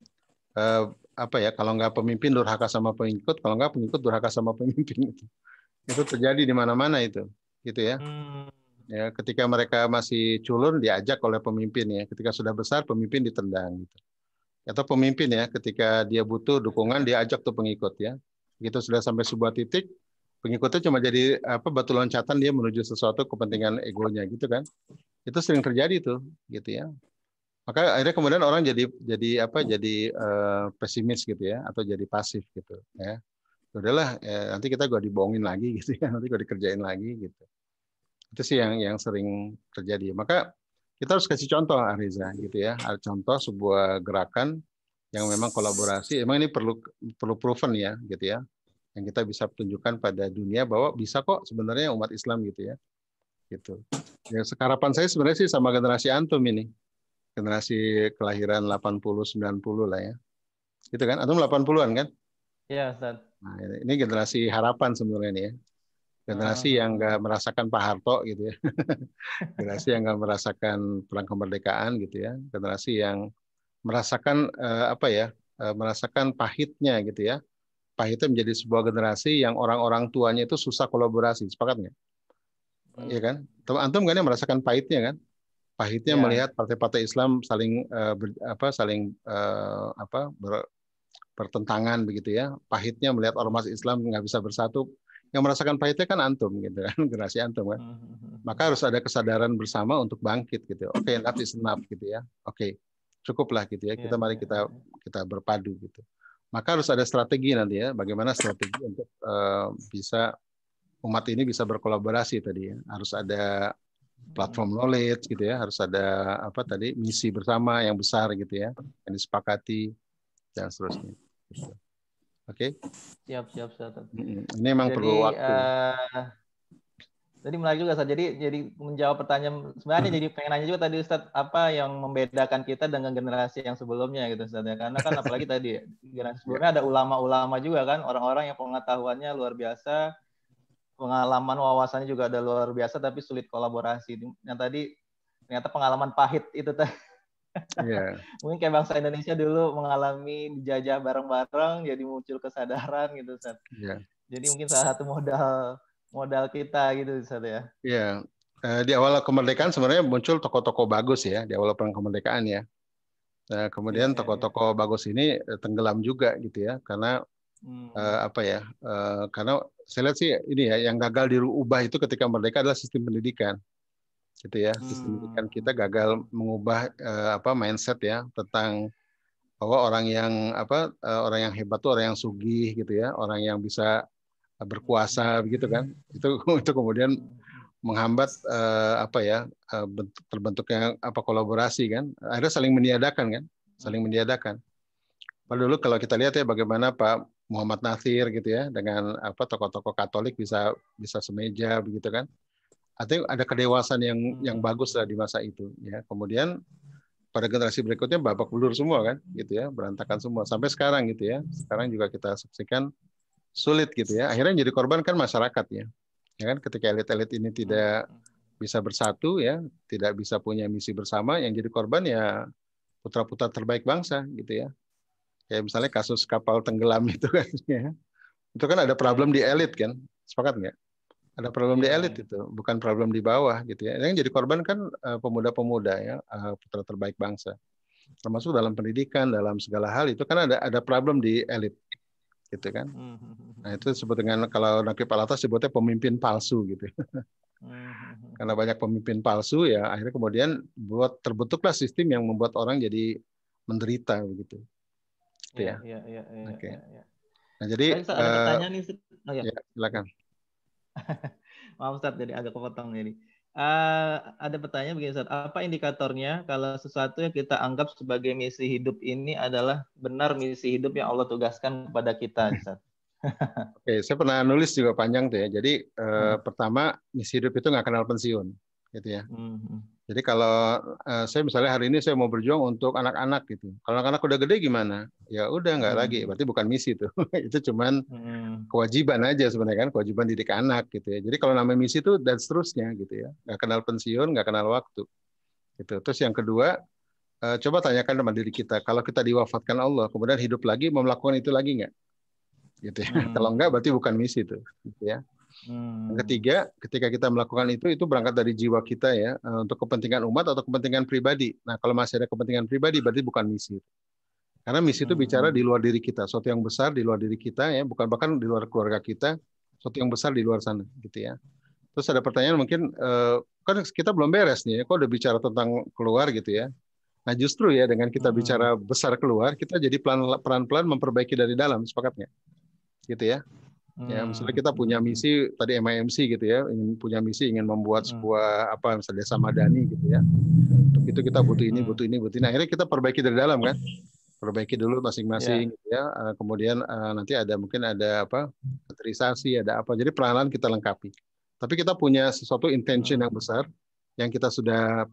kalau nggak pemimpin durhaka sama pengikut, kalau nggak pengikut durhaka sama pemimpin gitu. Itu terjadi di mana-mana itu, gitu ya. Ya, ketika mereka masih culun diajak oleh pemimpin ya, ketika sudah besar pemimpin ditendang gitu. Atau pemimpin ya, ketika dia butuh dukungan diajak tuh pengikut ya. Begitu sudah sampai sebuah titik, pengikutnya cuma jadi batu loncatan dia menuju sesuatu kepentingan egonya gitu kan. Itu sering terjadi tuh, gitu ya. Maka akhirnya kemudian orang jadi pesimis gitu ya, atau jadi pasif gitu ya. Udahlah, nanti kita gue dibohongin lagi gitu ya, nanti gue dikerjain lagi gitu. Itu sih yang sering terjadi. Maka kita harus kasih contoh, Ariza, gitu ya. Contoh sebuah gerakan yang memang kolaborasi, emang ini perlu proven ya, gitu ya, yang kita bisa tunjukkan pada dunia bahwa bisa kok sebenarnya umat Islam gitu ya, gitu. Ya, harapan saya sebenarnya sih sama generasi antum ini, generasi kelahiran 80-90 lah ya, gitu kan, antum 80-an kan? Iya, Ustaz. Nah, ini generasi harapan sebenarnya ini ya, generasi yang nggak merasakan Pak Harto gitu ya, generasi yang nggak merasakan perang kemerdekaan gitu ya, generasi yang merasakan merasakan pahitnya gitu ya. Pahitnya menjadi sebuah generasi yang orang-orang tuanya itu susah kolaborasi, sepakat nggak? Iya kan? Antum kan yang merasakan pahitnya kan? Pahitnya melihat partai-partai Islam saling bertentangan begitu ya. Pahitnya melihat ormas Islam nggak bisa bersatu. Yang merasakan pahitnya kan antum gitu kan, generasi antum kan. Maka harus ada kesadaran bersama untuk bangkit gitu. Oke, enough is enough gitu ya. Oke, cukuplah gitu ya. Mari kita berpadu gitu. Maka harus ada strategi nanti ya. Bagaimana strategi untuk bisa umat ini bisa berkolaborasi tadi ya. Harus ada platform knowledge gitu ya. Harus ada misi bersama yang besar gitu ya, yang disepakati dan seterusnya. Gitu. Oke. Siap. Ini memang perlu waktu. Jadi menarik juga, Ustaz. Jadi menjawab pertanyaan, sebenarnya jadi pengen nanya juga tadi, Ustaz, apa yang membedakan kita dengan generasi yang sebelumnya gitu, Ustaz. Ya, karena kan apalagi tadi generasi sebelumnya ada ulama-ulama juga kan, orang-orang yang pengetahuannya luar biasa, pengalaman wawasannya juga ada luar biasa, tapi sulit kolaborasi. Yang tadi ternyata pengalaman pahit itu tadi. Yeah. Mungkin kayak bangsa Indonesia dulu mengalami dijajah bareng-bareng, jadi muncul kesadaran gitu, Ustaz. Yeah. Jadi mungkin salah satu modal kita gitu, Ustaz ya. Iya. Di awal kemerdekaan sebenarnya muncul tokoh-tokoh bagus ya, di awal perang kemerdekaan ya. Kemudian tokoh-tokoh bagus ini tenggelam juga gitu ya, karena karena saya lihat sih ini ya, yang gagal dirubah itu ketika merdeka adalah sistem pendidikan. Gitu ya, sistem pendidikan kita gagal mengubah mindset ya tentang bahwa orang yang hebat itu orang yang sugih gitu ya, orang yang bisa berkuasa begitu kan. Itu kemudian menghambat terbentuknya kolaborasi kan. Akhirnya saling meniadakan. Padahal dulu kalau kita lihat ya bagaimana Pak Muhammad Natsir gitu ya dengan tokoh-tokoh Katolik bisa semeja begitu kan. Artinya ada kedewasaan yang bagus lah di masa itu ya. Kemudian pada generasi berikutnya babak belur semua kan gitu ya, berantakan semua sampai sekarang gitu ya. Sekarang juga kita saksikan sulit gitu ya. Akhirnya yang jadi korban kan masyarakat ya. Ya kan ketika elit-elit ini tidak bisa bersatu ya, tidak bisa punya misi bersama, yang jadi korban ya putra-putra terbaik bangsa gitu ya. Kayak misalnya kasus kapal tenggelam itu kan ya. Itu kan ada problem di elit kan. Sepakat nggak? Ada problem di elit itu, bukan problem di bawah gitu ya. Yang jadi korban kan pemuda-pemuda ya, putra terbaik bangsa. Termasuk dalam pendidikan, dalam segala hal itu kan ada problem di elit, gitu kan. Nah itu disebut dengan kalau Naqib Al-Atas sebutnya pemimpin palsu gitu. Karena banyak pemimpin palsu ya, akhirnya kemudian terbentuklah sistem yang membuat orang jadi menderita begitu. Iya. Oke. Nah, jadi Baik, Ustaz, ada pertanyaan nih. Oh, ya. Ya, silakan. Maaf Ustaz, jadi agak kepotong ini. Ada pertanyaan begini Ustaz, apa indikatornya kalau sesuatu yang kita anggap sebagai misi hidup ini adalah benar misi hidup yang Allah tugaskan kepada kita, Ustaz? Oke, saya pernah nulis juga panjang tuh ya. Jadi pertama, misi hidup itu nggak kenal pensiun, gitu ya. Jadi kalau saya misalnya hari ini saya mau berjuang untuk anak-anak gitu. Kalau anak-anak udah gede gimana? Ya udah nggak lagi, berarti bukan misi tuh. Itu cuman kewajiban aja sebenarnya kan, kewajiban didik anak gitu ya. Jadi kalau namanya misi itu dan seterusnya gitu ya. Nggak kenal pensiun, nggak kenal waktu. Gitu. Terus yang kedua, coba tanyakan sama diri kita, kalau kita diwafatkan Allah, kemudian hidup lagi, mau melakukan itu lagi nggak? Gitu ya. Kalau enggak berarti bukan misi itu, gitu ya. Yang ketiga, ketika kita melakukan itu berangkat dari jiwa kita ya, untuk kepentingan umat atau kepentingan pribadi. Nah, kalau masih ada kepentingan pribadi berarti bukan misi. Karena misi itu bicara di luar diri kita, sesuatu yang besar di luar diri kita ya, bukan bahkan di luar keluarga kita, sesuatu yang besar di luar sana, gitu ya. Terus ada pertanyaan mungkin, kan kita belum beres nih, kok udah bicara tentang keluar gitu ya. Nah, justru ya dengan kita bicara besar keluar, kita jadi pelan-pelan memperbaiki dari dalam, sepakat nggak? Gitu ya. Ya, misalnya kita punya misi tadi MIMC gitu ya, ingin punya misi ingin membuat sebuah misalnya desa madani gitu ya. Untuk itu kita butuh ini. Akhirnya kita perbaiki dari dalam kan. Perbaiki dulu masing-masing gitu ya. Kemudian nanti mungkin ada kategorisasi, ada apa. Jadi perlahan-lahan kita lengkapi. Tapi kita punya sesuatu intention yang besar yang kita sudah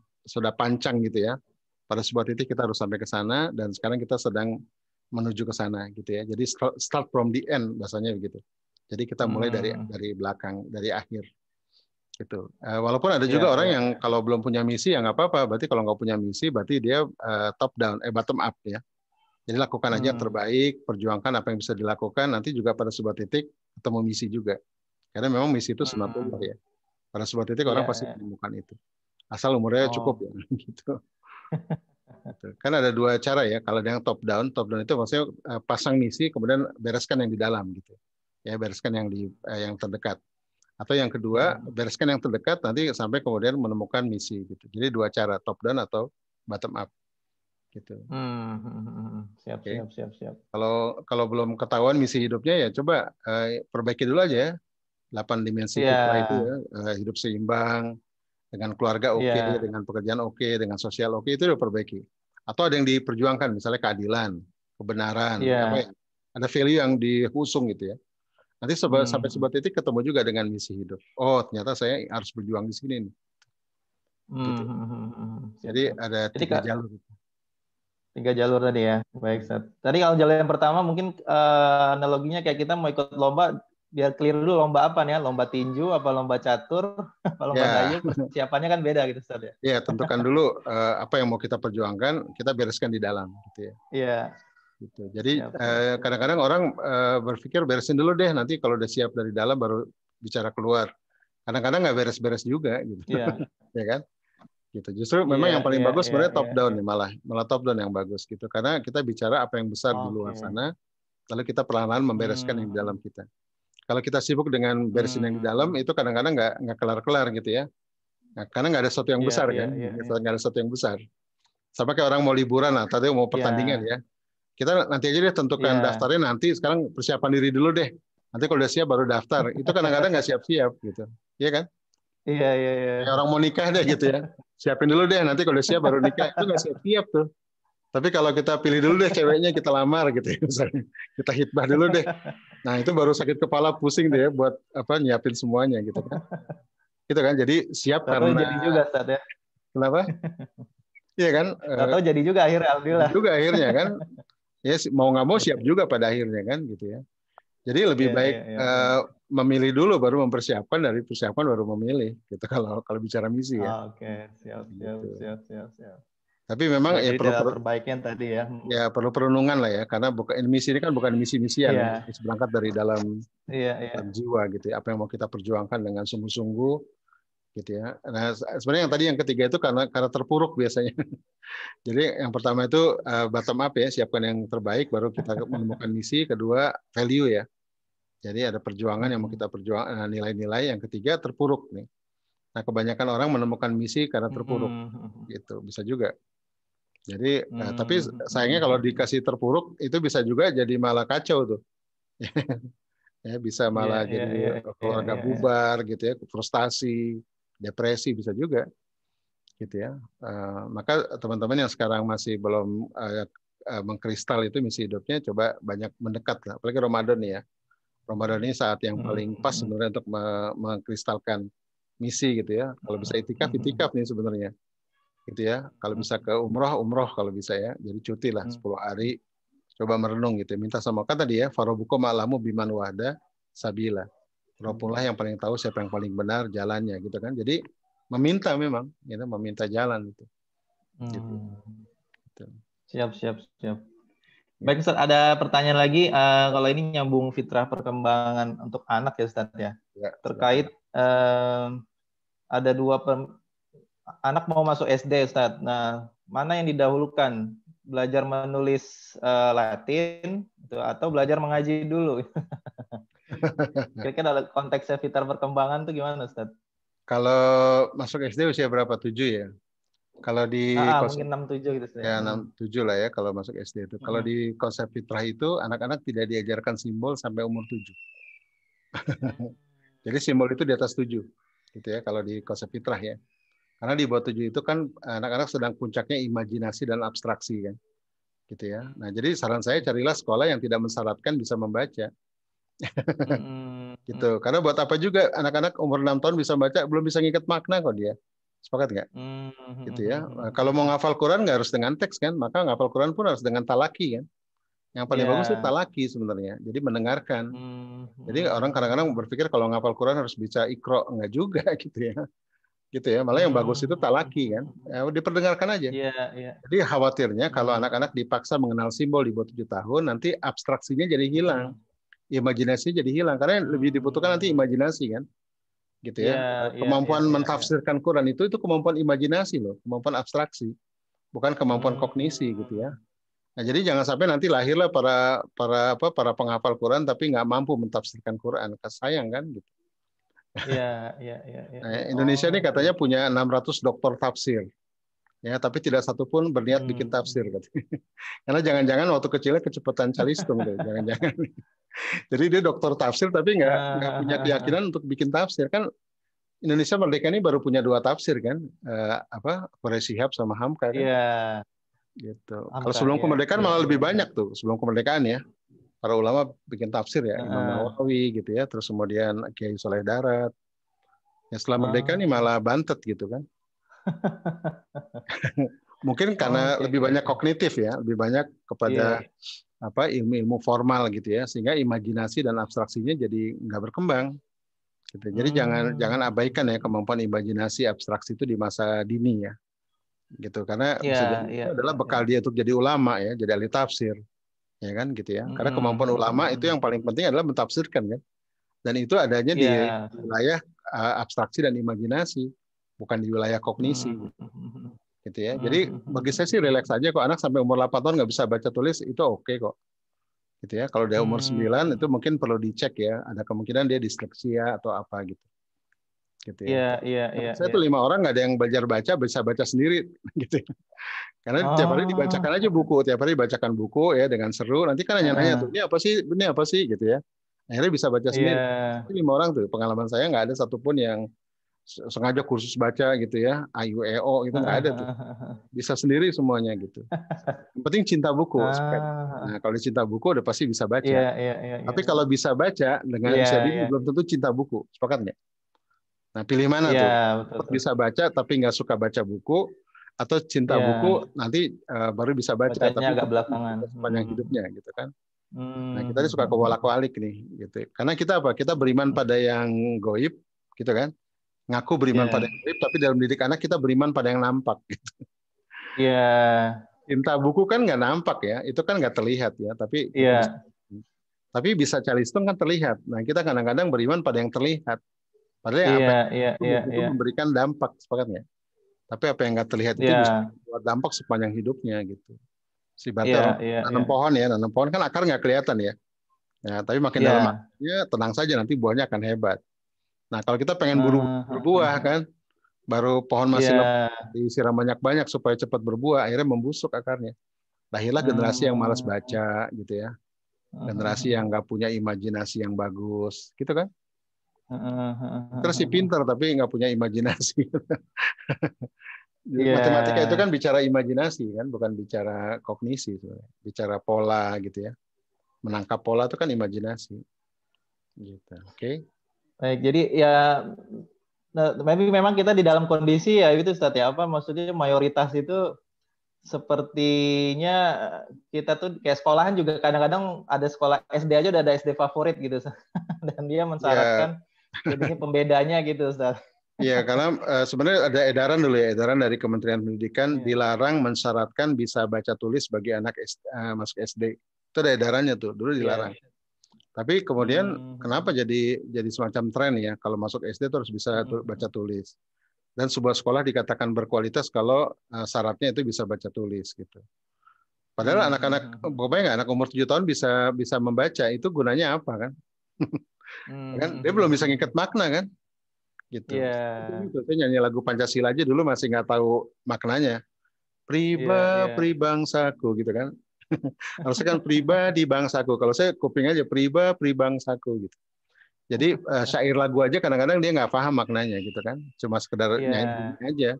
pancang gitu ya. Pada sebuah titik kita harus sampai ke sana dan sekarang kita sedang menuju ke sana gitu ya. Jadi start from the end bahasanya begitu. Jadi kita mulai dari belakang, dari akhir gitu. Walaupun ada juga orang yang kalau belum punya misi ya nggak apa-apa. Berarti kalau nggak punya misi berarti dia top down, bottom up ya. Jadi lakukan aja yang terbaik, perjuangkan apa yang bisa dilakukan. Nanti juga pada sebuah titik ketemu misi juga. Karena memang misi itu sunatullah ya. Pada sebuah titik orang pasti menemukan itu. Asal umurnya cukup ya gitu. Kan ada dua cara ya. Kalau yang top down itu maksudnya pasang misi kemudian bereskan yang di dalam gitu. Ya, bereskan yang terdekat. Atau yang kedua, bereskan yang terdekat nanti sampai kemudian menemukan misi gitu. Jadi dua cara, top down atau bottom up. Gitu. Siap. Kalau belum ketahuan misi hidupnya ya coba perbaiki dulu aja ya. 8 dimensi kita itu ya, hidup seimbang, dengan keluarga oke, dengan pekerjaan oke, dengan sosial oke, itu udah perbaiki. Atau ada yang diperjuangkan, misalnya keadilan, kebenaran, ada value yang diusung gitu ya. Nanti sampai sebuah titik ketemu juga dengan misi hidup. Oh, ternyata saya harus berjuang di sini nih. Gitu. Jadi ada 3 jalur. 3 jalur tadi ya. Baik, Ustaz. Tadi kalau jalur yang pertama mungkin analoginya kayak kita mau ikut lomba, biar clear dulu lomba apa nih ya, lomba tinju apa lomba catur apa lomba dayung, persiapannya kan beda gitu Ustaz ya. Iya, tentukan dulu apa yang mau kita perjuangkan, kita bereskan di dalam gitu ya. Iya. Gitu. Jadi kadang-kadang orang berpikir beresin dulu deh, nanti kalau udah siap dari dalam baru bicara keluar. Kadang-kadang nggak beres-beres juga gitu. Iya. Ya kan? Gitu. Justru memang yang paling bagus sebenarnya top down nih, malah top down yang bagus gitu. Karena kita bicara apa yang besar di luar sana, lalu kita perlahan-lahan membereskan yang di dalam kita. Kalau kita sibuk dengan beresin yang di dalam, itu kadang-kadang nggak kelar-kelar gitu ya. Nah, karena nggak ada sesuatu yang besar kan, nggak ada sesuatu yang besar. Sama kayak orang mau liburan lah, tadi mau pertandingan ya. Kita nanti aja deh tentukan daftarnya nanti. Sekarang persiapan diri dulu deh. Nanti kalau udah siap baru daftar. Itu kadang-kadang nggak siap-siap gitu, iya kan? Iya. Kayak orang mau nikah deh gitu ya. Siapin dulu deh. Nanti kalau udah siap baru nikah. Itu nggak siap-siap tuh. Tapi kalau kita pilih dulu deh ceweknya, kita lamar gitu ya, misalnya. Kita hitbah dulu deh. Nah itu baru sakit kepala, pusing deh ya buat nyiapin semuanya gitu kan. Gitu kan. Jadi siap karena jadi juga Ustaz ya. Kenapa? Iya kan? Atau jadi juga akhirnya alhamdulillah. Juga akhirnya kan. Ya mau nggak mau siap juga pada akhirnya kan gitu ya. Jadi lebih baik memilih dulu baru mempersiapkan, dari persiapan baru memilih gitu kalau bicara misi ya. Oke, siap. Tapi memang ya perlu perbaikan tadi ya. Ya perlu perenungan lah ya, karena misi ini kan bukan misi-misian, berangkat dari dalam jiwa gitu ya. Apa yang mau kita perjuangkan dengan sungguh-sungguh gitu ya. Nah sebenarnya yang ketiga itu karena terpuruk biasanya. Jadi yang pertama itu bottom up ya, siapkan yang terbaik, baru kita menemukan misi. Kedua value ya. Jadi ada perjuangan yang mau kita perjuangkan, nilai-nilai. Yang ketiga terpuruk nih. Nah, kebanyakan orang menemukan misi karena terpuruk, gitu, bisa juga. Jadi, tapi sayangnya kalau dikasih terpuruk itu bisa juga jadi malah kacau tuh, ya bisa malah jadi keluarga bubar, gitu ya, frustasi, depresi bisa juga, gitu ya. Maka teman-teman yang sekarang masih belum mengkristal itu misi hidupnya, coba banyak mendekat, apalagi Ramadan nih ya. Ramadan ini saat yang paling pas sebenarnya untuk mengkristalkan misi gitu ya. Kalau bisa itikaf nih sebenarnya. Gitu ya. Kalau bisa ke umroh kalau bisa ya. Jadi cuti lah 10 hari. Coba merenung gitu. Minta sama kan tadi ya, farobukum alamu biman wahda sabila. Rabbulah yang paling tahu siapa yang paling benar jalannya gitu kan. Jadi meminta memang, gitu, meminta jalan itu. Gitu. Siap. Baik Ustaz, ada pertanyaan lagi. Kalau ini nyambung fitrah perkembangan untuk anak ya Ustaz ya. Terkait ada anak mau masuk SD Ustaz. Nah, mana yang didahulukan? Belajar menulis Latin atau belajar mengaji dulu? Kira-kira konteksnya fitrah perkembangan itu gimana Ustaz? Kalau masuk SD usia berapa? 7 ya? Kalau di mungkin 6-7 gitu ya 6-7 lah ya kalau masuk SD itu. Kalau di konsep fitrah itu anak-anak tidak diajarkan simbol sampai umur 7. Jadi simbol itu di atas 7 gitu ya kalau di konsep fitrah ya. Karena di bawah 7 itu kan anak-anak sedang puncaknya imajinasi dan abstraksi kan. Gitu ya. Nah, jadi saran saya carilah sekolah yang tidak mensyaratkan bisa membaca. Gitu. Karena buat apa juga anak-anak umur 6 tahun bisa baca belum bisa ngikat makna kok dia. Sepakat nggak? Gitu ya. Kalau mau ngafal Quran nggak harus dengan teks kan, maka ngafal Quran pun harus dengan talaki kan. Yang paling bagus itu talaki sebenarnya. Jadi mendengarkan. Jadi orang kadang-kadang berpikir kalau ngafal Quran harus bisa ikro, nggak juga gitu ya. Gitu ya. Malah yang bagus itu talaki kan. Ya, diperdengarkan aja. Jadi khawatirnya kalau anak-anak dipaksa mengenal simbol di bawah 7 tahun, nanti abstraksinya jadi hilang. Imajinasi jadi hilang karena lebih dibutuhkan nanti imajinasi kan. Gitu ya. Kemampuan mentafsirkan Quran itu kemampuan imajinasi loh, kemampuan abstraksi, bukan kemampuan kognisi gitu ya. Nah, jadi jangan sampai nanti lahirlah para penghafal Quran tapi nggak mampu mentafsirkan Quran, sayang kan gitu. Nah, Indonesia ini katanya punya 600 doktor tafsir. Ya, tapi tidak satupun berniat bikin tafsir katanya. Karena jangan-jangan waktu kecilnya kecepatan calistung tuh, jangan-jangan. Jadi dia dokter tafsir tapi nggak punya keyakinan untuk bikin tafsir kan. Indonesia merdeka ini baru punya 2 tafsir kan, Quraish Shihab sama Hamka kan. Gitu. Kalau sebelum kemerdekaan malah lebih banyak tuh, sebelum kemerdekaan ya. Para ulama bikin tafsir ya, Imam Nawawi gitu ya, terus kemudian Kiai Soleh Darat. Ya setelah merdeka nih malah bantet gitu kan. Mungkin karena lebih banyak kognitif ya, lebih banyak kepada ilmu-ilmu formal gitu ya, sehingga imajinasi dan abstraksinya jadi nggak berkembang. Gitu. Jadi jangan abaikan ya kemampuan imajinasi abstraksi itu di masa dini ya, gitu. Karena bisa jadi itu adalah bekal dia untuk jadi ulama ya, jadi ahli tafsir, ya kan gitu ya. Karena kemampuan ulama itu yang paling penting adalah mentafsirkan kan, dan itu adanya di wilayah abstraksi dan imajinasi, bukan di wilayah kognisi. Gitu ya. Jadi bagi saya sih relaks aja kok, anak sampai umur 8 tahun nggak bisa baca tulis itu oke kok. Gitu ya. Kalau dia umur 9 itu mungkin perlu dicek ya, ada kemungkinan dia disleksia atau apa gitu. Gitu ya. Saya tuh 5 orang nggak ada yang belajar baca bisa baca sendiri gitu. Karena tiap hari dibacakan aja buku, tiap hari dibacakan buku ya dengan seru. Nanti kan nanya-nanya tuh, ini apa sih gitu ya. Akhirnya bisa baca sendiri. 5 orang tuh, pengalaman saya nggak ada satupun yang sengaja kursus baca gitu ya, AIUEO itu nggak ada tuh, bisa sendiri semuanya gitu. Yang penting cinta buku. Nah, kalau cinta buku udah pasti bisa baca. Tapi kalau bisa baca dengan usia dini belum tentu cinta buku, sepakat nggak? Nah, pilih mana tuh? Betul. Bisa baca tapi nggak suka baca buku, atau cinta buku nanti baru bisa baca. Bacanya tapi agak belakangan sepanjang hidupnya gitu kan. Nah, kita suka kewalak-walik nih gitu. Karena kita kita beriman pada yang goib gitu kan. Ngaku beriman pada yang gaib, tapi dalam didik anak kita beriman pada yang nampak. Gitu. Cinta buku kan nggak nampak ya, itu kan nggak terlihat ya, tapi bisa calistung kan terlihat. Nah kita kadang-kadang beriman pada yang terlihat, padahal itu memberikan dampak, sepakat nggak? Tapi apa yang nggak terlihat itu bisa membuat dampak sepanjang hidupnya gitu. Sifatnya nanam pohon ya, nanam pohon kan akar nggak kelihatan ya. Ya, tapi makin dalam akarnya tenang saja nanti buahnya akan hebat. Nah, kalau kita pengen buru berbuah kan, Baru pohon masih disiram banyak-banyak supaya cepat berbuah, akhirnya membusuk akarnya. Lahirlah generasi yang malas baca gitu ya. Generasi yang nggak punya imajinasi yang bagus, gitu kan? Terus si pintar tapi nggak punya imajinasi. Matematika itu kan bicara imajinasi kan, bukan bicara kognisi, bicara pola gitu ya. Menangkap pola itu kan imajinasi. Gitu. Oke. Baik, jadi ya memang kita di dalam kondisi ya itu Ustaz ya, apa maksudnya mayoritas itu sepertinya kita tuh kayak sekolahan juga kadang-kadang ada sekolah SD aja udah ada SD favorit gitu dan dia mensyaratkan jadinya pembedanya gitu Ustaz. Iya, karena sebenarnya ada edaran dulu ya, edaran dari Kementerian Pendidikan dilarang mensyaratkan bisa baca tulis bagi anak masuk SD. Itu ada edarannya tuh, dulu dilarang. Tapi kemudian kenapa jadi semacam tren ya, kalau masuk SD itu harus bisa baca tulis. Dan sebuah sekolah dikatakan berkualitas kalau syaratnya itu bisa baca tulis gitu. Padahal anak-anak, pokoknya nggak, anak umur 7 tahun bisa membaca, itu gunanya apa kan? Kan dia belum bisa ngikat makna kan? Gitu. Saya nyanyi lagu Pancasila aja dulu masih nggak tahu maknanya. Pribangsaku gitu kan. Harusnya kan pribadi bangsaku. Kalau saya kuping aja pribangsaku gitu. Jadi syair lagu aja kadang-kadang dia nggak paham maknanya gitu kan. Cuma sekedar nyanyi aja.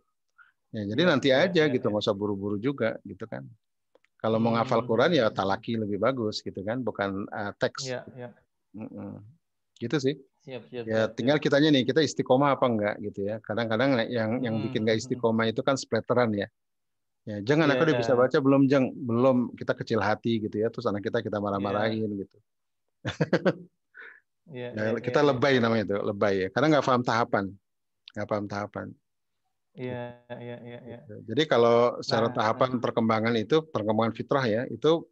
Ya, jadi nanti aja gitu, nggak usah buru-buru juga gitu kan. Kalau mau ngafal Quran ya talaki lebih bagus gitu kan, bukan teks. Gitu sih. Ya tinggal kitanya nih, kita istiqomah apa enggak gitu ya. Kadang-kadang yang bikin nggak istiqomah itu kan splatteran ya. Ya, jangan aku udah bisa baca belum kita kecil hati gitu ya, terus anak kita marah-marahin gitu. Kita lebay namanya itu, lebay ya, karena nggak paham tahapan. Iya. Jadi kalau secara tahapan perkembangan fitrah ya, itu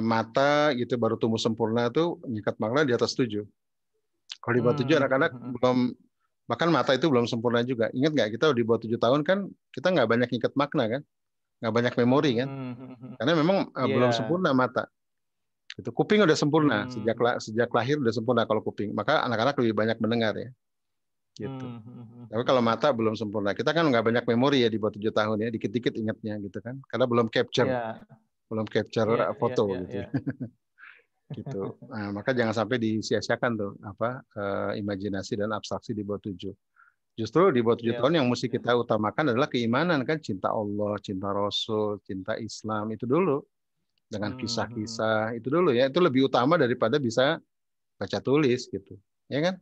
mata gitu baru tumbuh sempurna tuh nyikat makna di atas 7. Kalau di bawah 7 anak-anak belum, bahkan mata itu belum sempurna juga. Ingat nggak kita di bawah 7 tahun kan kita nggak banyak nyikat makna kan? Nggak banyak memori kan, karena memang belum sempurna mata. Itu kuping udah sempurna sejak lahir udah sempurna kalau kuping, maka anak-anak lebih banyak mendengar ya. Gitu. Tapi kalau mata belum sempurna, kita kan nggak banyak memori ya di bawah 7 tahun ya, dikit-dikit ingatnya gitu kan, karena belum capture foto gitu. Gitu. Nah, maka jangan sampai disia-siakan tuh imajinasi dan abstraksi di bawah 7. Justru di bawah 7 tahun yang mesti kita utamakan adalah keimanan kan, cinta Allah, cinta Rasul, cinta Islam itu dulu. Dengan kisah-kisah itu dulu ya, itu lebih utama daripada bisa baca tulis gitu. Ya kan?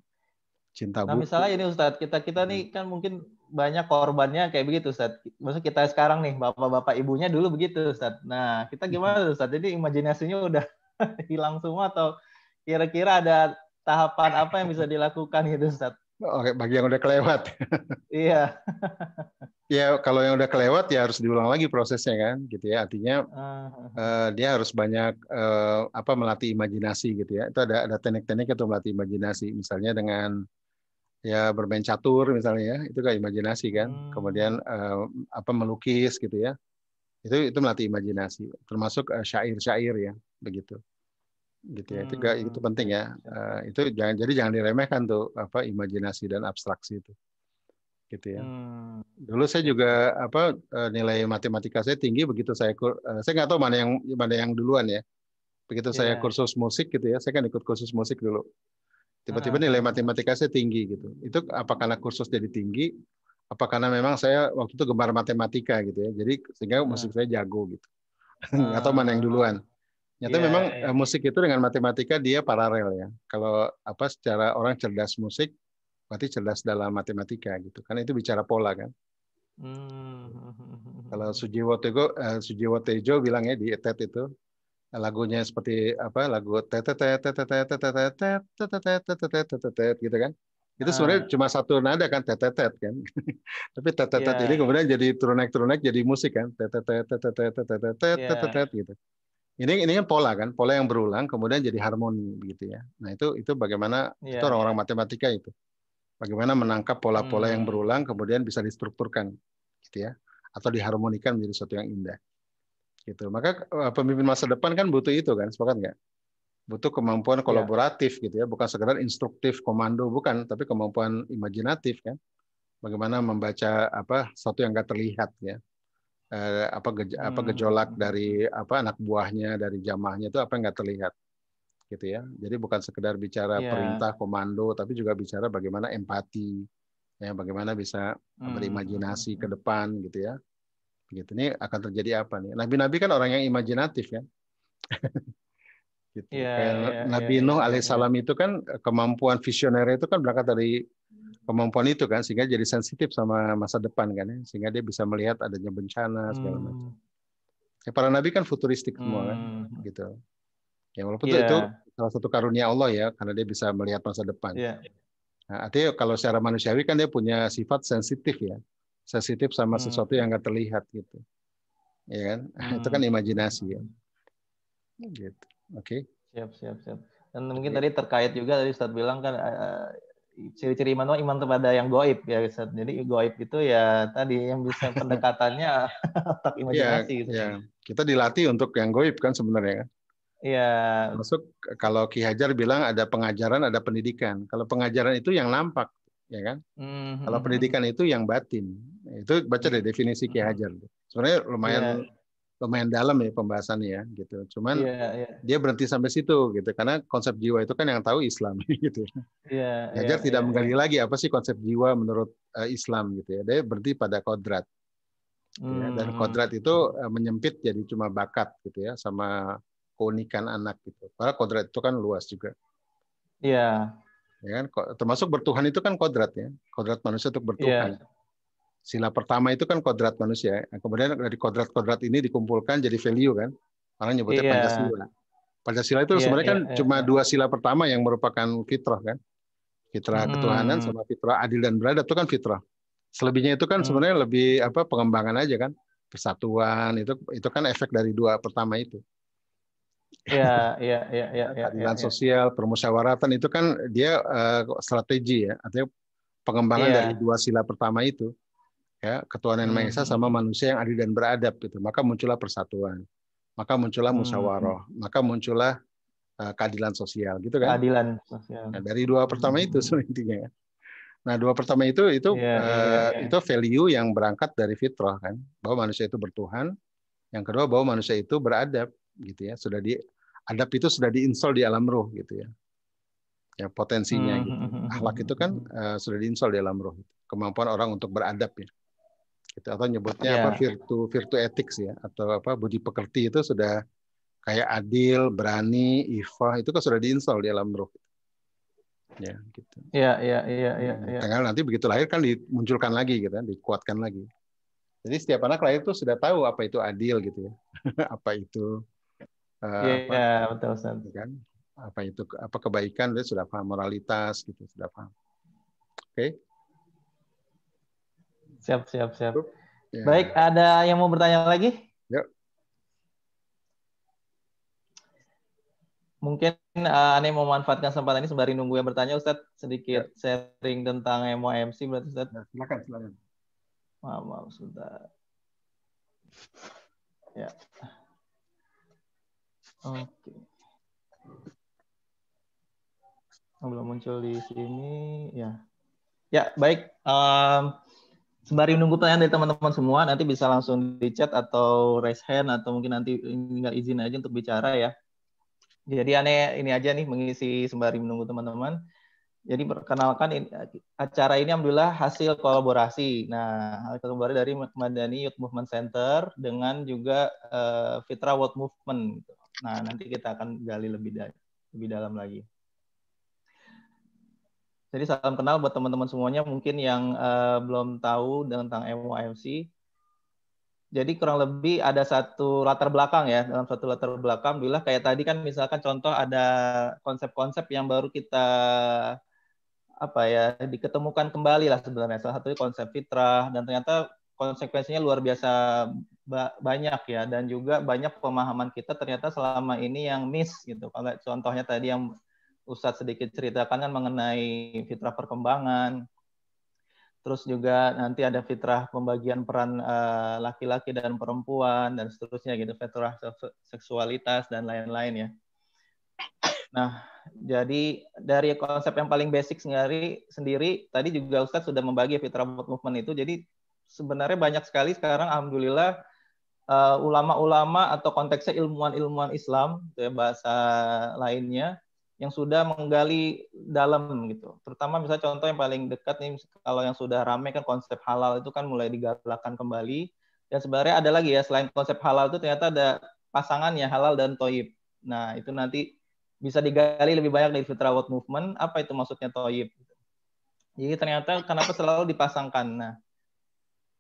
Cinta buku. Nah, misalnya ini Ustadz, kita nih kan mungkin banyak korbannya kayak begitu Ustadz. Maksud kita sekarang nih, bapak-bapak ibunya dulu begitu Ustadz. Nah, kita gimana Ustadz? Jadi imajinasinya udah hilang semua atau kira-kira ada tahapan apa yang bisa dilakukan gitu Ustadz? Oke, bagi yang udah kelewat. Iya. Ya, kalau yang udah kelewat ya harus diulang lagi prosesnya kan, gitu ya. Artinya dia harus banyak melatih imajinasi gitu ya. Itu ada teknik-teknik untuk melatih imajinasi. Misalnya dengan ya bermain catur misalnya ya, itu kan imajinasi kan. Kemudian melukis gitu ya. Itu melatih imajinasi. Termasuk syair-syair ya, begitu. Gitu ya, itu penting ya. Itu jangan diremehkan tuh imajinasi dan abstraksi itu, gitu ya. Dulu saya juga nilai matematika saya tinggi begitu saya nggak tahu mana yang duluan ya. Begitu saya kursus musik gitu ya, saya kan ikut kursus musik dulu. Tiba-tiba nilai matematika saya tinggi gitu. Itu apa karena kursus jadi tinggi? Apa karena memang saya waktu itu gemar matematika gitu ya. Jadi sehingga musik saya jago gitu. Nggak tahu mana yang duluan. Nyata memang musik itu dengan matematika dia paralel ya. Kalau secara orang cerdas musik, berarti cerdas dalam matematika gitu. Karena itu bicara pola kan. Kalau Sujiwo Tejo bilangnya di TED itu lagunya seperti lagu gitu kan. Itu sebenarnya cuma satu nada kan tetetet kan. Tapi tetetet ini kemudian jadi turun naik jadi musik kan. Tetetet gitu. Ini kan pola yang berulang kemudian jadi harmoni begitu ya. Nah, itu bagaimana itu orang-orang matematika itu. Bagaimana menangkap pola-pola yang berulang kemudian bisa distrukturkan gitu ya, atau diharmonikan menjadi sesuatu yang indah. Gitu. Maka pemimpin masa depan kan butuh itu kan, sepakat nggak? Butuh kemampuan kolaboratif gitu ya, bukan sekedar instruktif komando bukan, tapi kemampuan imajinatif kan. bagaimana membaca sesuatu yang nggak terlihat ya. Gejolak dari anak buahnya, dari jamaahnya itu apa yang nggak terlihat gitu ya. Jadi bukan sekedar bicara perintah komando, tapi juga bicara bagaimana empati ya, bagaimana bisa berimajinasi ke depan gitu ya. Begitu. Ini akan terjadi apa nih? Nabi-nabi kan orang yang imajinatif ya. Gitu. Kayak Nabi Nuh alaihissalam itu kan kemampuan visioner itu kan berangkat dari kemampuan itu kan, sehingga jadi sensitif sama masa depan kan ya, sehingga dia bisa melihat adanya bencana segala macam. Ya, para nabi kan futuristik semua kan, gitu. Ya walaupun itu salah satu karunia Allah ya, karena dia bisa melihat masa depan. Nah, artinya kalau secara manusiawi kan dia punya sifat sensitif ya, sensitif sama sesuatu yang nggak terlihat gitu, ya kan? Itu kan imajinasi ya. Gitu. Oke. Siap. Dan mungkin tadi terkait juga tadi Ustadz bilang kan ciri-ciri iman kepada yang goib ya Ustadz. Jadi goib itu ya tadi yang bisa pendekatannya otak imajinasi gitu. Ya. Kita dilatih untuk yang goib kan sebenarnya kan. Iya. Masuk kalau Ki Hajar bilang ada pengajaran, ada pendidikan. Kalau pengajaran itu yang nampak, ya kan? Kalau pendidikan itu yang batin. Itu baca dari definisi Ki Hajar. Sebenarnya lumayan dalam ya pembahasannya ya gitu. Cuman dia berhenti sampai situ gitu karena konsep jiwa itu kan yang tahu Islam gitu. Hajar tidak menggali lagi apa sih konsep jiwa menurut Islam gitu ya. Dia berhenti pada kodrat. Ya, dan kodrat itu menyempit jadi cuma bakat gitu ya sama keunikan anak gitu. Karena kodrat itu kan luas juga. Iya. Ya kan termasuk bertuhan itu kan kodrat ya. Kodrat manusia untuk bertuhan. Sila pertama itu kan kodrat manusia. Kemudian dari kodrat-kodrat ini dikumpulkan jadi value kan. Orang nyebutnya Pancasila. Pancasila itu sebenarnya kan cuma 2 sila pertama yang merupakan fitrah kan. Fitrah ketuhanan sama fitrah adil dan beradab itu kan fitrah. Selebihnya itu kan sebenarnya lebih pengembangan aja kan. Persatuan itu kan efek dari 2 pertama itu. Keadilan sosial, permusyawaratan itu kan dia strategi ya. Artinya pengembangan dari 2 sila pertama itu. Ya, ketuhanan Maha Esa sama manusia yang adil dan beradab gitu. Maka muncullah persatuan. Maka muncullah musyawarah. Maka muncullah keadilan sosial gitu kan. Keadilan sosial. Nah, dari 2 pertama itu intinya. Nah, 2 pertama itu value yang berangkat dari fitrah kan, bahwa manusia itu bertuhan. Yang kedua bahwa manusia itu beradab gitu ya. Adab itu sudah diinstal di alam roh gitu ya. Ya potensinya gitu. Akhlak itu kan sudah diinstal di alam roh. Kemampuan orang untuk beradab ya. Gitu, atau nyebutnya virtu ethics ya, atau budi pekerti itu sudah kayak adil, berani, ifah itu kan sudah diinstal di alam roh. Ya, gitu. Tinggal nanti begitu lahir kan dimunculkan lagi gitu kan, dikuatkan lagi. Jadi setiap anak lahir itu sudah tahu apa itu adil gitu ya. Apa itu betul Ustaz. Kan? Apa itu kebaikan, dia sudah paham moralitas gitu, sudah paham. Oke. Siap. Baik, ada yang mau bertanya lagi? Yuk. Mungkin Ane mau memanfaatkan kesempatan ini sembari nunggu yang bertanya, Ustadz, sedikit sharing tentang MOMC berarti, Ustadz. Silakan. Maaf, sebentar. Ya. Oke. Belum muncul di sini, ya. Ya, baik. Sembari nunggu pertanyaan dari teman-teman semua, nanti bisa langsung di chat atau raise hand atau mungkin nanti tinggal izin aja untuk bicara ya. Jadi ini aja nih mengisi sembari menunggu teman-teman. Jadi perkenalkan acara ini alhamdulillah hasil kolaborasi. Nah, hasil kolaborasi dari Madani Youth Movement Center dengan juga Fitra World Movement. Nah, nanti kita akan gali lebih dalam lagi. Jadi salam kenal buat teman-teman semuanya mungkin yang belum tahu tentang MOMC. Jadi kurang lebih ada satu latar belakang ya, dalam satu latar belakang, alhamdulillah kayak tadi kan misalkan contoh ada konsep-konsep yang baru kita diketemukan kembali lah sebenarnya. Salah satunya konsep fitrah dan ternyata konsekuensinya luar biasa banyak ya, dan juga banyak pemahaman kita ternyata selama ini yang miss gitu. Kalau contohnya tadi yang Ustadz sedikit ceritakan kan mengenai fitrah perkembangan. Terus juga nanti ada fitrah pembagian peran laki-laki dan perempuan dan seterusnya gitu, fitrah seksualitas dan lain-lain ya. Nah, jadi dari konsep yang paling basic sendiri tadi juga Ustadz sudah membagi fitrah movement itu. Jadi sebenarnya banyak sekali sekarang alhamdulillah ulama-ulama atau konteksnya ilmuwan-ilmuwan Islam, ya, bahasa lainnya, yang sudah menggali dalam gitu. Terutama misalnya contoh yang paling dekat nih, kalau yang sudah ramai kan konsep halal itu kan mulai digalakkan kembali. Dan sebenarnya ada lagi ya, selain konsep halal itu ternyata ada pasangannya halal dan toyib. Nah itu nanti bisa digali lebih banyak dari fitrah movement. Apa itu maksudnya toyib? Jadi ternyata kenapa selalu dipasangkan? Nah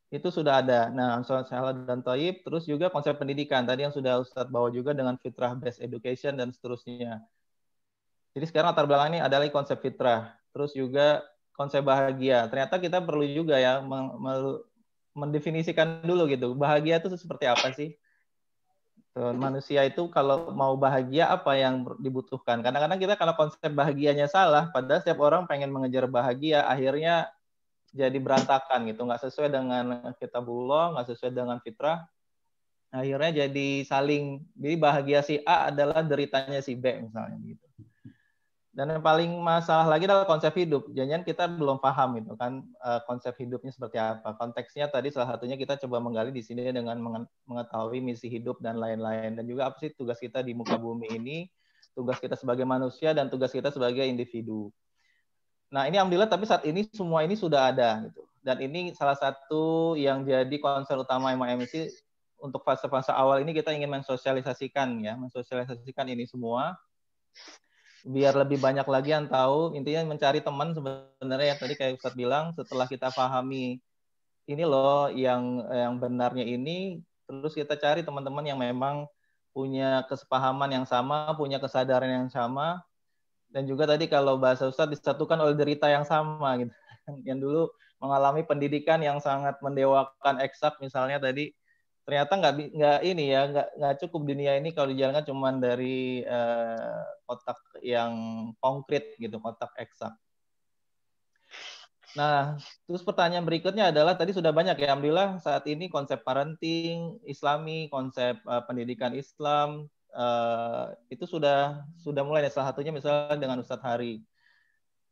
itu sudah ada. Nah, halal dan toyib, terus juga konsep pendidikan. Tadi yang sudah Ustadz bawa juga dengan fitrah based education dan seterusnya. Jadi sekarang latar belakang ini adalah konsep fitrah. Terus juga konsep bahagia. Ternyata kita perlu juga ya mendefinisikan dulu gitu. Bahagia itu seperti apa sih? Manusia itu kalau mau bahagia apa yang dibutuhkan? Kadang-kadang kita kalau konsep bahagianya salah, padahal setiap orang pengen mengejar bahagia, akhirnya jadi berantakan gitu, nggak sesuai dengan kitabullah, nggak sesuai dengan fitrah, akhirnya jadi jadi bahagia si A adalah deritanya si B misalnya gitu. Dan yang paling masalah lagi adalah konsep hidup. Jangan kita belum paham gitu kan konsep hidupnya seperti apa. Konteksnya tadi salah satunya kita coba menggali di sini dengan mengetahui misi hidup dan lain-lain. Dan juga apa sih tugas kita di muka bumi ini, tugas kita sebagai manusia dan tugas kita sebagai individu. Nah ini alhamdulillah tapi saat ini semua ini sudah ada gitu. Dan ini salah satu yang jadi concern utama MIMC untuk fase-fase awal ini kita ingin mensosialisasikan ini semua biar lebih banyak lagi yang tahu. Intinya mencari teman sebenarnya yang tadi kayak Ustadz bilang, setelah kita pahami ini loh yang benarnya ini, terus kita cari teman-teman yang memang punya kesepahaman yang sama, punya kesadaran yang sama, dan juga tadi kalau bahasa Ustadz disatukan oleh derita yang sama gitu. Yang dulu mengalami pendidikan yang sangat mendewakan eksak misalnya tadi, ternyata nggak ini ya nggak cukup dunia ini kalau dijalankan cuma dari kotak yang konkret gitu, kotak eksak. Nah, terus pertanyaan berikutnya adalah tadi sudah banyak ya, alhamdulillah saat ini konsep parenting Islami, konsep pendidikan Islam itu sudah mulai. Salah satunya misalnya dengan Ustadz Hari.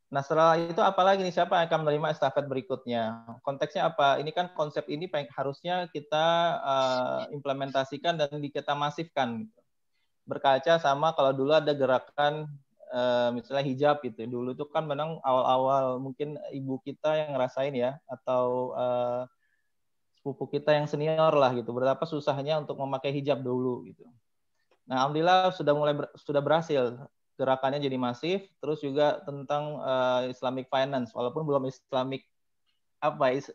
Nah, setelah itu apalagi nih, siapa yang akan menerima estafet berikutnya? Konteksnya apa? Ini kan konsep ini harusnya kita implementasikan dan kita masifkan. Gitu. Berkaca sama kalau dulu ada gerakan misalnya hijab gitu. Dulu itu kan memang awal-awal mungkin ibu kita yang ngerasain ya, atau sepupu kita yang senior lah gitu. Betapa susahnya untuk memakai hijab dulu gitu. Nah, alhamdulillah sudah berhasil. Gerakannya jadi masif, terus juga tentang Islamic finance, walaupun belum Islamic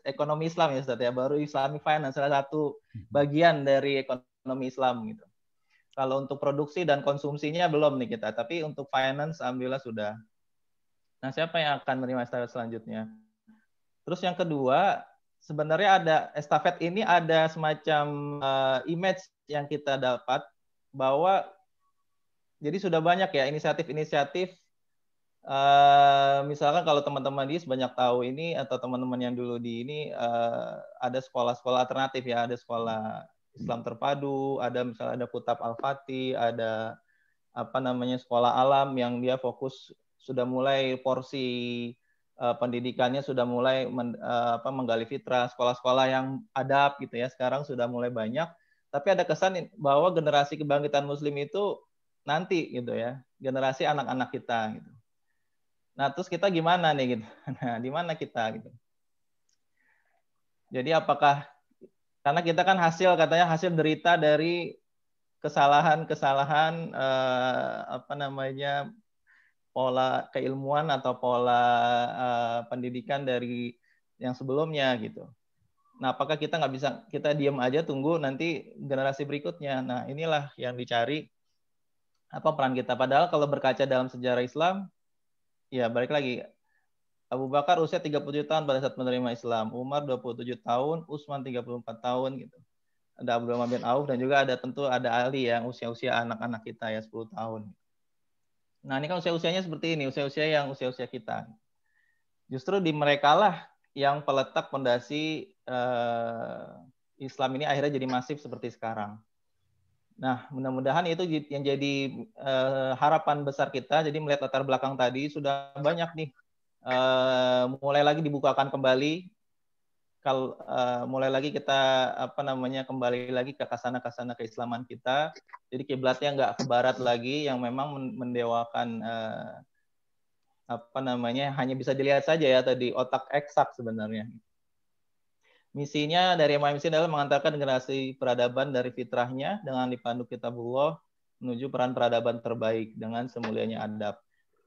ekonomi Islam ya Ustaz ya, baru Islamic finance salah satu bagian dari ekonomi Islam gitu. Kalau untuk produksi dan konsumsinya belum nih kita, tapi untuk finance alhamdulillah sudah. Nah, siapa yang akan menerima estafet selanjutnya? Terus yang kedua, sebenarnya ada estafet ini ada semacam image yang kita dapat bahwa jadi sudah banyak ya inisiatif-inisiatif. Misalkan kalau teman-teman di banyak tahu ini atau teman-teman yang dulu di ini ada sekolah-sekolah alternatif ya, ada sekolah Islam terpadu, ada misalnya ada Kutab Al-Fatih, ada sekolah alam yang dia fokus sudah mulai porsi pendidikannya sudah mulai menggali fitrah, sekolah-sekolah yang adab gitu ya, sekarang sudah mulai banyak. Tapi ada kesan bahwa generasi kebangkitan Muslim itu nanti gitu ya, generasi anak-anak kita gitu. Nah, terus kita gimana nih gitu? Nah, di mana kita gitu? Jadi apakah karena kita kan katanya hasil derita dari kesalahan-kesalahan pola keilmuan atau pola pendidikan dari yang sebelumnya gitu. Nah, apakah kita nggak bisa kita diam aja tunggu nanti generasi berikutnya? Nah, inilah yang dicari apa peran kita. Padahal kalau berkaca dalam sejarah Islam, ya balik lagi. Abu Bakar usia 37 tahun pada saat menerima Islam, Umar 27 tahun, Utsman 34 tahun gitu. Ada Abdurrahman bin Auf dan juga tentu ada Ali yang usia-usia anak-anak kita ya 10 tahun. Nah, ini kan usia-usianya seperti ini, usia-usia kita. Justru di mereka lah yang peletak fondasi Islam ini akhirnya jadi masif seperti sekarang. Nah, mudah-mudahan itu yang jadi harapan besar kita. Jadi melihat latar belakang tadi sudah banyak nih mulai lagi dibukakan kembali. Kalau mulai lagi kita kembali lagi ke kasana-kasana keislaman kita. Jadi kiblatnya nggak ke barat lagi yang memang mendewakan hanya bisa dilihat saja ya tadi otak eksak sebenarnya. Misinya dari MIMC adalah mengantarkan generasi peradaban dari fitrahnya dengan dipandu kitabullah menuju peran peradaban terbaik dengan semulianya adab.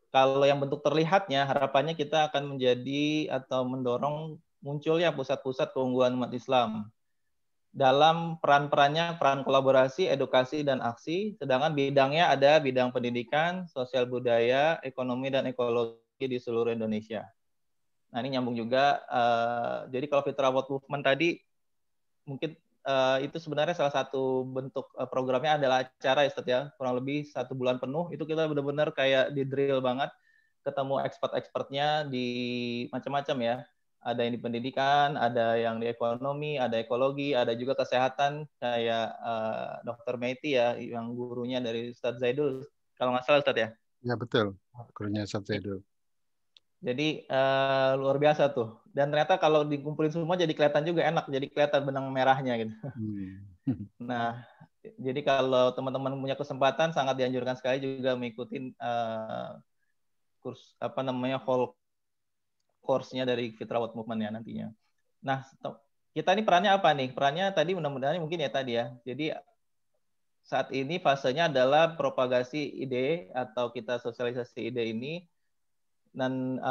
Kalau yang bentuk terlihatnya, harapannya kita akan menjadi atau mendorong munculnya pusat-pusat keunggulan umat Islam. Dalam peran-perannya, peran kolaborasi, edukasi, dan aksi, sedangkan bidangnya ada bidang pendidikan, sosial budaya, ekonomi, dan ekologi di seluruh Indonesia. Nah, ini nyambung juga. Jadi kalau Fitra World Movement tadi, mungkin itu sebenarnya salah satu bentuk programnya adalah acara ya, kurang lebih 1 bulan penuh. Itu kita benar-benar kayak di drill banget, ketemu expert-expertnya di macam-macam ya. Ada yang di pendidikan, ada yang di ekonomi, ada ekologi, ada juga kesehatan, kayak Dr. Meiti ya, yang gurunya dari Ustadz Zaidul. Kalau nggak salah Ustadz ya? Ya, betul. Gurunya Ustadz Zaidul. Jadi luar biasa tuh. Dan ternyata kalau dikumpulin semua jadi kelihatan juga enak. Jadi kelihatan benang merahnya gitu. Nah, jadi kalau teman-teman punya kesempatan sangat dianjurkan sekali juga mengikuti kurs whole course-nya dari Fitra World Movement ya nantinya. Nah, kita ini perannya apa nih? Perannya tadi mudah-mudahan mungkin ya tadi ya. Jadi saat ini fasenya adalah propagasi ide atau kita sosialisasi ide ini. Dan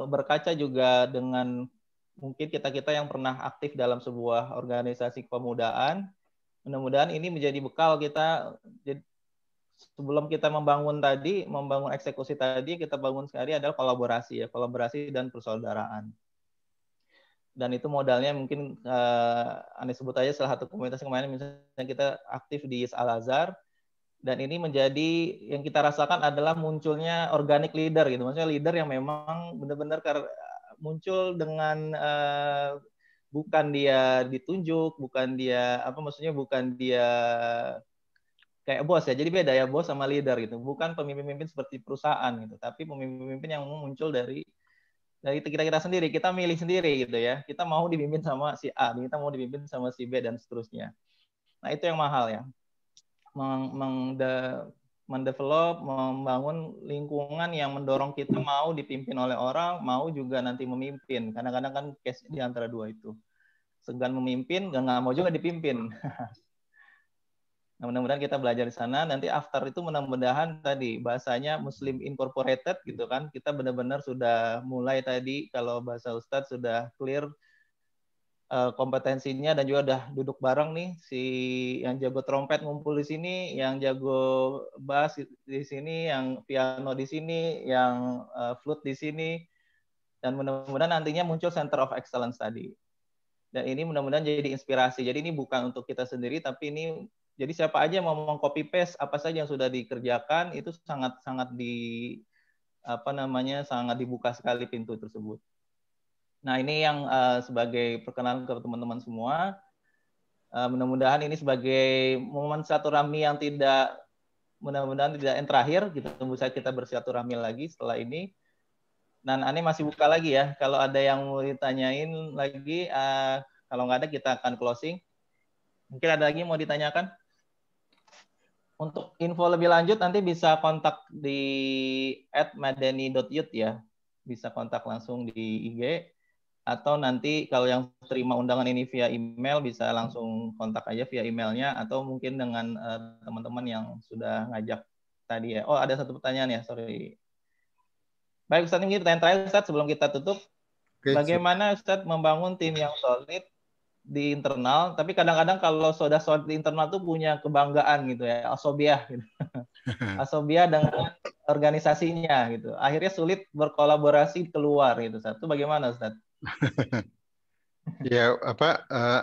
berkaca juga dengan mungkin kita-kita yang pernah aktif dalam sebuah organisasi kepemudaan, mudah-mudahan ini menjadi bekal kita. Jadi, sebelum kita membangun eksekusi tadi, kita bangun sekali adalah kolaborasi dan persaudaraan. Dan itu modalnya mungkin Anda sebut aja salah satu komunitas kemarin misalnya kita aktif di Al-Azhar. Dan ini menjadi yang kita rasakan adalah munculnya organic leader gitu. Maksudnya leader yang memang benar-benar muncul dengan bukan dia ditunjuk, bukan dia bukan dia kayak bos ya. Jadi beda ya bos sama leader gitu. Bukan pemimpin-pemimpin seperti perusahaan gitu, tapi pemimpin-pemimpin yang muncul dari kita sendiri. Kita milih sendiri gitu ya. Kita mau dipimpin sama si A, kita mau dipimpin sama si B dan seterusnya. Nah, itu yang mahal ya. Mendevelop, membangun lingkungan yang mendorong kita mau dipimpin oleh orang, mau juga nanti memimpin. Kadang-kadang kan case di antara dua itu. Segan memimpin, nggak mau juga dipimpin. Nah, mudah-mudahan kita belajar di sana. Nanti after itu mudah-mudahan tadi bahasanya Muslim Incorporated gitu kan. Kita benar-benar sudah mulai tadi kalau bahasa Ustadz sudah clear kompetensinya dan juga udah duduk bareng nih si yang jago trompet ngumpul di sini, yang jago bass di sini, yang piano di sini, yang flute di sini, dan mudah-mudahan nantinya muncul Center of Excellence tadi. Dan ini mudah-mudahan jadi inspirasi. Jadi ini bukan untuk kita sendiri, tapi ini jadi siapa aja yang mau copy paste apa saja yang sudah dikerjakan itu sangat sangat dibuka sekali pintu tersebut. Nah, ini yang sebagai perkenalan ke teman-teman semua. Mudah-mudahan ini sebagai momen silaturahmi yang mudah-mudahan tidak yang terakhir. Tunggu saja kita bersilaturahmi lagi setelah ini. Dan Ani masih buka lagi ya. Kalau ada yang mau ditanyain lagi, kalau nggak ada kita akan closing. Mungkin ada lagi mau ditanyakan? Untuk info lebih lanjut nanti bisa kontak di @madani.youth ya. Bisa kontak langsung di IG. Atau nanti kalau yang terima undangan ini via email bisa langsung kontak aja via emailnya atau mungkin dengan teman-teman yang sudah ngajak tadi ya. Oh, ada satu pertanyaan ya, sorry. Baik Ustadz, ini pertanyaan terakhir Ustadz sebelum kita tutup. Bagaimana Ustadz membangun tim yang solid di internal, tapi kadang-kadang kalau sudah solid di internal tuh punya kebanggaan gitu ya, asobiah gitu. Asobiah dengan organisasinya gitu. Akhirnya sulit berkolaborasi keluar gitu Ustadz. Itu bagaimana Ustadz? Ya,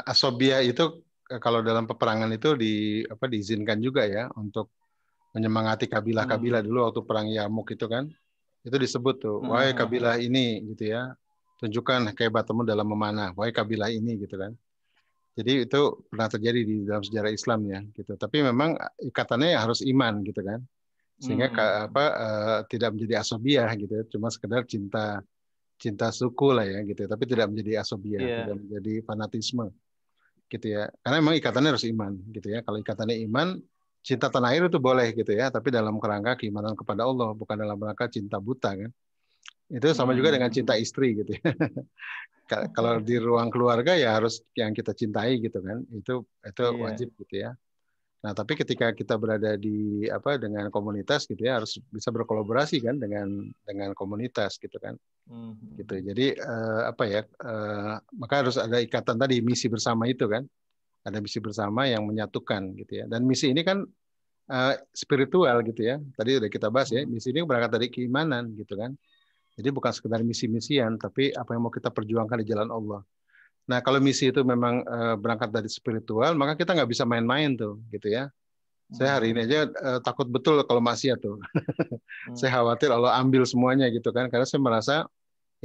asobia itu kalau dalam peperangan itu diizinkan juga ya untuk menyemangati kabilah-kabilah dulu waktu perang Yarmuk itu kan. Itu disebut tuh, wahai kabilah ini gitu ya. Tunjukkan kehebatanmu dalam memanah, wahai kabilah ini gitu kan. Jadi itu pernah terjadi di dalam sejarah Islam ya, gitu. Tapi memang ikatannya harus iman, gitu kan. Sehingga tidak menjadi asobiah, gitu. Cuma sekedar cinta suku lah ya, gitu. Tapi tidak menjadi asobiah, tidak menjadi fanatisme, gitu ya. Karena memang ikatannya harus iman, gitu ya. Kalau ikatannya iman, cinta tanah air itu boleh, gitu ya. Tapi dalam kerangka keimanan kepada Allah, bukan dalam rangka cinta buta, kan. Itu sama juga dengan cinta istri, gitu ya. Kalau di ruang keluarga ya harus yang kita cintai, gitu kan, itu wajib, gitu ya. Nah, tapi ketika kita berada di dengan komunitas, gitu ya, harus bisa berkolaborasi kan dengan komunitas, gitu kan, gitu. Jadi maka harus ada ikatan tadi, misi bersama itu kan, ada misi bersama yang menyatukan, gitu ya. Dan misi ini kan spiritual, gitu ya. Tadi udah kita bahas ya, misi ini berangkat dari keimanan, gitu kan. Jadi bukan sekedar misi-misian, tapi apa yang mau kita perjuangkan di jalan Allah. Nah, kalau misi itu memang berangkat dari spiritual, maka kita nggak bisa main-main tuh, gitu ya. Saya hari ini aja takut betul kalau maksiat tuh. Saya khawatir Allah ambil semuanya, gitu kan. Karena saya merasa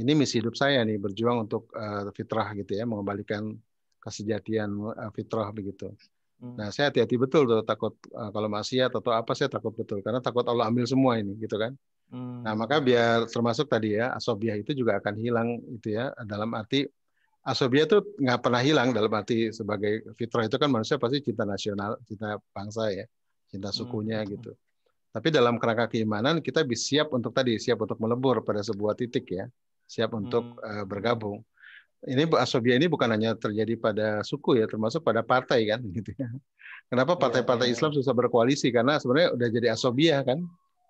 ini misi hidup saya nih, berjuang untuk fitrah, gitu ya, mengembalikan kesejatian fitrah begitu. Nah, saya hati-hati betul tuh, takut kalau maksiat atau apa, saya takut betul karena takut Allah ambil semua ini, gitu kan. Nah, maka biar termasuk tadi ya, asobiah itu juga akan hilang, itu ya, dalam arti asobiah itu nggak pernah hilang, dalam arti sebagai fitrah itu kan manusia pasti cinta nasional, cinta bangsa ya, cinta sukunya, gitu. Tapi dalam kerangka keimanan kita siap untuk melebur pada sebuah titik ya, siap untuk bergabung. Ini asobiah ini bukan hanya terjadi pada suku ya, termasuk pada partai kan, gitu ya. Kenapa partai-partai Islam susah berkoalisi? Karena sebenarnya udah jadi asobiah kan,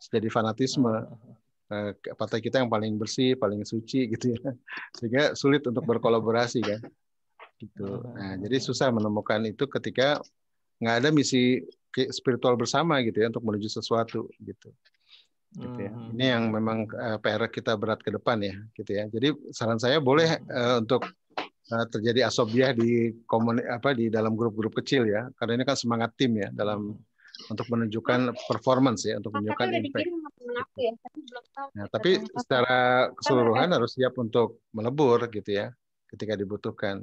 jadi fanatisme. Partai kita yang paling bersih, paling suci, gitu ya, sehingga sulit untuk berkolaborasi kan, gitu. Nah, jadi susah menemukan itu ketika nggak ada misi spiritual bersama, gitu ya, untuk menuju sesuatu, gitu. Gitu ya. Ini yang memang PR kita berat ke depan ya, gitu ya. Jadi saran saya boleh untuk terjadi asobiah di dalam grup-grup kecil ya, karena ini kan semangat tim ya dalam untuk menunjukkan performance ya, untuk menunjukkan impact. Nah, tapi secara keseluruhan harus siap untuk melebur, gitu ya, ketika dibutuhkan,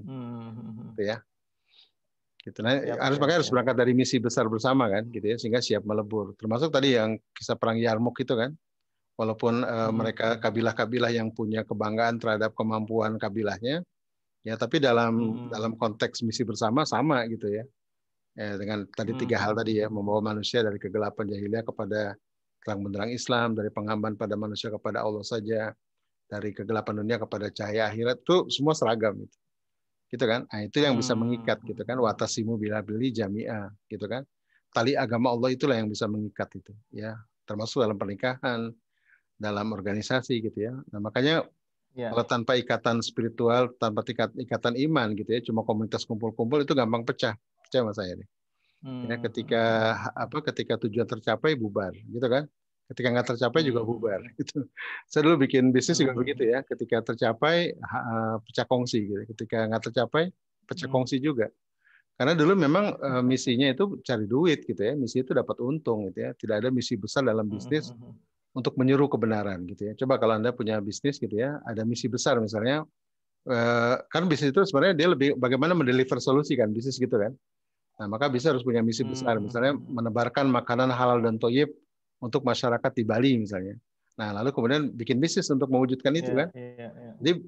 gitu ya. Gitu. Nah, harus berangkat dari misi besar bersama kan, gitu ya, sehingga siap melebur. Termasuk tadi yang kisah perang Yarmuk itu kan, walaupun mereka kabilah-kabilah yang punya kebanggaan terhadap kemampuan kabilahnya, ya, tapi dalam konteks misi bersama sama, gitu ya. Dengan tadi 3 hal tadi ya, membawa manusia dari kegelapan jahiliyah kepada terang benderang Islam, dari penghamban pada manusia kepada Allah saja, dari kegelapan dunia kepada cahaya akhirat, itu semua seragam gitu kan. Nah, itu yang bisa mengikat, gitu kan, watasimu bila beli jami'ah, gitu kan. Tali agama Allah itulah yang bisa mengikat itu ya, termasuk dalam pernikahan, dalam organisasi, gitu ya. Nah, makanya kalau tanpa ikatan spiritual, tanpa ikatan iman, gitu ya, cuma komunitas kumpul-kumpul, itu gampang pecah sama saya nih. Ya, ketika tujuan tercapai bubar, gitu kan. Ketika nggak tercapai juga bubar, gitu. Saya dulu bikin bisnis juga begitu ya. Ketika tercapai pecah kongsi, gitu. Ketika nggak tercapai pecah kongsi juga. Karena dulu memang misinya itu cari duit, gitu ya. Misi itu dapat untung, gitu ya. Tidak ada misi besar dalam bisnis untuk menyuruh kebenaran, gitu ya. Coba kalau Anda punya bisnis, gitu ya, ada misi besar misalnya, kan bisnis itu sebenarnya dia lebih bagaimana mendeliver solusi kan, bisnis gitu kan. Nah, maka bisa harus punya misi besar, misalnya menebarkan makanan halal dan thayyib untuk masyarakat di Bali misalnya. Nah, lalu kemudian bikin bisnis untuk mewujudkan itu kan. Jadi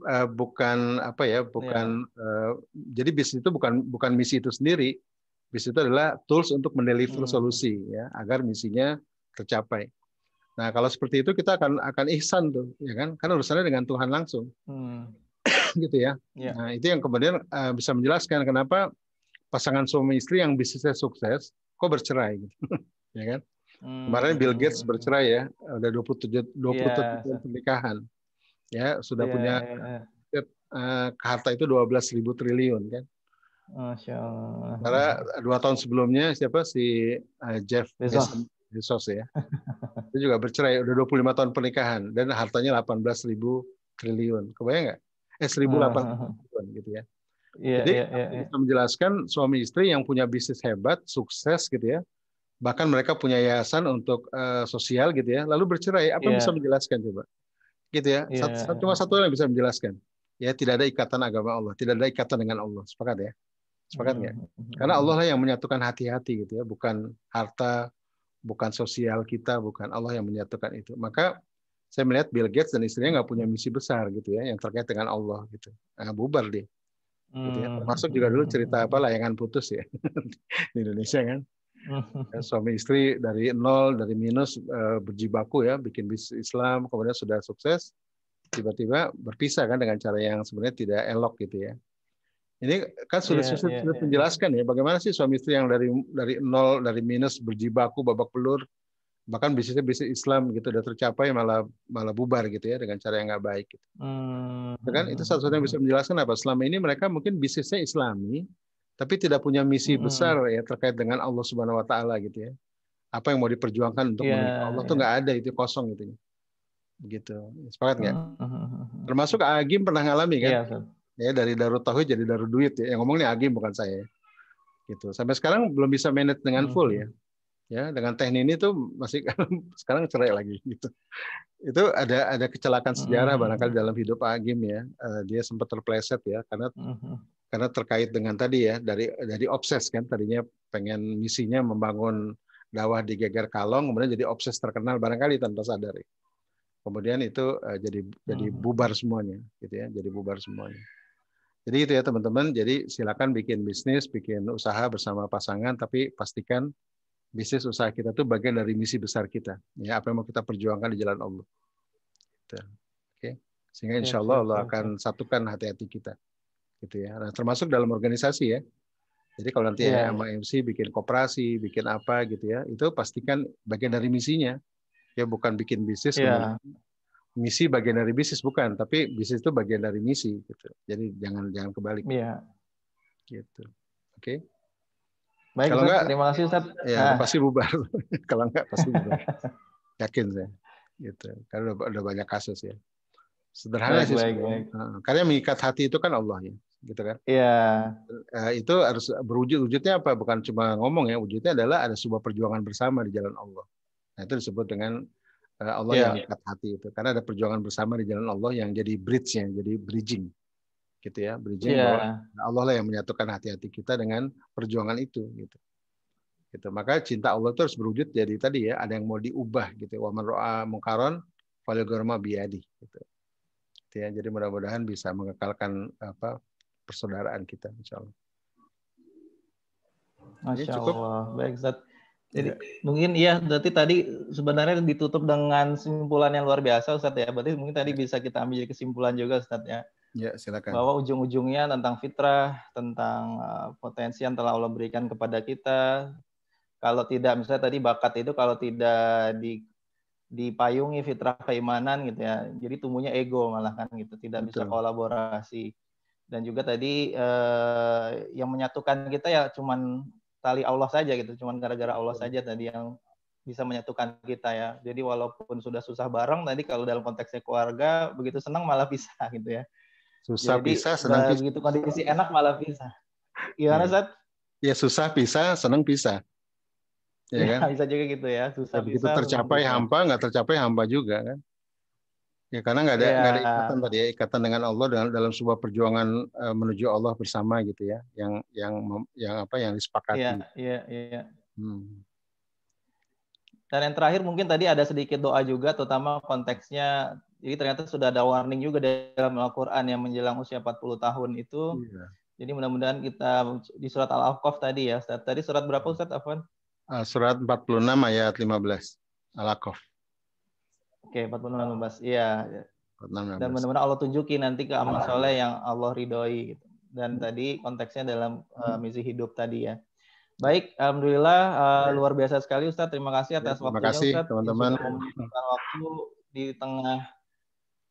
jadi bisnis itu bukan misi itu sendiri. Bisnis itu adalah tools untuk mendeliver solusi ya, agar misinya tercapai. Nah, kalau seperti itu kita akan ihsan tuh, ya kan? Karena urusannya dengan Tuhan langsung. Gitu ya. Nah, itu yang kemudian bisa menjelaskan kenapa pasangan suami istri yang bisnisnya sukses kok bercerai gitu. Ya kan? Kemarin Bill Gates bercerai ya, udah 27 tahun pernikahan. Ya, sudah punya harta itu 12.000 triliun kan. Masya Allah. Karena 2 tahun sebelumnya si Jeff Bezos ya. Dia juga bercerai, udah 25 tahun pernikahan dan hartanya 18.000 triliun. Kebayang nggak? 1.800 triliun gitu ya. Jadi bisa menjelaskan suami istri yang punya bisnis hebat, sukses gitu ya. Bahkan mereka punya yayasan untuk sosial gitu ya. Lalu bercerai, apa yang bisa menjelaskan coba? Gitu ya. Cuma satu yang bisa menjelaskan. Ya, tidak ada ikatan agama Allah, tidak ada ikatan dengan Allah. Sepakat ya? Sepakat nggak? Karena Allah lah yang menyatukan hati-hati gitu ya, bukan harta, bukan sosial kita, bukan, Allah yang menyatukan itu. Maka saya melihat Bill Gates dan istrinya nggak punya misi besar gitu ya, yang terkait dengan Allah gitu. Nah, bubar dia. Gitu ya. Termasuk juga dulu cerita apa layangan putus ya di Indonesia kan. Suami istri dari nol, dari minus, berjibaku ya, bikin bisnis Islam, kemudian sudah sukses, tiba-tiba berpisah kan dengan cara yang sebenarnya tidak elok gitu ya. Ini kan sudah menjelaskan ya, bagaimana sih suami istri yang dari nol, dari minus, berjibaku, babak belur, bahkan bisnisnya bisnis Islam gitu, udah tercapai malah bubar gitu ya dengan cara yang nggak baik. Gitu. Kan itu satu-satunya yang bisa menjelaskan apa? Selama ini mereka mungkin bisnisnya Islami, tapi tidak punya misi besar ya terkait dengan Allah Subhanahu Wa Taala gitu ya. Apa yang mau diperjuangkan untuk menuju Allah tuh nggak ada, itu kosong gitu. Begitu. Sepakat nggak? Termasuk Agim pernah ngalami kan? Ya dari Darut Tauhid jadi Darut Duit ya. Yang ngomongnya Agim bukan saya. Gitu. Sampai sekarang belum bisa manage dengan full ya. Ya, dengan teknik ini tuh masih sekarang cerai lagi gitu. Itu ada kecelakaan sejarah barangkali dalam hidup Agim ya. Dia sempat terpleset ya karena terkait dengan tadi ya dari obses kan, tadinya pengen misinya membangun dakwah di Geger Kalong, kemudian jadi obses terkenal barangkali tanpa sadar. Kemudian itu jadi bubar semuanya gitu ya, jadi bubar semuanya. Jadi itu ya teman-teman, jadi silakan bikin bisnis, bikin usaha bersama pasangan, tapi pastikan bisnis usaha kita itu bagian dari misi besar kita. Ya, apa yang mau kita perjuangkan di jalan Allah. Gitu. Oke. Sehingga insya Allah Allah akan satukan hati-hati kita. Gitu ya. Nah, termasuk dalam organisasi ya. Jadi kalau nanti MAMC bikin koperasi, bikin apa gitu ya, itu pastikan bagian dari misinya. Ya bukan bikin bisnis misi bagian dari bisnis, bukan, tapi bisnis itu bagian dari misi gitu. Jadi jangan kebalik. Iya. Gitu. Oke. Baik, kalau Ustaz, terima kasih Ustaz. Ya, pasti bubar. Kalau enggak pasti bubar. Yakin saya. Gitu. Karena udah banyak kasus ya. Sederhana sih. Baik. Karena yang mengikat hati itu kan Allah ya, gitu kan? Iya. Itu harus wujudnya apa? Bukan cuma ngomong ya, wujudnya adalah ada sebuah perjuangan bersama di jalan Allah. Nah, itu disebut dengan Allah yang mengikat hati itu. Karena ada perjuangan bersama di jalan Allah yang jadi bridge-nya, jadi bridging. Gitu ya, bridging bahwa Allah lah yang menyatukan hati-hati kita dengan perjuangan itu gitu. Gitu. Maka cinta Allah itu harus berwujud jadi tadi ya, ada yang mau diubah gitu. Wa man ra'a munkaran falyughayyirhu biyadihi gitu. Ya, jadi mudah-mudahan bisa mengekalkan persaudaraan kita insyaallah. Masya Allah. Baik Ustaz. Jadi mungkin ya berarti tadi sebenarnya ditutup dengan kesimpulan yang luar biasa Ustaz ya. Berarti mungkin tadi bisa kita ambil kesimpulan juga Ustaz ya. Ya, silakan. Bahwa ujung-ujungnya tentang fitrah, tentang potensi yang telah Allah berikan kepada kita. Kalau tidak, misalnya tadi bakat itu kalau tidak dipayungi fitrah keimanan gitu ya, jadi tumbuhnya ego malah kan gitu, tidak bisa kolaborasi. Dan juga tadi yang menyatukan kita ya cuman tali Allah saja gitu, cuman gara-gara Allah saja tadi yang bisa menyatukan kita ya. Jadi walaupun sudah susah bareng tadi, kalau dalam konteksnya keluarga begitu senang malah pisah gitu ya. Susah jadi, pisah, senang pisah. Begitu kondisi enak malah pisah. Gimana Ustaz? Ya susah pisah, senang pisah. Ya kan? Bisa juga gitu ya. Susah begitu pisah, tercapai hampa, nggak tercapai hamba juga kan? Ya karena nggak ada ikatan tadi ya, ikatan dengan Allah dalam sebuah perjuangan menuju Allah bersama gitu ya, yang disepakati. Iya. Dan yang terakhir mungkin tadi ada sedikit doa juga, terutama konteksnya. Jadi ternyata sudah ada warning juga dalam Al-Quran yang menjelang usia 40 tahun itu. Iya. Jadi mudah-mudahan kita di surat Al-Ahqaf tadi ya. Tadi surat berapa Ustaz Afwan? Surat 46 ayat 15. Al-Ahqaf. Oke, 46-15. Iya. Dan benar-benar Allah tunjuki nanti ke amal soleh yang Allah ridhoi gitu. Dan tadi konteksnya dalam misi hidup tadi ya. Baik, alhamdulillah luar biasa sekali Ustaz. Terima kasih atas waktunya Ustaz. Terima kasih teman-teman. Waktu di tengah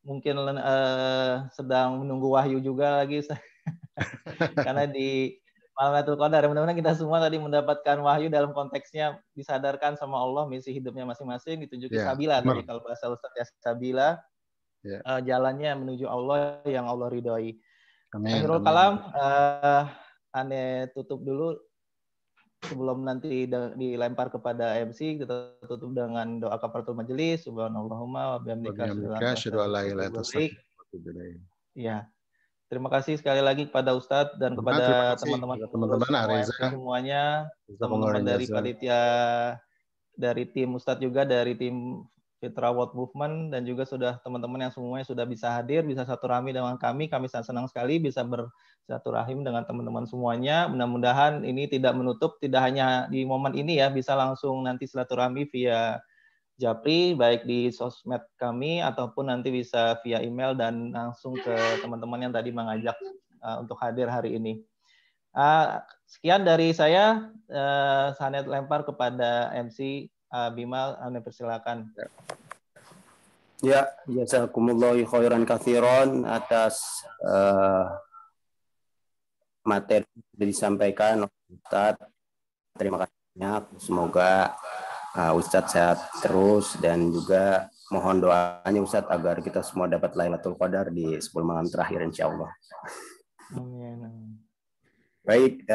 mungkin sedang menunggu wahyu juga lagi Ustaz. Karena di Lailatul Qadar mudah-mudahan kita semua tadi mendapatkan wahyu dalam konteksnya disadarkan sama Allah misi hidupnya masing-masing, ditunjuki sabila tadi kalau bahasa Ustaz ya, sabila jalannya menuju Allah yang Allah ridhoi. Akhirul kalam, Ane tutup dulu sebelum nanti dilempar kepada MC. Kita tutup dengan doa kafaratul majelis. Subhanallahumma wa bihamdika asyhadu an la ilaha illa anta astaghfiruka wa atubu ilaik. Ya. Terima kasih sekali lagi kepada Ustadz dan kepada teman-teman Areza semuanya, teman-teman dari panitia, dari tim Ustadz juga, dari tim Fitra World Movement, dan juga sudah teman-teman yang semuanya sudah bisa hadir, bisa satu rahmi dengan kami. Kami sangat senang sekali bisa bersilaturahim dengan teman-teman semuanya. Mudah-mudahan ini tidak menutup, tidak hanya di momen ini ya, bisa langsung nanti silaturahmi via Japri, baik di sosmed kami ataupun nanti bisa via email dan langsung ke teman-teman yang tadi mengajak untuk hadir hari ini. Sekian dari saya, saya lempar kepada MC Bima, Anda persilakan. Ya, jazakumullahu khairan katsiran atas materi yang disampaikan Ustaz. Terima kasih banyak. Semoga Ustadz sehat terus dan juga mohon doanya Ustadz agar kita semua dapat Lailatul Qadar di 10 malam terakhir insya Allah. Amin. Baik,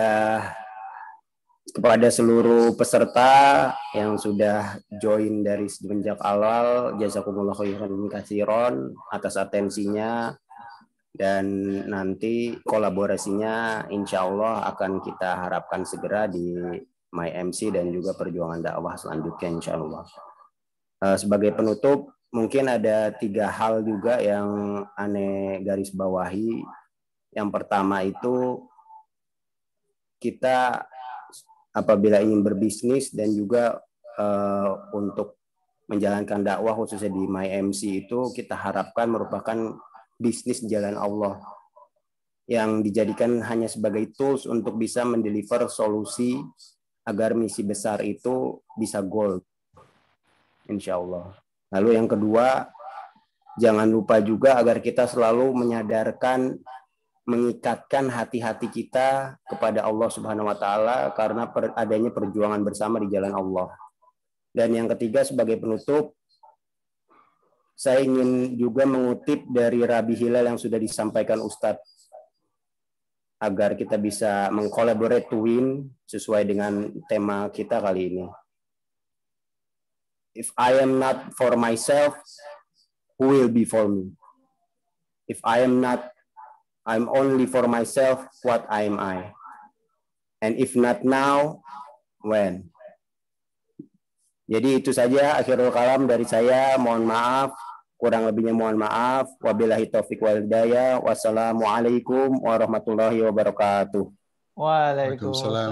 kepada seluruh peserta yang sudah join dari semenjak awal, jazakumullah khairan katsiran atas atensinya, dan nanti kolaborasinya insya Allah akan kita harapkan segera di My MC dan juga perjuangan dakwah selanjutnya insya Allah. Sebagai penutup, mungkin ada 3 hal juga yang aneh garis bawahi. Yang pertama itu, kita apabila ingin berbisnis dan juga untuk menjalankan dakwah khususnya di My MC itu, kita harapkan merupakan bisnis jalan Allah yang dijadikan hanya sebagai tools untuk bisa mendeliver solusi agar misi besar itu bisa goal, insya Allah. Lalu yang kedua, jangan lupa juga agar kita selalu menyadarkan, mengikatkan hati-hati kita kepada Allah Subhanahu Wa Taala karena adanya perjuangan bersama di jalan Allah. Dan yang ketiga, sebagai penutup, saya ingin juga mengutip dari Rabi Hilal yang sudah disampaikan Ustadz, agar kita bisa mengkolaborate to win sesuai dengan tema kita kali ini. If I am not for myself, who will be for me? If I am not, I'm only for myself, what am I? And if not now, when? Jadi itu saja akhirul kalam dari saya. Mohon maaf, kurang lebihnya mohon maaf. Wabillahi taufiq wal hidayah. Wassalamualaikum warahmatullahi wabarakatuh. Waalaikumsalam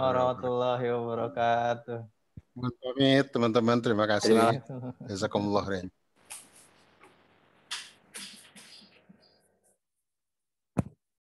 warahmatullahi wabarakatuh. Pamit teman-teman, terima kasih. Jazakumullah khairan.